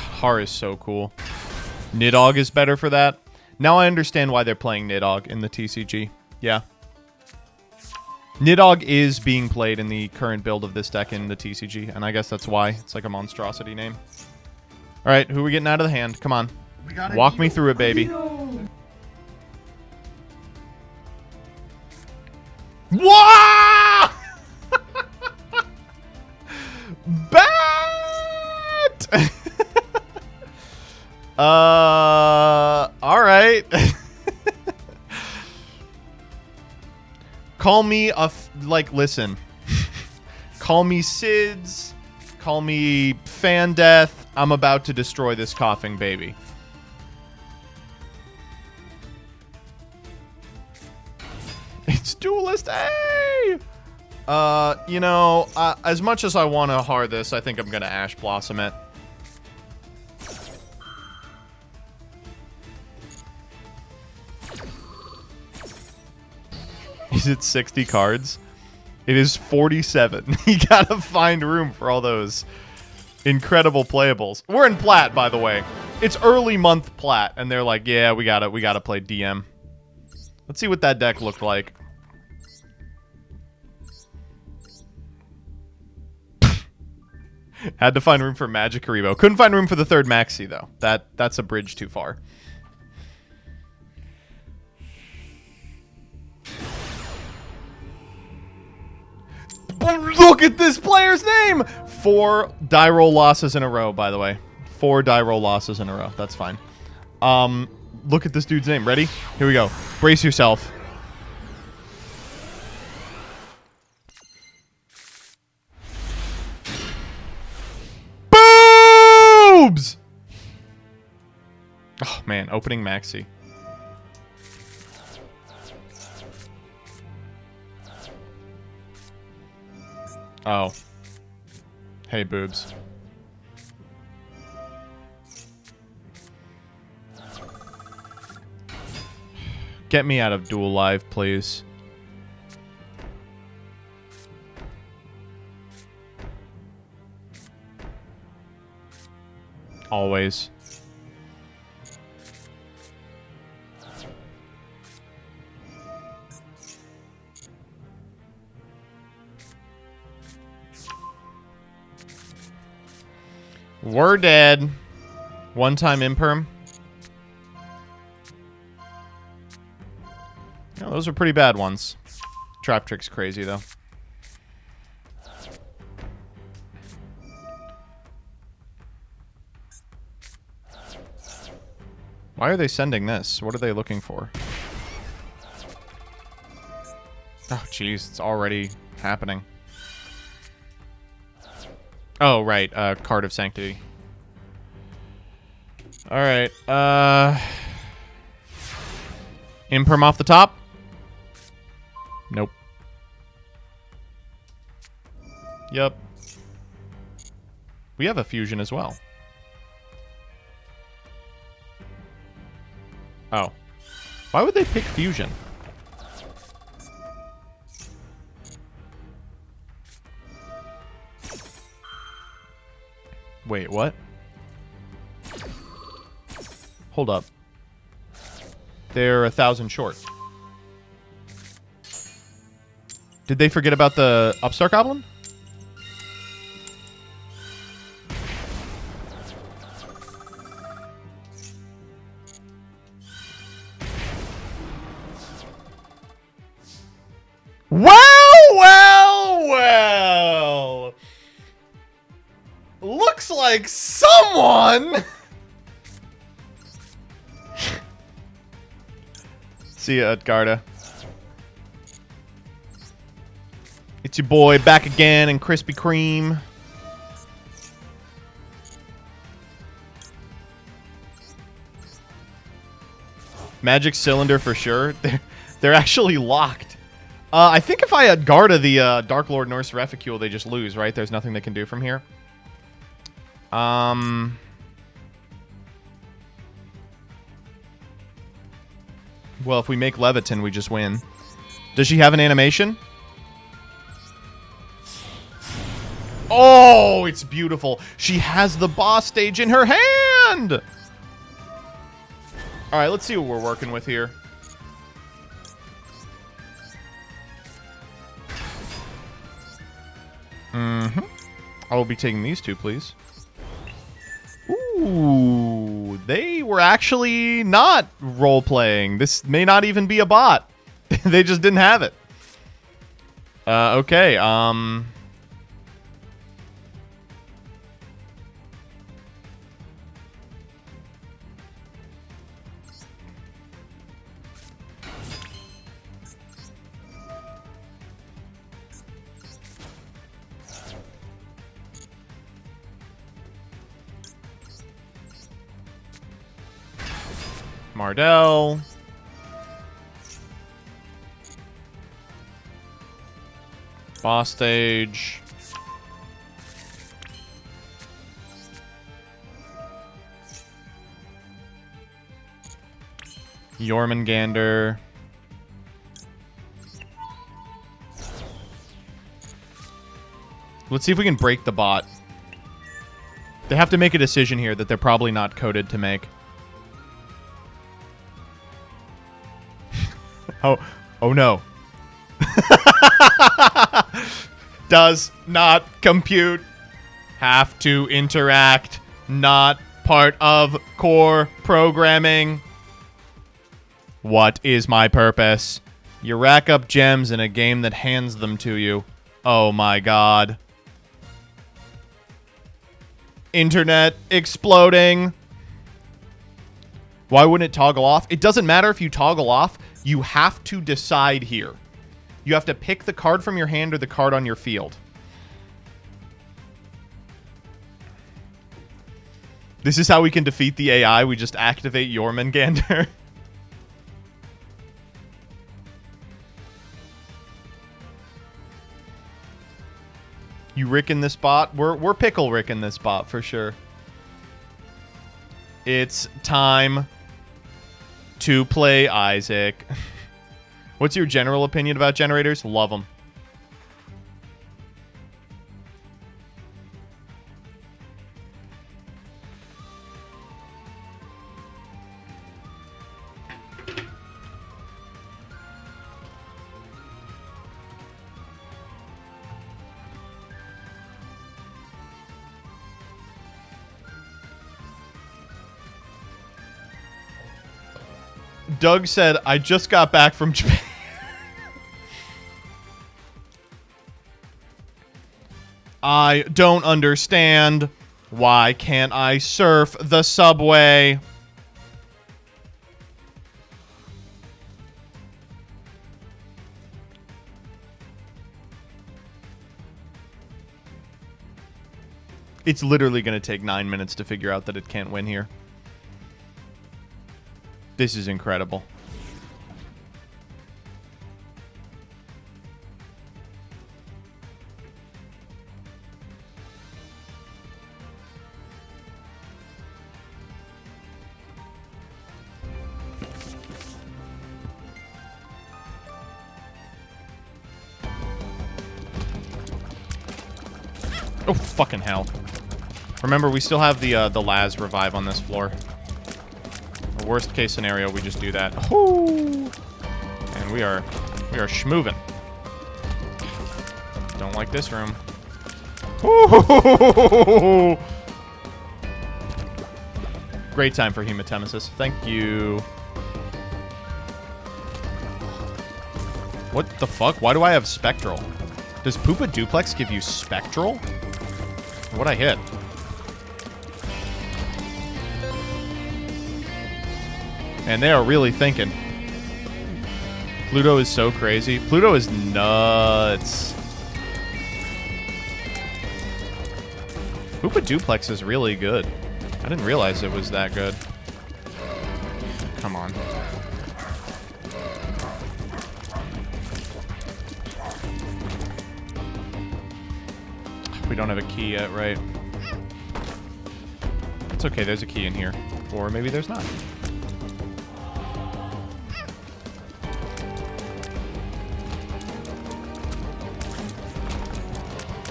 Har is so cool. Nidhogg is better for that. Now I understand why they're playing Nidhogg in the TCG. Yeah. Nidhogg is being played in the current build of this deck in the TCG, and I guess that's why. It's like a monstrosity name. All right, who are we getting out of the hand? Come on. Walk me through it, baby. Wah! Bat! All right. Call me listen. Call me SIDS. Call me Fan Death. I'm about to destroy this coughing baby. It's Duelist A! You know, as much as I want to hard this, I think I'm going to Ash Blossom it. Is it 60 cards? It is 47. You gotta find room for all those incredible playables. We're in Plat, by the way. It's early month Plat, and they're like, yeah, we gotta play DM. Let's see what that deck looked like. Had to find room for Magic Karibo. Couldn't find room for the third Maxi, though. That's a bridge too far. Look at this player's name! 4 die roll losses in a row, by the way. 4 die roll losses in a row. That's fine. Look at this dude's name. Ready? Here we go. Brace yourself. Boobs! Oh, man. Opening Maxi. Oh. Hey, boobs. Get me out of Duel Live, please. Always. We're dead. One-time imperm. Yeah, those are pretty bad ones. Trap Trick's crazy, though. Why are they sending this? What are they looking for? Oh, jeez. It's already happening. Oh, right. Card of Sanctity. Alright. Imperm off the top? Nope. Yep. We have a fusion as well. Oh. Why would they pick fusion? Wait, what? Hold up. They're 1,000 short. Did they forget about the Upstart Goblin? Well. Looks like someone... See ya, Edgarda. It's your boy back again in Krispy Kreme. Magic Cylinder for sure. They're actually locked. I think if I had Garda the Dark Lord Norse Reficule, they just lose, right? There's nothing they can do from here. Well, if we make Leviton, we just win. Does she have an animation? Oh, it's beautiful. She has the boss stage in her hand. All right, let's see what we're working with here. Mm-hmm. I will be taking these two, please. Ooh, they were actually not role-playing. This may not even be a bot. They just didn't have it. Okay, Mardell. Boss stage. Jormungandr. Let's see if we can break the bot. They have to make a decision here that they're probably not coded to make. Oh no. Does not compute. Have to interact. Not part of core programming. What is my purpose? You rack up gems in a game that hands them to you. Oh my god. Internet exploding. Why wouldn't it toggle off? It doesn't matter if you toggle off. You have to decide here. You have to pick the card from your hand or the card on your field. This is how we can defeat the AI. We just activate Jormungandr. You Rickin' this bot? We're pickle Rickin' this bot for sure. It's time to play Isaac. What's your general opinion about generators? Love them. Doug said, I just got back from Japan. I don't understand. Why can't I surf the subway? It's literally going to take 9 minutes to figure out that it can't win here. This is incredible. Oh, fucking hell. Remember, we still have the Laz revive on this floor. Worst case scenario, we just do that. Ooh. And we are schmoovin'. Don't like this room. Ooh. Great time for hematemesis. Thank you. What the fuck? Why do I have Spectral? Does Poopa Duplex give you Spectral? What'd I hit? And they are really thinking. Pluto is so crazy. Pluto is nuts. Poopa Duplex is really good. I didn't realize it was that good. Come on. We don't have a key yet, right? It's okay, there's a key in here. Or maybe there's not.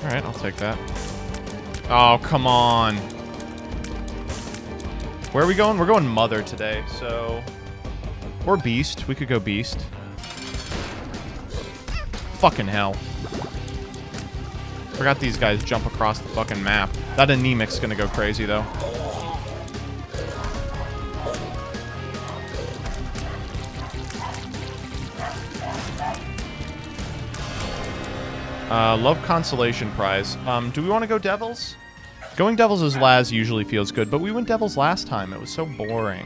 Alright, I'll take that. Oh, come on. Where are we going? We're going Mother today, so... Or Beast. We could go Beast. Fucking hell. Forgot these guys jump across the fucking map. That anemic's gonna go crazy, though. Love Consolation Prize. Do we want to go Devils? Going Devils as Laz usually feels good, but we went Devils last time. It was so boring.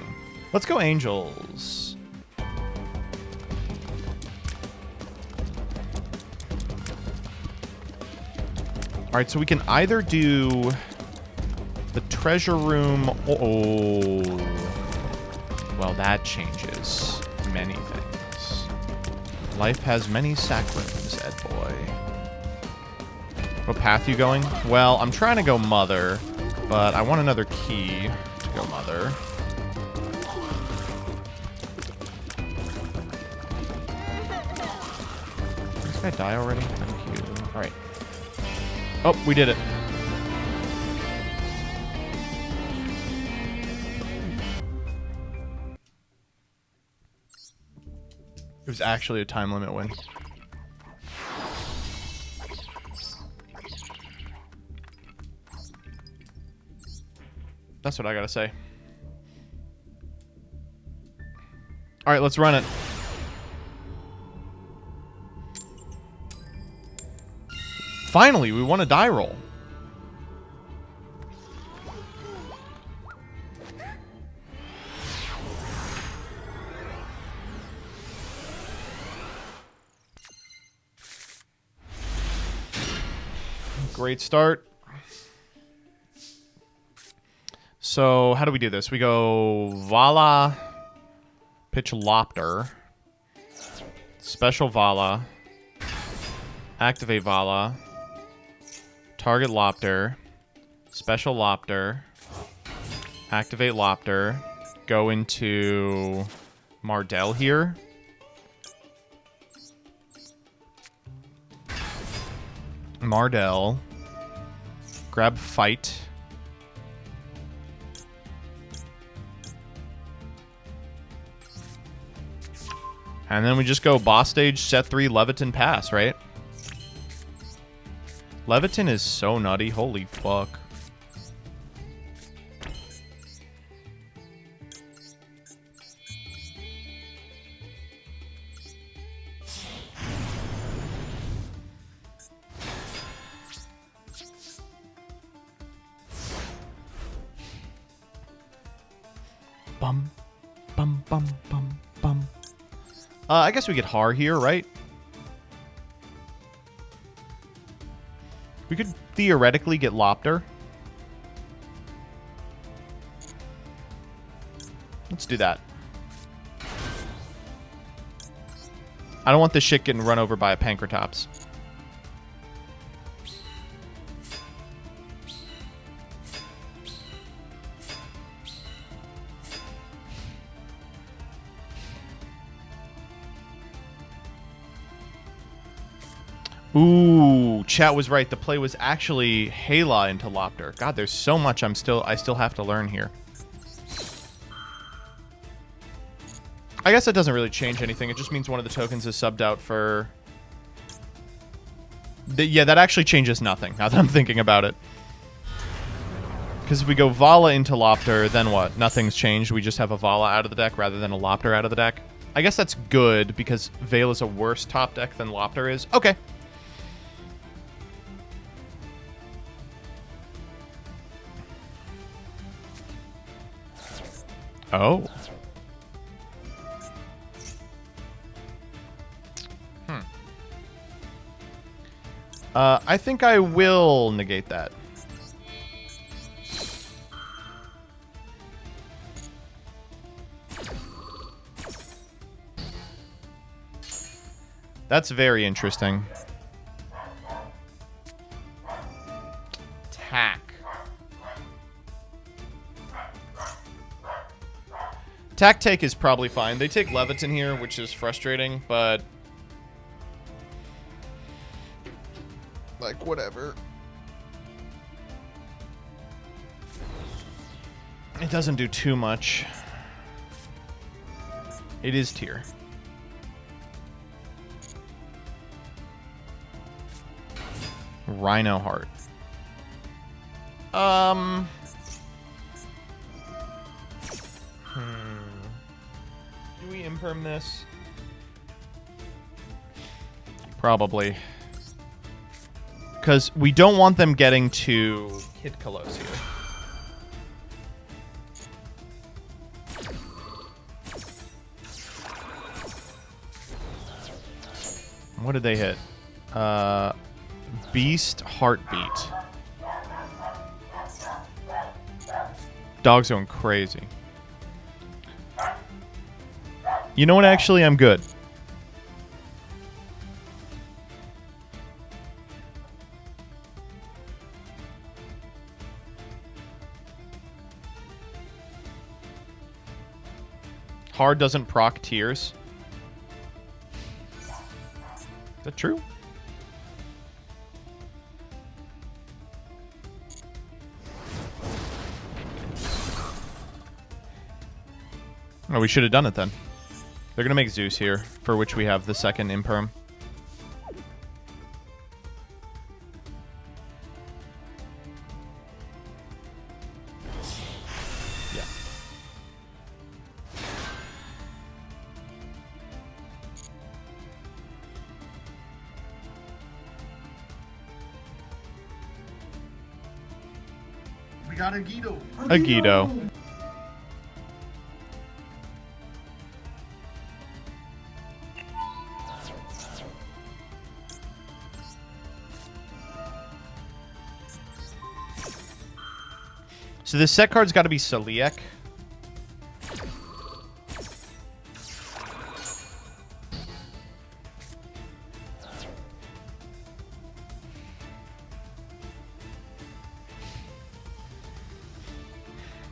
Let's go Angels. Alright, so we can either do the treasure room. Oh. Well, that changes many things. Life has many sacraments, Ed boy. What path you going? Well, I'm trying to go Mother, but I want another key to go Mother. Did this guy die already? Thank you. Alright. Oh, we did it. It was actually a time limit win. That's what I gotta say. Alright, let's run it. Finally, we won a die roll. Great start. So, how do we do this? We go Vala, pitch Lopter, special Vala, activate Vala, target Lopter, special Lopter, activate Lopter, go into Mardell here. Mardell, grab Fight. And then we just go boss stage, set 3, Leviton pass, right? Leviton is so nutty. Holy fuck. Bum, bum, bum, bum, bum. I guess we get Har here, right? We could theoretically get Lopter. Let's do that. I don't want this shit getting run over by a Pankratops. Ooh, chat was right. The play was actually Hala into Lopter. God, there's so much I still have to learn here. I guess that doesn't really change anything. It just means one of the tokens is subbed out for... yeah, that actually changes nothing, now that I'm thinking about it. Because if we go Vala into Lopter, then what? Nothing's changed. We just have a Vala out of the deck rather than a Lopter out of the deck. I guess that's good, because Veil is a worse top deck than Lopter is. Okay. Oh. I think I will negate that. That's very interesting. Attack take is probably fine. They take Leviton here, which is frustrating, but... like, whatever. It doesn't do too much. It is tier. Rhino Heart. Do we imperm this? Probably. Because we don't want them getting to Kid Kalos here. What did they hit? Beast Heartbeat. Dog's going crazy. You know what? Actually, I'm good. Hard doesn't proc tears. Is that true? Oh, we should have done it then. They're going to make Zeus here, for which we have the second imperm. Yeah. We got a Guido. A Guido. So this set card's got to be Celiac.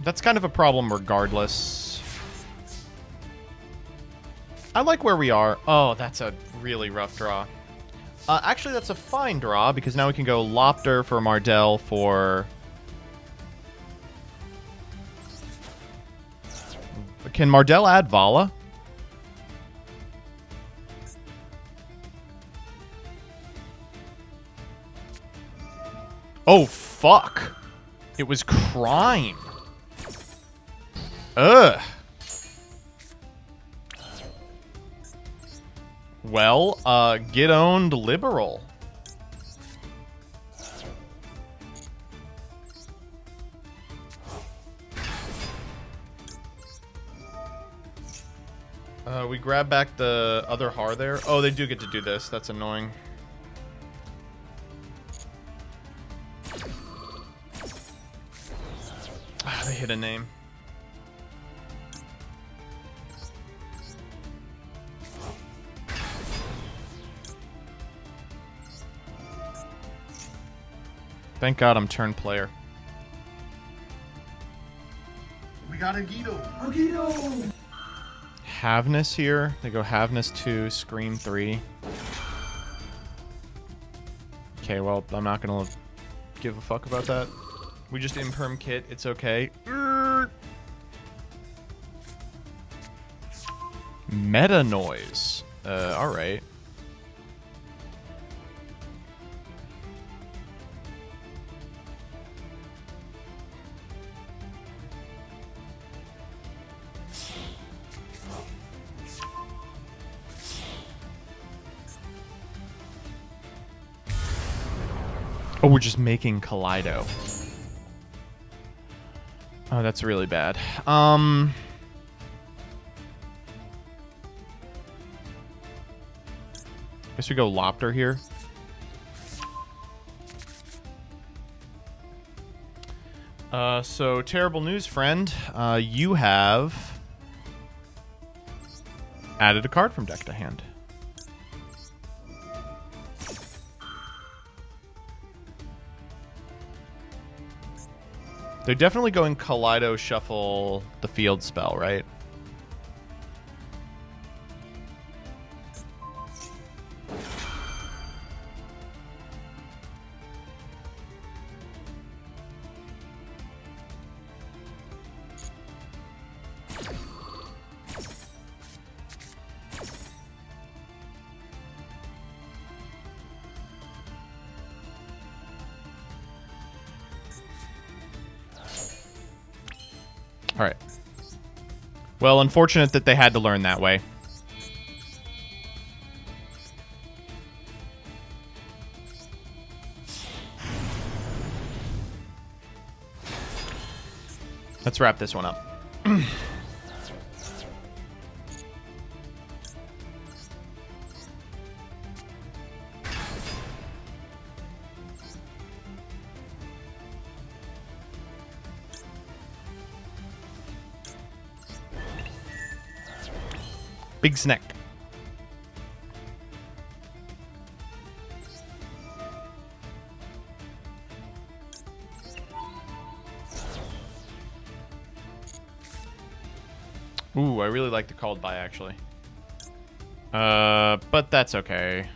That's kind of a problem regardless. I like where we are. Oh, that's a really rough draw. Actually, that's a fine draw because now we can go Lopter for Mardell for... Can Mardell add Vala? Oh, fuck. It was crime. Ugh. Well, get owned liberal. We grab back the other Har there. Oh, they do get to do this. That's annoying. Ah, they hit a name. Thank God I'm turn player. We got a Guido. Havness here. They go Havness 2, Scream 3. Okay, well, I'm not going to give a fuck about that. We just imperm kit. It's okay. Meta noise. Alright. Oh, we're just making Kaleido. Oh, that's really bad. Guess we go Lopter here. So terrible news, friend. You have added a card from deck to hand. They're definitely going Kaleido Shuffle the field spell, right? All right. Well, unfortunate that they had to learn that way. Let's wrap this one up. Big snack. Ooh, I really like the called by actually. But that's okay.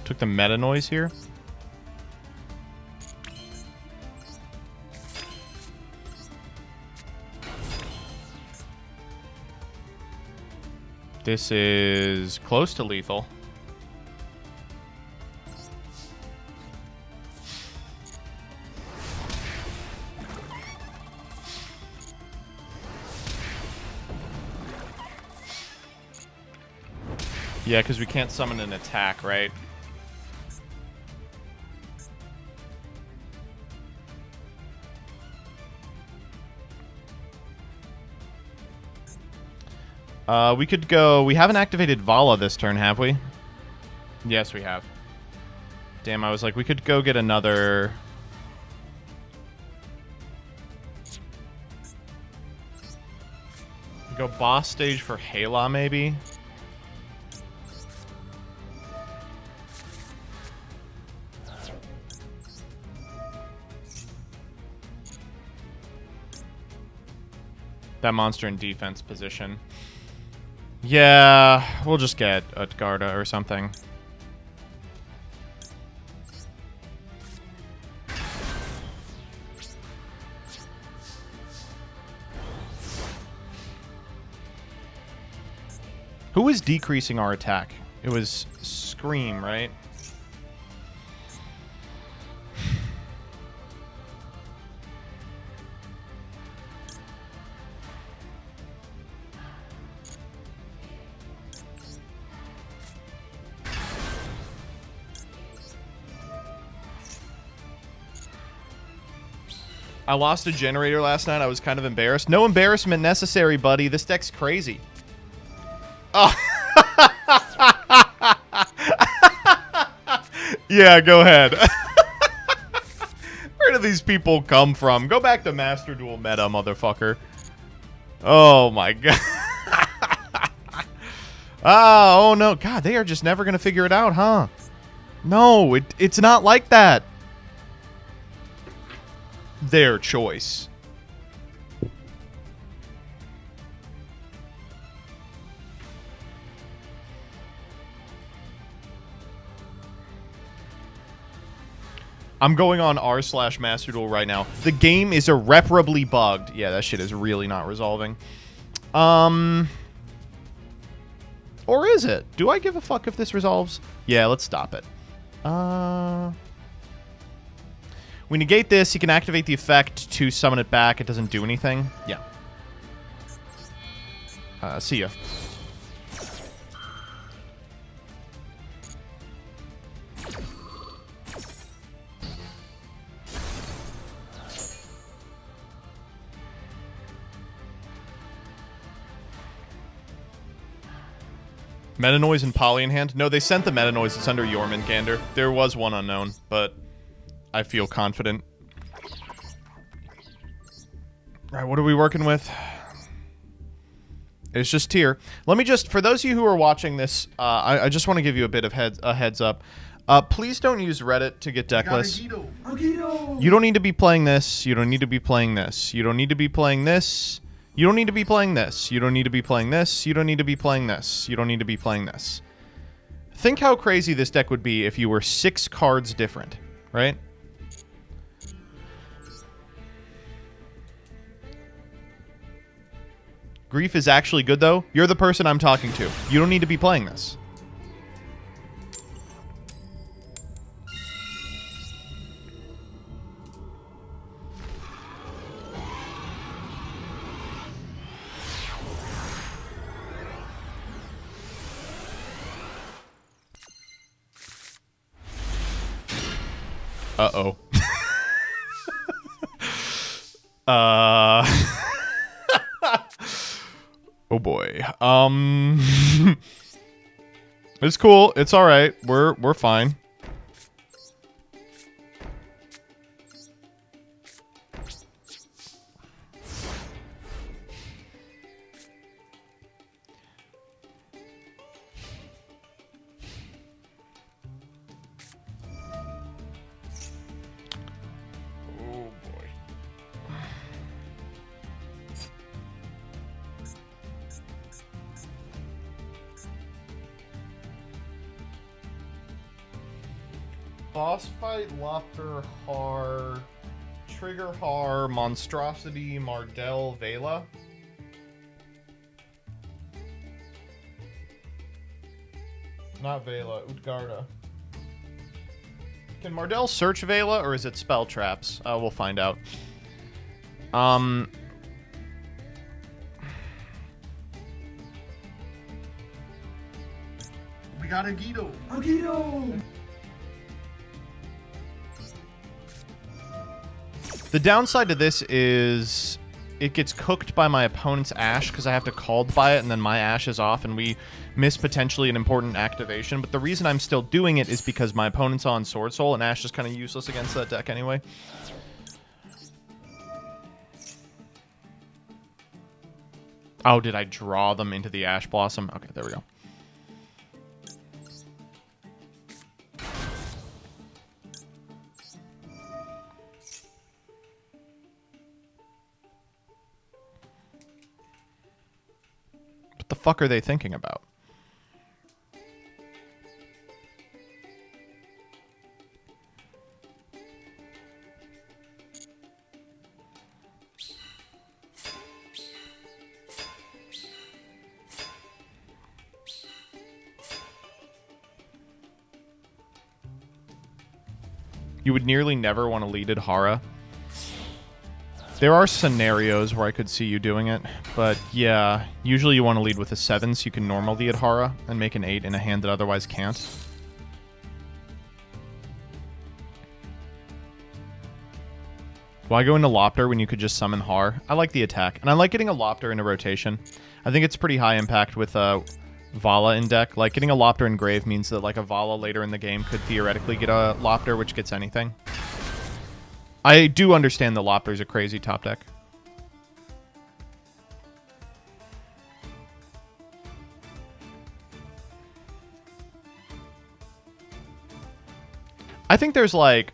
Took the meta noise here. This is close to lethal. Yeah, because we can't summon an attack, right? We could go... We haven't activated Vala this turn, have we? Yes, we have. Damn, I was like, we could go get another... Go boss stage for Hala, maybe? That monster in defense position. Yeah, we'll just get Utgarda or something. Who was decreasing our attack? It was Scream, right? I lost a generator last night. I was kind of embarrassed. No embarrassment necessary, buddy. This deck's crazy. Oh. Yeah, go ahead. Where do these people come from? Go back to Master Duel meta, motherfucker. Oh, my God. Oh, no. God, they are just never going to figure it out, huh? No, it's not like that. Their choice. I'm going on r/Master Duel right now. The game is irreparably bugged. Yeah, that shit is really not resolving. Or is it? Do I give a fuck if this resolves? Yeah, let's stop it. We negate this. You can activate the effect to summon it back. It doesn't do anything. Yeah. See ya. Meta Noise and Poly in hand? No, they sent the Meta Noise. It's under Jormungandr. There was one unknown, but I feel confident. All right, what are we working with? It's just tier. Let me just, for those of you who are watching this, I just want to give you a bit of heads up. Please don't use Reddit to get deck lists. You don't need to be playing this. You don't need to be playing this. You don't need to be playing this. You don't need to be playing this. You don't need to be playing this. You don't need to be playing this. You don't need to be playing this. Think how crazy this deck would be if you were 6 cards different, right? Grief is actually good, though. You're the person I'm talking to. You don't need to be playing this. Uh-oh. Oh boy. It's cool. It's all right. We're fine. Boss fight, Lopter, Har, Trigger Har, Monstrosity, Mardell, Vela. Not Vela, Utgarda. Can Mardell search Vela, or is it spell traps? We'll find out. We got a Guido. The downside to this is it gets cooked by my opponent's Ash because I have to called by it, and then my Ash is off, and we miss potentially an important activation. But the reason I'm still doing it is because my opponent's on Sword Soul, and Ash is kind of useless against that deck anyway. Oh, did I draw them into the Ash Blossom? Okay, there we go. What the fuck are they thinking about? You would nearly never want to lead at Hara. There are scenarios where I could see you doing it, but yeah, usually you want to lead with a 7 so you can normal the Adhara and make an 8 in a hand that otherwise can't. Why go into Lopter when you could just summon Har? I like the attack, and I like getting a Lopter into rotation. I think it's pretty high impact with Vala in deck. Like, getting a Lopter in Grave means that like a Vala later in the game could theoretically get a Lopter, which gets anything. I do understand that Lopter's a crazy top deck. I think there's like...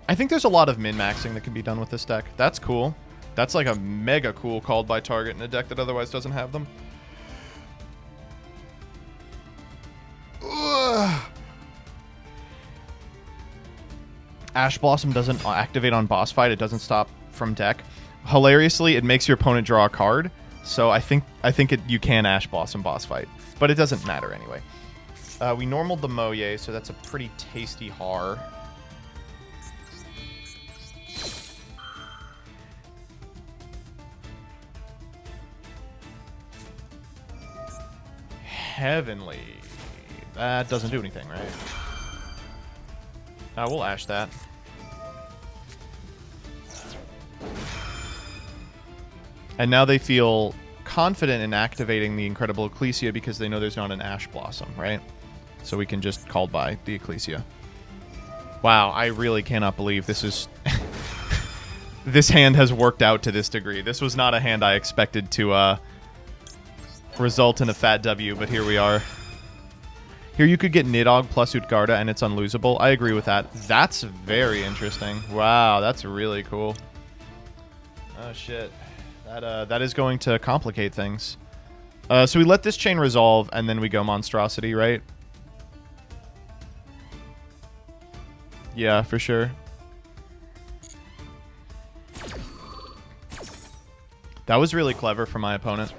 I think there's a lot of min-maxing that can be done with this deck. That's cool. That's like a mega cool called by target in a deck that otherwise doesn't have them. Ugh. Ash Blossom doesn't activate on boss fight. It doesn't stop from deck. Hilariously, it makes your opponent draw a card. So I think you can Ash Blossom boss fight, but it doesn't matter anyway. We normaled the Moye, so that's a pretty tasty Har. Heavenly. That doesn't do anything, right? We'll Ash that. And now they feel confident in activating the Incredible Ecclesia because they know there's not an Ash Blossom, right? So we can just call by the Ecclesia. Wow, I really cannot believe this is... this hand has worked out to this degree. This was not a hand I expected to result in a fat W, but here we are. Here you could get Nidhogg plus Utgarda and it's unlosable. I agree with that. That's very interesting. Wow, that's really cool. Oh shit. That is going to complicate things. So we let this chain resolve and then we go Monstrosity, right? Yeah, for sure. That was really clever for my opponent.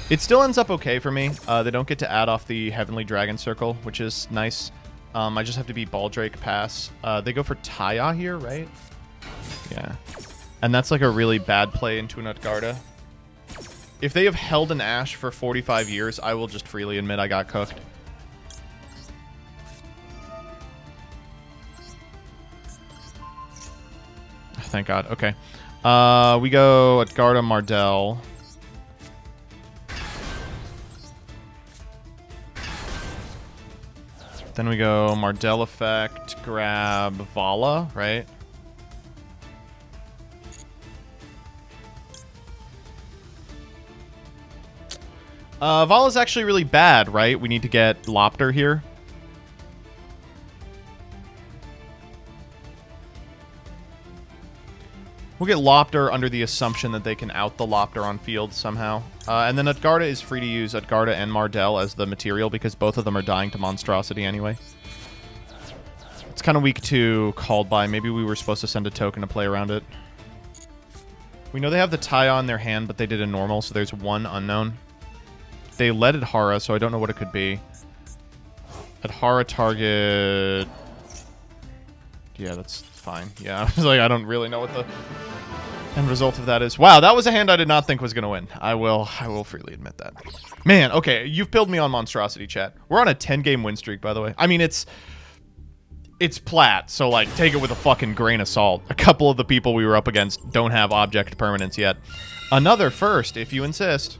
It still ends up okay for me. They don't get to add off the Heavenly Dragon Circle, which is nice. I just have to beat Baldrake pass. They go for Taya here, right? Yeah. And that's like a really bad play into an Utgarda. If they have held an Ashe for 45 years, I will just freely admit I got cooked. Thank God. Okay. We go Utgarda Mardell. Then we go Mardell effect, grab Vala, right? Vala's actually really bad, right? We need to get Lopter here. We'll get Lopter under the assumption that they can out the Lopter on field somehow. And then Utgarda is free to use Utgarda and Mardell as the material because both of them are dying to Monstrosity anyway. It's kind of weak to Called By. Maybe we were supposed to send a token to play around it. We know they have the Taya in their hand, but they did a normal, so there's one unknown. They led Adhara, so I don't know what it could be. Adhara target... Yeah, that's fine. Yeah, I was like, I don't really know what the end result of that is. Wow, that was a hand I did not think was going to win. I will freely admit that. Man, okay, you've pilled me on Monstrosity, chat. We're on a 10-game win streak, by the way. I mean, it's plat, so, like, take it with a fucking grain of salt. A couple of the people we were up against don't have object permanence yet. Another first, if you insist.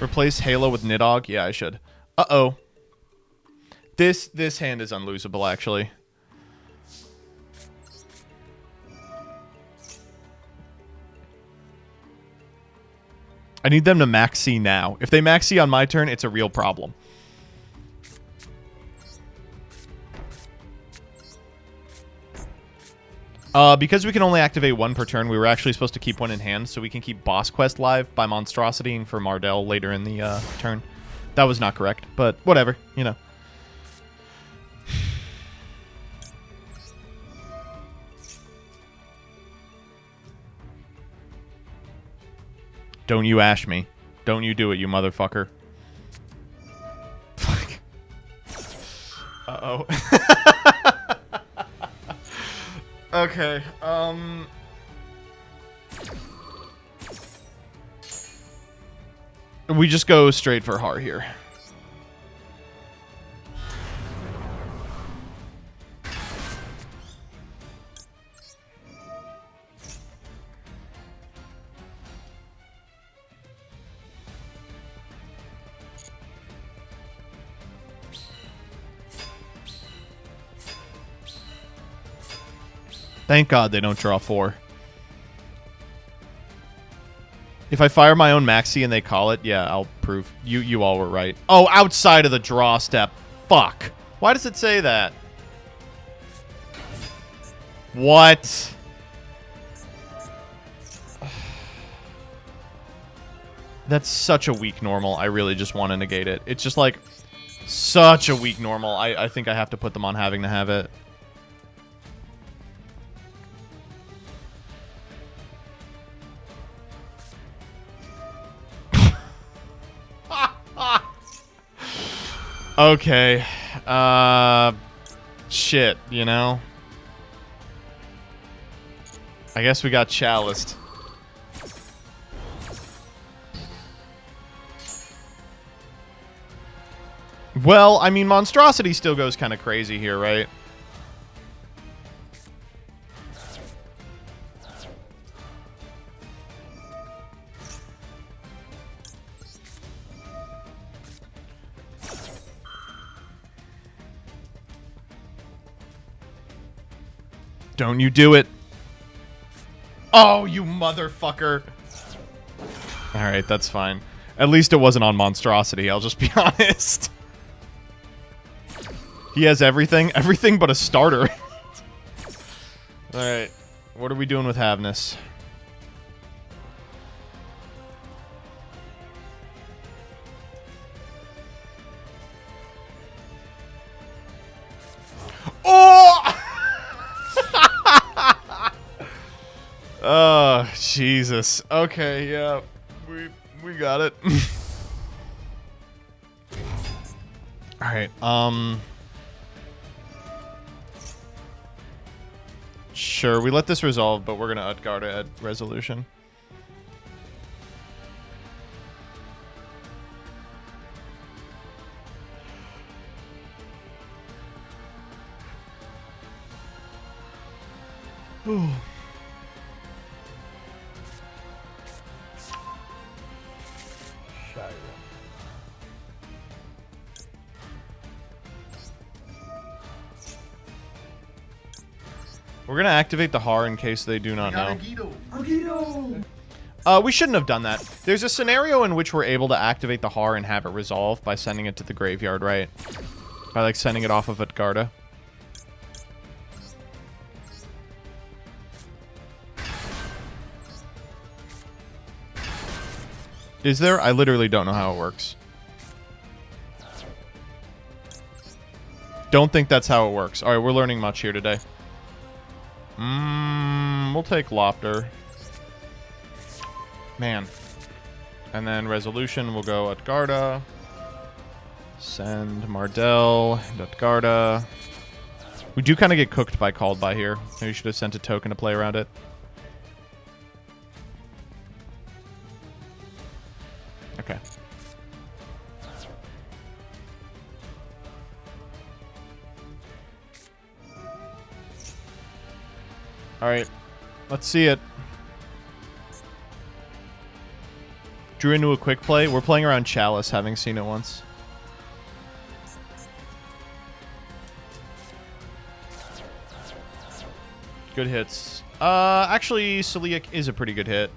Replace Halo with Nidhogg? Yeah, I should. Uh-oh. This hand is unlosable, actually. I need them to max C now. If they max C on my turn, it's a real problem. Because we can only activate one per turn, we were actually supposed to keep one in hand, so we can keep Boss Quest live by Monstrositying for Mardell later in the turn. That was not correct, but whatever, you know. Don't you ash me. Don't you do it, you motherfucker. Fuck. Uh-oh. Okay, we just go straight for Har here. Thank God they don't draw 4. If I fire my own Maxi and they call it, yeah, I'll prove. You all were right. Oh, outside of the draw step. Fuck. Why does it say that? What? That's such a weak normal. I really just want to negate it. It's just like such a weak normal. I think I have to put them on having to have it. Okay. Shit, you know? I guess we got chaliced. Well, I mean, Monstrosity still goes kind of crazy here, right? Don't you do it. Oh, you motherfucker. Alright, that's fine. At least it wasn't on Monstrosity, I'll just be honest. He has everything. Everything but a starter. Alright. What are we doing with Havness? Oh, Jesus. Okay, yeah. We got it. Alright, sure, we let this resolve, but we're gonna Utgarda at resolution. Ooh. We're gonna activate the Har in case they do not know. We shouldn't have done that. There's a scenario in which we're able to activate the Har and have it resolve by sending it to the graveyard, right? By like sending it off of Utgarda. Is there? I literally don't know how it works. Don't think that's how it works. Alright, we're learning much here today. We'll take Lopter. Man. And then resolution, we'll go Utgarda. Send Mardell, Utgarda. We do kind of get cooked by Called By here. Maybe we should have sent a token to play around it. Okay. Alright. Let's see it. Drew into a quick play. We're playing around Chalice, having seen it once. Good hits. Actually, Celiac is a pretty good hit.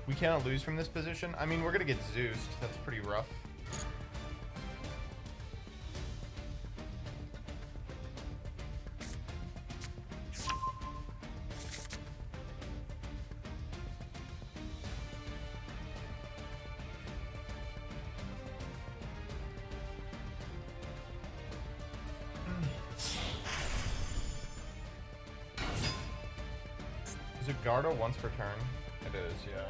We cannot lose from this position. I mean, we're going to get Zeused. That's pretty rough. Is it Garda once per turn? It is, yeah.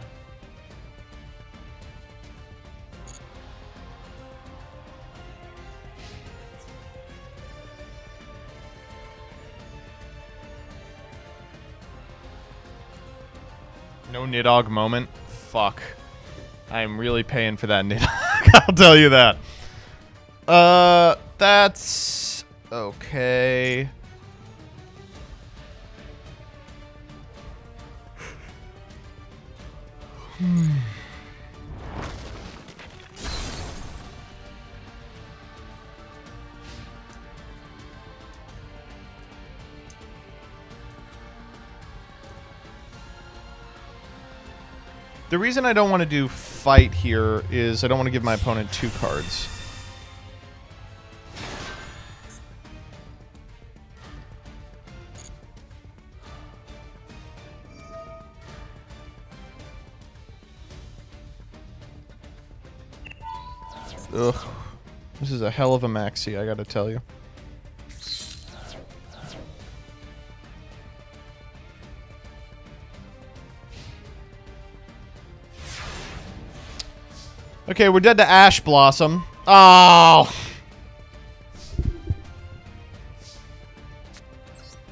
No Nidhogg moment? Fuck. I'm really paying for that Nidhogg, I'll tell you that. That's... okay. The reason I don't want to do fight here is I don't want to give my opponent 2 cards. Ugh. This is a hell of a maxi, I gotta tell you. Okay, we're dead to Ash Blossom. Oh!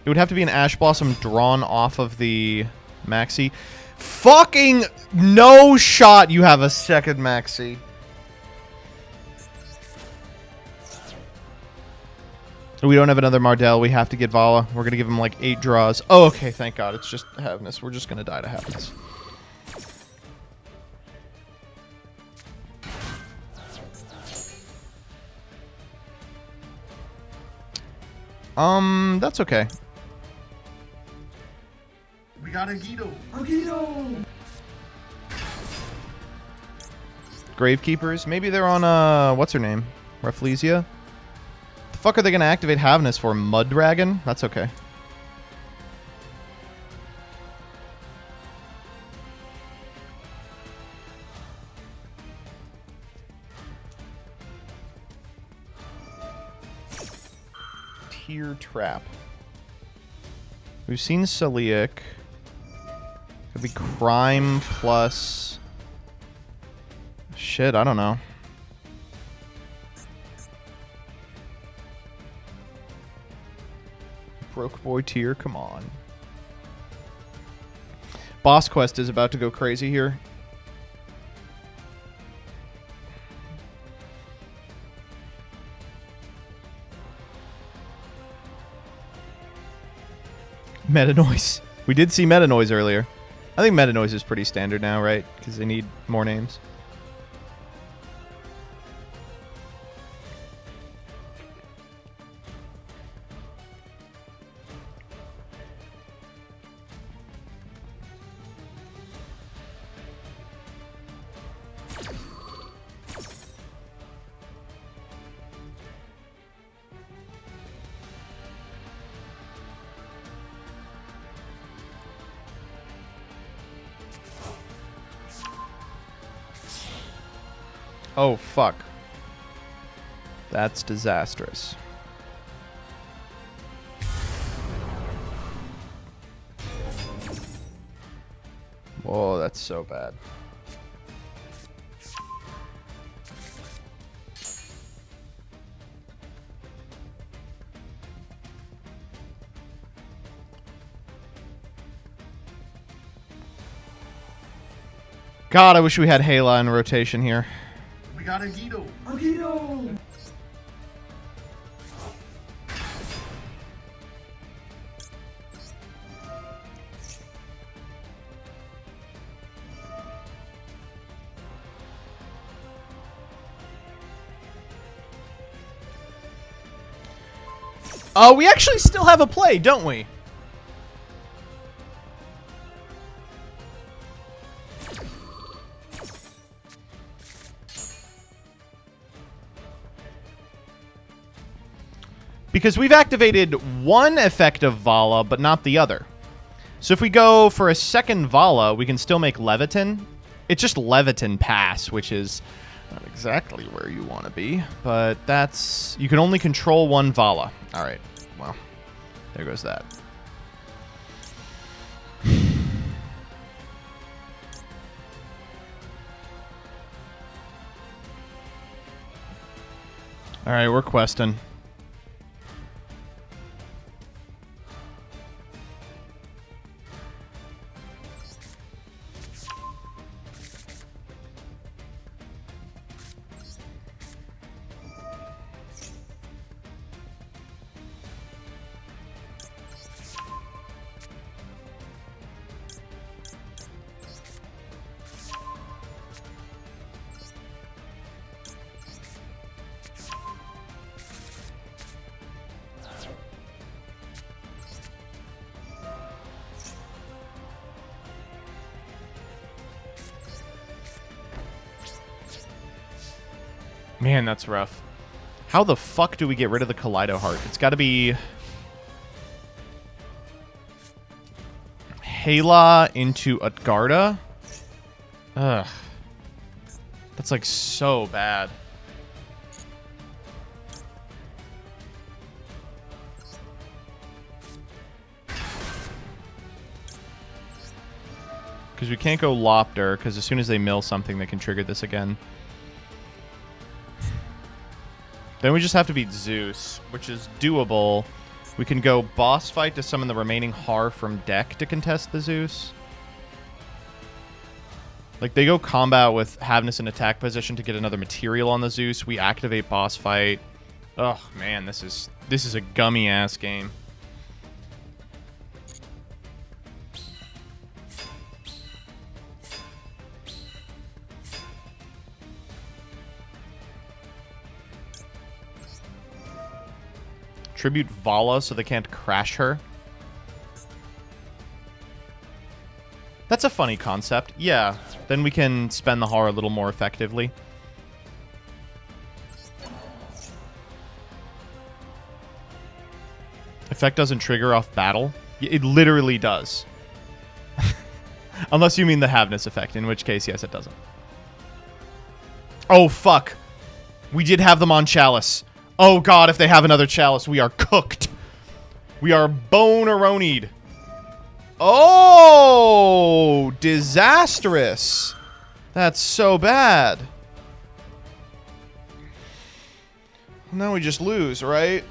It would have to be an Ash Blossom drawn off of the maxi. Fucking no shot you have a second maxi. We don't have another Mardell. We have to get Vala. We're going to give him like 8 draws. Oh, okay, thank God. It's just Havness. We're just going to die to Havness. That's okay. We got a Guido. Gravekeepers. Maybe they're on, what's her name? Rafflesia? The fuck are they going to activate Havness for? Mud Dragon? That's okay. Tear Trap. We've seen Celiac. Could be crime plus... Shit, I don't know. Broke boy tier, come on. Boss quest is about to go crazy here. Meta noise. We did see meta noise earlier. I think meta noise is pretty standard now, right? Because they need more names. Oh, fuck. That's disastrous. Whoa, that's so bad. God, I wish we had Hela in rotation here. We got a Guido. We actually still have a play, don't we? Because we've activated one effect of Vala, but not the other. So if we go for a second Vala, we can still make Leviton. It's just Leviton Pass, which is not exactly where you want to be. But that's... You can only control one Vala. Alright, well, there goes that. Alright, we're questing. Man, that's rough. How the fuck do we get rid of the Kaleido Heart? It's got to be... Hela into Utgarda? Ugh. That's like so bad. Because we can't go Lopter, because as soon as they mill something, they can trigger this again. Then we just have to beat Zeus, which is doable. We can go boss fight to summon the remaining Har from deck to contest the Zeus. Like, they go combat with Havness in attack position to get another material on the Zeus. We activate boss fight. Oh, man, this is a gummy-ass game. Tribute Vala so they can't crash her. That's a funny concept. Yeah, then we can spend the Har a little more effectively. Effect doesn't trigger off battle. It literally does. Unless you mean the Havness effect, in which case, yes, it doesn't. Oh, fuck. We did have them on Chalice. Oh god, if they have another Chalice, we are cooked. We are bone-aronied. Oh, disastrous. That's so bad. Now we just lose, right?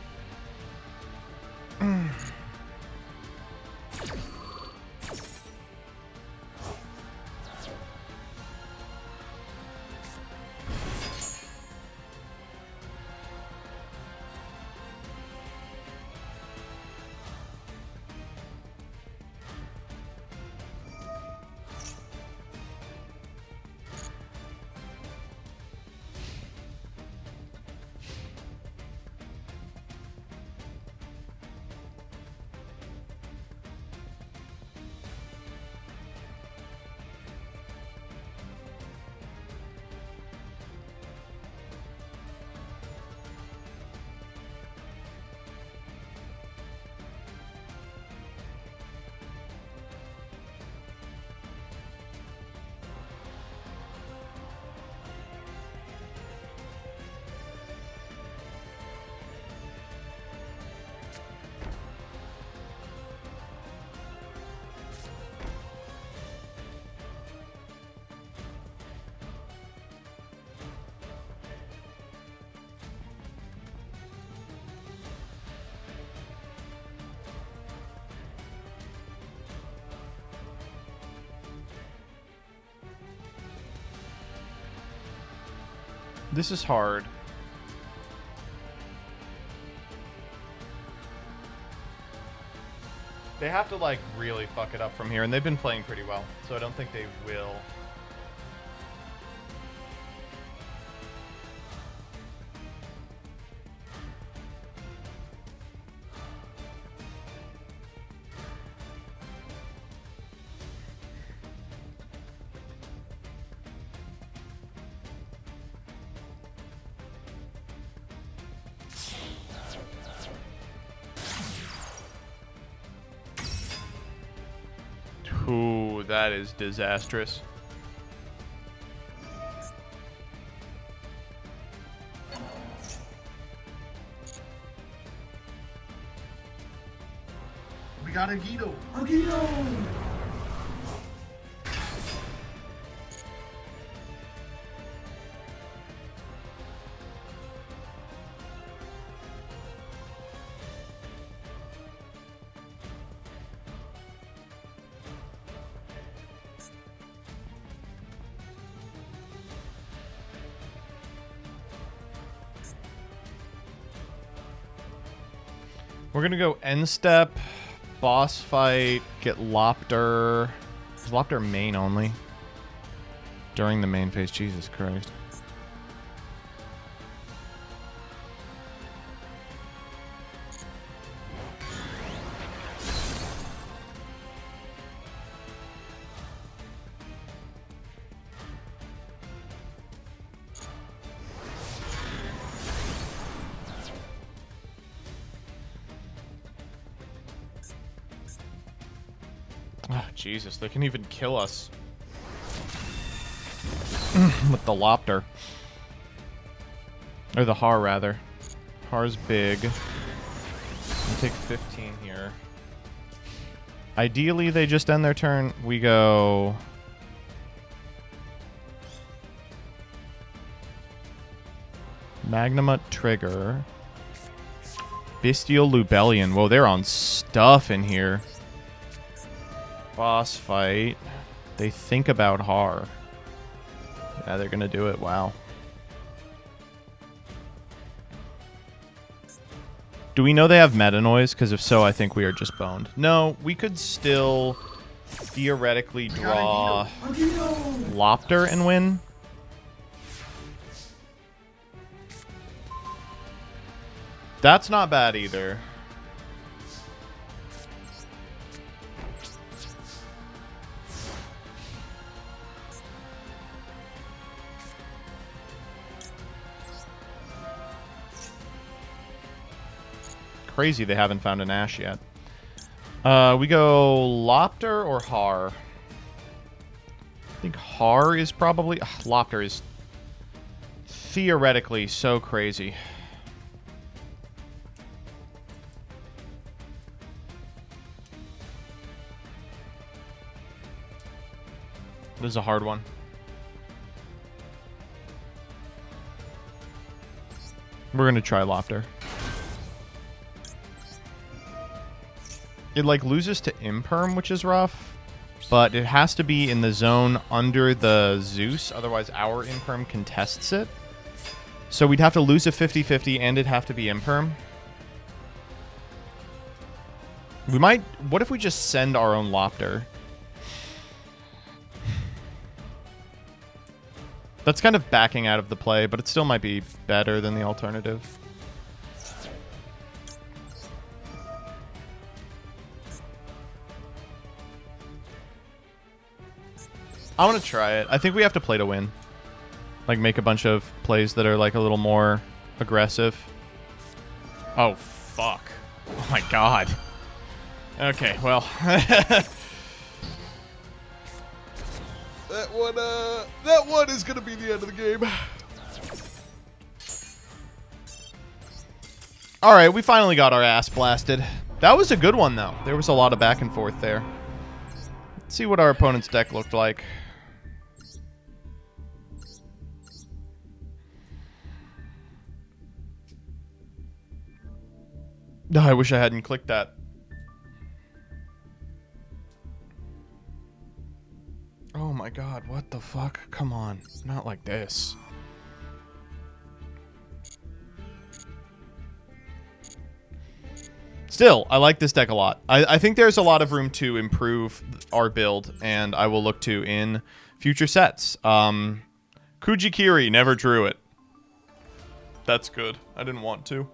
This is hard. They have to, like, really fuck it up from here, and they've been playing pretty well, so I don't think they will. Ooh, that is disastrous. We got a Guido. We're gonna go end step, boss fight, get Lopter. Is Lopter main only? During the main phase, Jesus Christ. Oh, Jesus, they can even kill us. With the Lopter. Or the Har, rather. Har's big. I'll take 15 here. Ideally, they just end their turn. We go... Magnamut Trigger. Bestial Lubellion. Whoa, they're on stuff in here. Boss fight. They think about Har. Yeah, they're gonna do it. Wow. Do we know they have meta noise? Because if so, I think we are just boned. No, we could still theoretically draw Lopter and win. That's not bad either. Crazy they haven't found an Ash yet. We go Lopter or Har? I think Har is probably... Lopter is theoretically so crazy. This is a hard one. We're going to try Lofter. It, like, loses to Imperm, which is rough. But it has to be in the zone under the Zeus. Otherwise, our Imperm contests it. So we'd have to lose a 50-50 and it'd have to be Imperm. We might... What if we just send our own Lofter? That's kind of backing out of the play, but it still might be better than the alternative. I want to try it. I think we have to play to win. Like, make a bunch of plays that are, like, a little more aggressive. Oh, fuck. Oh, my God. Okay, well. That one is going to be the end of the game. All right, we finally got our ass blasted. That was a good one, though. There was a lot of back and forth there. Let's see what our opponent's deck looked like. No, I wish I hadn't clicked that. Oh my God, what the fuck? Come on, not like this. Still, I like this deck a lot. I think there's a lot of room to improve our build, and I will look to in future sets. Kujikiri, never drew it. That's good. I didn't want to.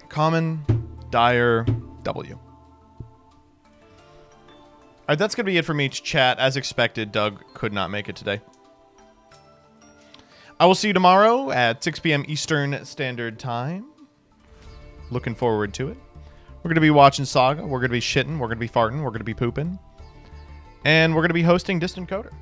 Common, Dire, W. All right, that's going to be it from each chat. As expected, Doug could not make it today. I will see you tomorrow at 6 p.m. Eastern Standard Time. Looking forward to it. We're going to be watching Saga. We're going to be shitting. We're going to be farting. We're going to be pooping. And we're going to be hosting Distant Coder.